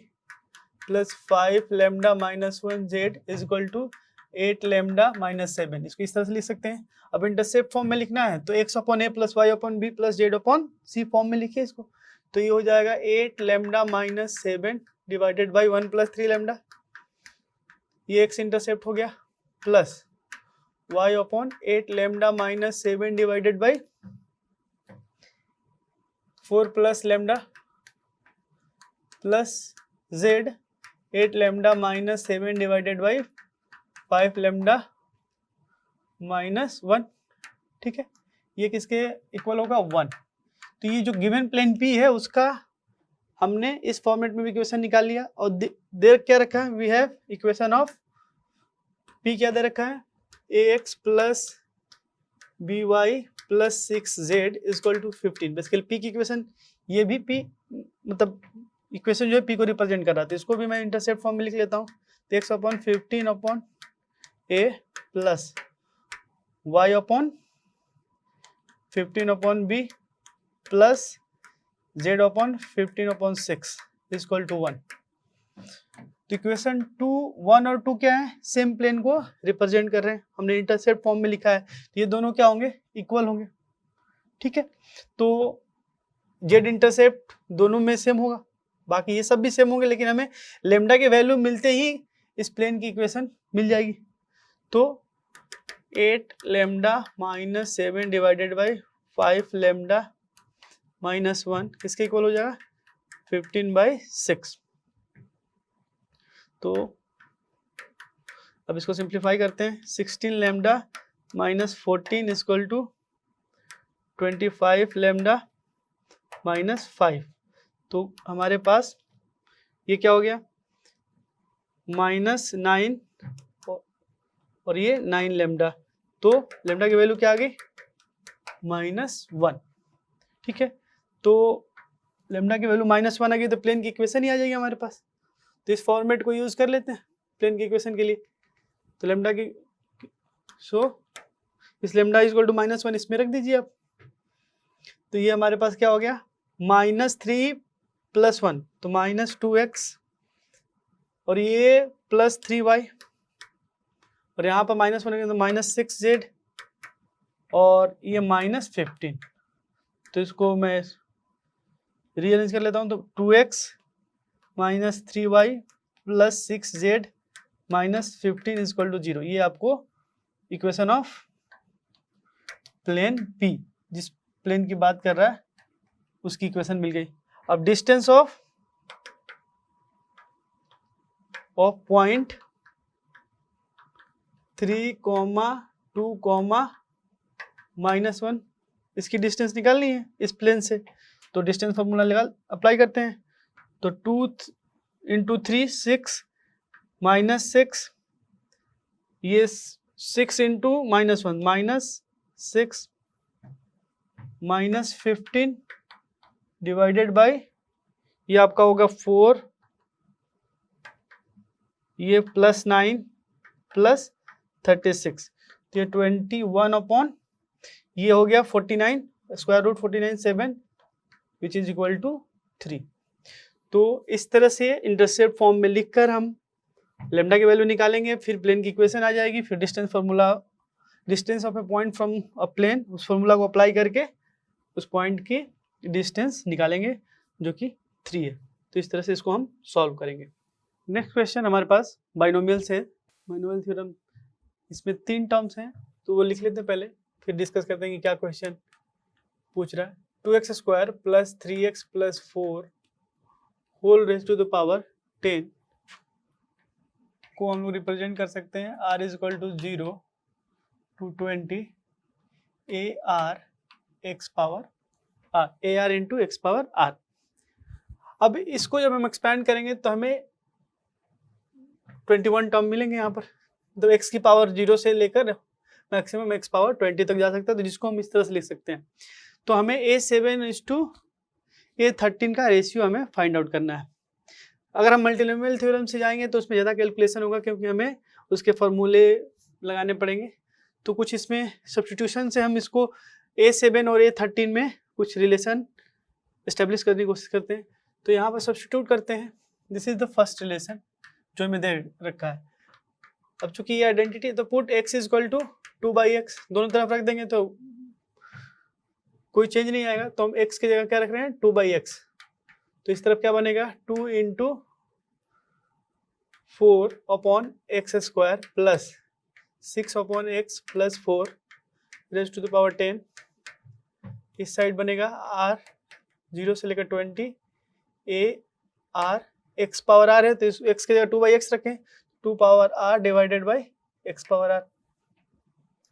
plus 5 lambda minus 1 z is equal to 8 lambda minus 7। इसको इस तरह से लिख सकते हैं। अब इंटरसेप्ट फॉर्म में लिखना है, तो x upon a plus y upon b plus z upon c form में लिखिए इसको। तो ये हो जाएगा 8 lambda minus 7 divided by 1 plus 3 lambda, ये x इंटरसेप्ट हो गया, plus y upon 8 lambda minus 7 divided by 4 plus lambda plus z 8 lambda minus 7 divided by 5 lambda minus 1। ठीक है, ये किसके इक्वल होगा 1। तो ये जो गिवन प्लेन P है उसका हमने इस फॉर्मेट में भी इक्वेशन निकाल लिया, और दे क्या रखा है, we have equation of P क्या दे रखा है, ax plus by plus 6z equal to 15। Basically P की इक्वेशन, ये भी पी मतलब इक्वेशन जो है पी को रिप्रेजेंट कर रहा था, इसको भी मैं इंटरसेप्ट फॉर्म में लिख लेता हूँ। तो x upon 15 upon a plus y upon 15 upon b plus z upon 15 upon 6 equal to 1। तो इक्वेशन 2, 1 और 2 क्या है, सेम प्लेन को रिप्रेजेंट कर रहे हैं, हमने इंटरसेप्ट फॉर्म में लिखा है, तो ये दोनों क्या होंगे, इक्वल होंगे। ठीक है, तो जेड इंटरसेप्ट दोनों में सेम होगा, बाकी ये सब भी सेम होंगे, लेकिन हमें लेमडा के वैल्यू मिलते ही इस प्लेन की इक्वेशन मिल जाएगी। तो 8 lambda minus 7 divided by 5 lambda minus 1 किसके इक्वल हो जाएगा, 15/6। तो अब इसको सिंप्लीफाई करते हैं, 16 lambda minus 14 equal to 25 lambda minus 5। तो हमारे पास ये क्या हो गया, -9 और ये 9 लेमडा, तो लेमडा की वैल्यू क्या आ गई, -1। ठीक है, तो लेमडा की वैल्यू -1 आ गई, तो प्लेन की इक्वेशन ही आ जाएगी हमारे पास। तो इस फॉर्मेट को यूज कर लेते हैं प्लेन की इक्वेशन के लिए। तो लेमडा की इस लेमडा इक्वल टू -1 इसमें रख दीजिए आप। तो ये हमारे पास क्या हो गया, -3 + 1 तो -2x और ये +3y और यहाँ पर -1 तो -6z और ये -15। तो इसको मैं रीअरेंज कर लेता हूँ, तो 2x - 3y + 6z - 15 equal to 0। ये आपको इक्वेशन ऑफ प्लेन P, जिस प्लेन की बात कर रहा है उसकी इक्वेशन मिल गई। अब डिस्टेंस ऑफ पॉइंट 3, 2, -1 इसकी डिस्टेंस निकालनी है इस प्लेन से, तो डिस्टेंस फॉर्मूला अप्लाई करते हैं। तो 2 × 3 6 -6, ये 6 × -1 -6 -15 डिवाइडेड बाय ये आपका होगा 4, ये +9 + 36, तो ये 21 अपॉन ये हो गया 49 √ 49 7 विच इज इक्वल टू 3। तो इस तरह से इंटरसेप्ट फॉर्म में लिखकर हम लेमडा की वैल्यू निकालेंगे, फिर प्लेन की इक्वेशन आ जाएगी, फिर distance formula, distance of a point from a plane, उस फार्मूला को अप्लाई करके उस पॉइंट की डिस्टेंस निकालेंगे जो कि 3 है। तो इस तरह से इसको हम सॉल्व करेंगे। नेक्स्ट क्वेश्चन हमारे पास बाइनोमियल्स है, बाइनोमियल थ्योरम, इसमें 3 टर्म्स हैं, तो वो लिख लेते हैं पहले, फिर डिस्कस करते हैं कि क्या क्वेश्चन पूछ रहा है। 2x² + 3x + 4 whole raise to the power 10 को हम लोग रिप्रेजेंट कर सकते हैं r = 0 to 20 AR x power r, AR × x power r। अब इसको जब हम एक्सपैंड करेंगे तो हमें 21 टर्म मिलेंगे यहाँ पर, तो x की पावर 0 से लेकर मैक्सिमम x पावर 20 तक जा सकता है, तो जिसको हम इस तरह से लिख सकते हैं। तो हमें A7:A13 का रेशियो हमें फाइंड आउट करना है। अगर हम मल्टीनोमियल थ्योरम से जाएंगे तो उसमें ज़्यादा कैलकुलेशन होगा, क्योंकि हमें उसके फॉर्मूले लगाने पड़ेंगे। तो कुछ इसमें सब्स्टिट्यूशन से हम इसको A7 और A13 में कुछ रिलेशन इस्टेब्लिश करने की कोशिश करते हैं। तो यहाँ पर सब्स्टिट्यूट करते हैं, this is the first relation जो हमें दे रखा है। अब चूंकि ये आइडेंटिटी है तो पुट x = 2/x, दोनों तरफ रख देंगे तो कोई चेंज नहीं आएगा, तो हम x की जगह क्या रख रहे हैं, 2/x। तो इस तरफ क्या बनेगा, 2 × 4 अपॉन x² प्लस 6 अपॉन x + 4 raise to the power 10। इस साइड बनेगा r 0 से लेकर 20 AR x पावर r है, तो इस x की जगह 2/x रखें, 2 power r divided by x power r।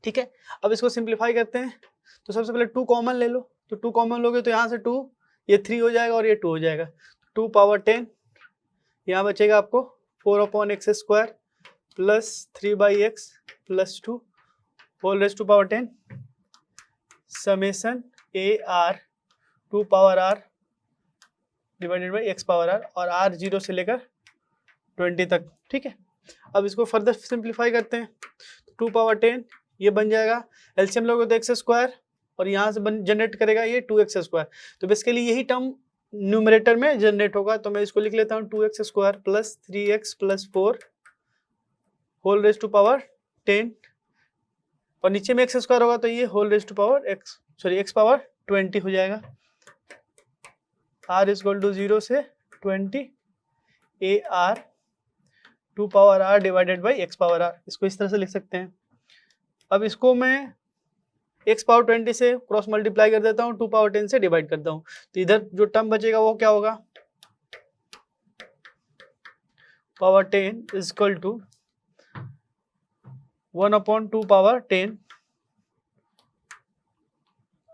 ठीक है, अब इसको सिंप्लीफाई करते हैं। तो सबसे पहले 2 कॉमन ले लो, तो 2 कॉमन लोगे तो यहाँ से 2, ये 3 हो जाएगा और ये 2 हो जाएगा, 2 पावर 10, यहाँ बचेगा आपको 4 अपॉन x² plus 3/x plus 2 whole raise to power 10 summation a r to power r divided by x power r, और आर 0 से लेकर 20 तक। ठीक है, अब इसको फर्दर सिंप्लीफाई करते हैं। 2 पावर 10 ये बन जाएगा, एलसीएम लोगे तो एक्स स्क्वायर, और यहाँ से जनरेट करेगा ये 2x स्क्वायर। तो बेसिकली यही टर्म न्यूमरेटर में जनरेट होगा, तो मैं इसको लिख लेता हूँ 2x square plus 3x plus 4 whole raise to power 10, और नीचे में एक्स स्क्वायर होगा तो ये whole raise to power x power 20 हो जाएगा। r इज इक्वल टू 0 से 20 a r 2 power r divided by x power r, इसको इस तरह से लिख सकते हैं। अब इसको मैं x पावर 20 से क्रॉस मल्टीप्लाई कर देता हूँ, 2 पावर 10 से डिवाइड करता हूँ, तो इधर जो टर्म बचेगा वो क्या होगा, power 10 is equal to 1/2 power 10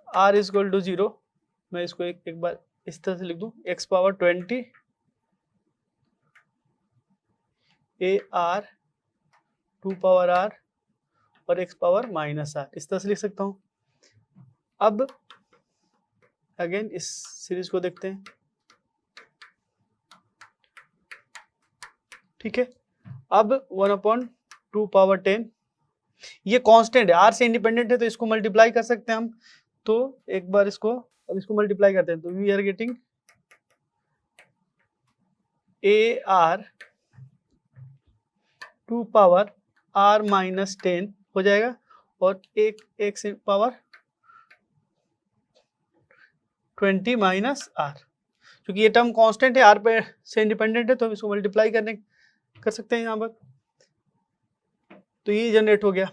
r is equal to 0। मैं इसको एक बार इस तरह से लिख दूं, x power 20 a r 2 power r और x पावर माइनस r, इस तरह से लिख सकता हूँ। अब अगेन इस सीरीज को देखते हैं। ठीक है, अब 1/2 पावर 10 ये कांस्टेंट है, r से इंडिपेंडेंट है, तो इसको मल्टीप्लाई कर सकते हैं हम। तो एक बार इसको मल्टीप्लाई करते हैं, तो we are getting a r 2 power r minus 10 हो जाएगा, और एक से पावर 20 माइनस r, क्योंकि ये टर्म कांस्टेंट है, r पे से इंडिपेंडेंट है, तो हम इसको मल्टीप्लाई कर सकते हैं यहाँ पर, तो ये जनरेट हो गया।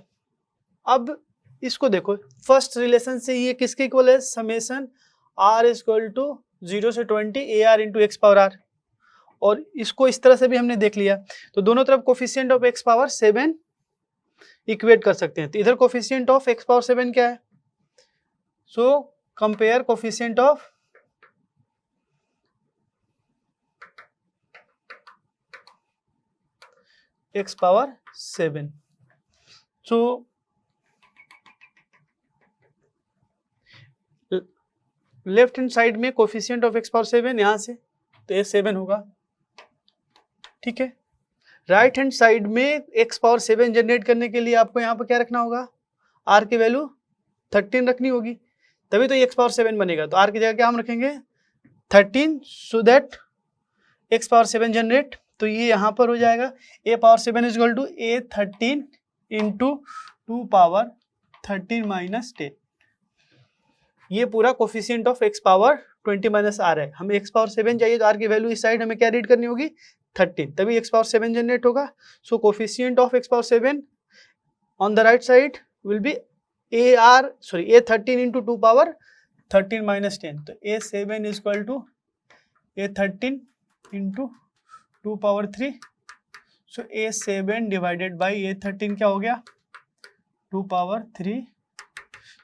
अब इसको देखो, फर्स्ट रिलेशन से ये किसके इक्वल है, summation r is equal to 0 से 20 a r into x power r, और इसको इस तरह से भी हमने देख लिया, तो दोनों तरफ coefficient of x power 7 equate कर सकते हैं। तो इधर कोफिशिएंट ऑफ एक्स पावर 7 क्या है, so compare coefficient of x power 7। So left hand side में कोफिशिएंट ऑफ एक्स पावर 7 यहाँ से, तो ये 7 होगा। ठीक है, राइट हैंड साइड में एक्स पावर 7 जनरेट करने के लिए आपको यहाँ पर क्या रखना होगा, r की वैल्यू 13 रखनी होगी, तभी तो एक्स पावर 7 बनेगा। तो r की जगह क्या हम रखेंगे 13, so that x power 7 generate, तो ये यहाँ पर हो जाएगा a power 7 is equal to a 13 into 2 power 13 minus 10। ये पूरा coefficient of x power 20 minus r है। हमें एक्स पावर 7 चाहिए, तो r की वैल्यू इस साइड हमें क्या रीड करनी होगी 13, तभी एक्स पावर 7 जनरेट होगा। So coefficient of x power 7 on the right side will be a 13 into 2 power 13 minus 10, तो a7 is equal to a 13 into 2 power 3, so a7 divided by a13 क्या हो गया 2 power 3,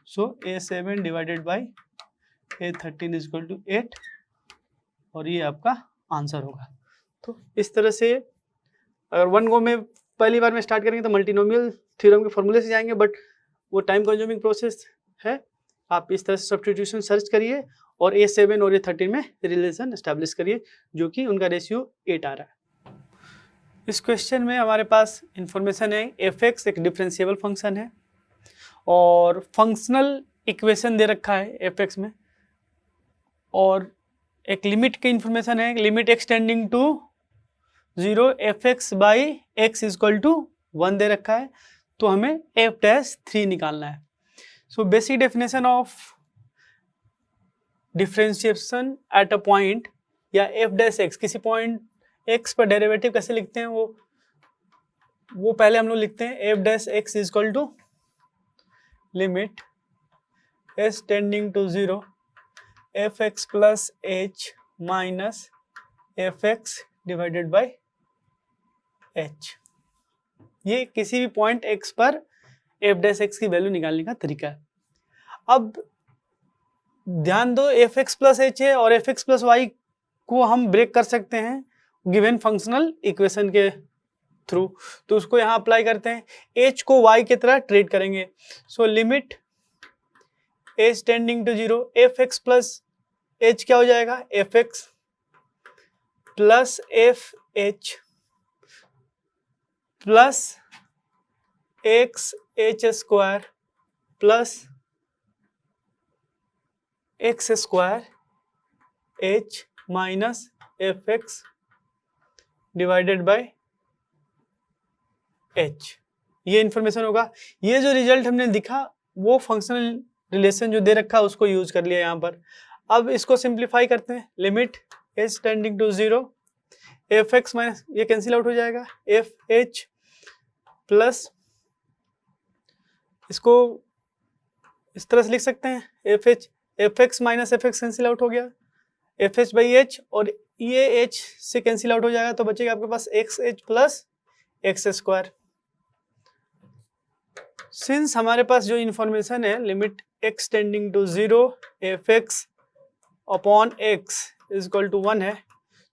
so a7 divided by a13 is equal to 8, और ये आपका answer होगा। तो इस तरह से अगर वन गो में पहली बार में स्टार्ट करेंगे तो मल्टीनोमियल थ्योरम के फॉर्मूले से जाएंगे, बट वो टाइम कंज्यूमिंग प्रोसेस है। आप इस तरह से सब्स्टिट्यूशन सर्च करिए और a7 और a13 में रिलेशन एस्टैब्लिश करिए, जो कि उनका रेशियो 8 आ रहा है। इस क्वेश्चन में हमारे पास इंफॉर्मेशन है f(x) एक डिफरेंशिएबल फंक्शन है और फंक्शनल इक्वेशन दे रखा है f(x) में, और एक लिमिट की इंफॉर्मेशन है, limit extending to 0 f(x) by x is equal to 1 दे रखा है, तो हमें f'3 निकालना है। So basic definition of differentiation at a point या f'(x), किसी पॉइंट x पर डेरिवेटिव कैसे लिखते हैं वो पहले हम लोग लिखते हैं f'(x) is equal to limit s tending to 0 f(x) plus h minus f(x) divided by h। ये किसी भी पॉइंट x पर f'(x) की वैल्यू निकालने का तरीका है। अब ध्यान दो, f(x) प्लस h है और f(x) प्लस y को हम ब्रेक कर सकते हैं गिवन फंक्शनल इक्वेशन के थ्रू, तो उसको यहाँ अप्लाई करते हैं। h को y की तरह ट्रीट करेंगे। So limit h tending to 0, f x plus h क्या हो जाएगा, f x plus f h plus x h square plus x square h minus F x divided by h. ये information होगा। ये जो रिजल्ट हमने दिखा वो फंक्शनल रिलेशन जो दे रखा उसको यूज कर लिया यहाँ पर। अब इसको सिंप्लीफाई करते हैं, limit h tending to 0, f x minus ये कैंसिल आउट हो जाएगा, एफ एच प्लस इसको इस तरह से लिख सकते हैं, F H, F x minus F x cancel out हो गया, एफ एच बाई एच, और ये एच से कैंसिल आउट हो जाएगा तो बचेगा आपके पास x h plus x square. Since हमारे पास जो इंफॉर्मेशन है limit x tending to 0 f x upon x is equal to 1 है,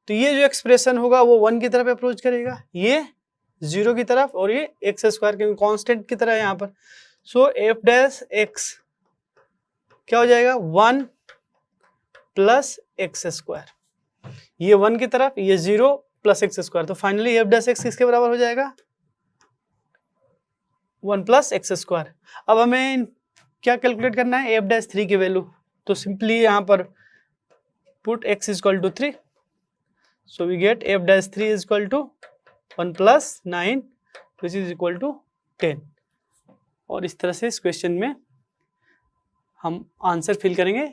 तो ये जो एक्सप्रेशन होगा वो 1 की तरफ अप्रोच करेगा, ये 0 की तरफ, और ये एक्स स्क्वायर के कांस्टेंट की तरह है यहाँ पर। सो एफ डैश एक्स क्या हो जाएगा, 1 प्लस एक्स स्क्वायर, ये 1 की तरफ, ये 0 प्लस एक्स स्क्वायर, तो फाइनली एफ डैश एक्स किसके बराबर हो जाएगा, 1 प्लस एक्स स्क्वायर। अब हमें क्या कैलकुलेट करना है, एफ डैश 3 की वैल्यू, तो सिंपली यहाँ पर put x is equal to 3, so we get f dash 3 is equal to 1 plus 9 which is equal to 10। और इस तरह से इस क्वेश्चन में हम आंसर फिल करेंगे,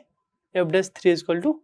f dash 3 is equal to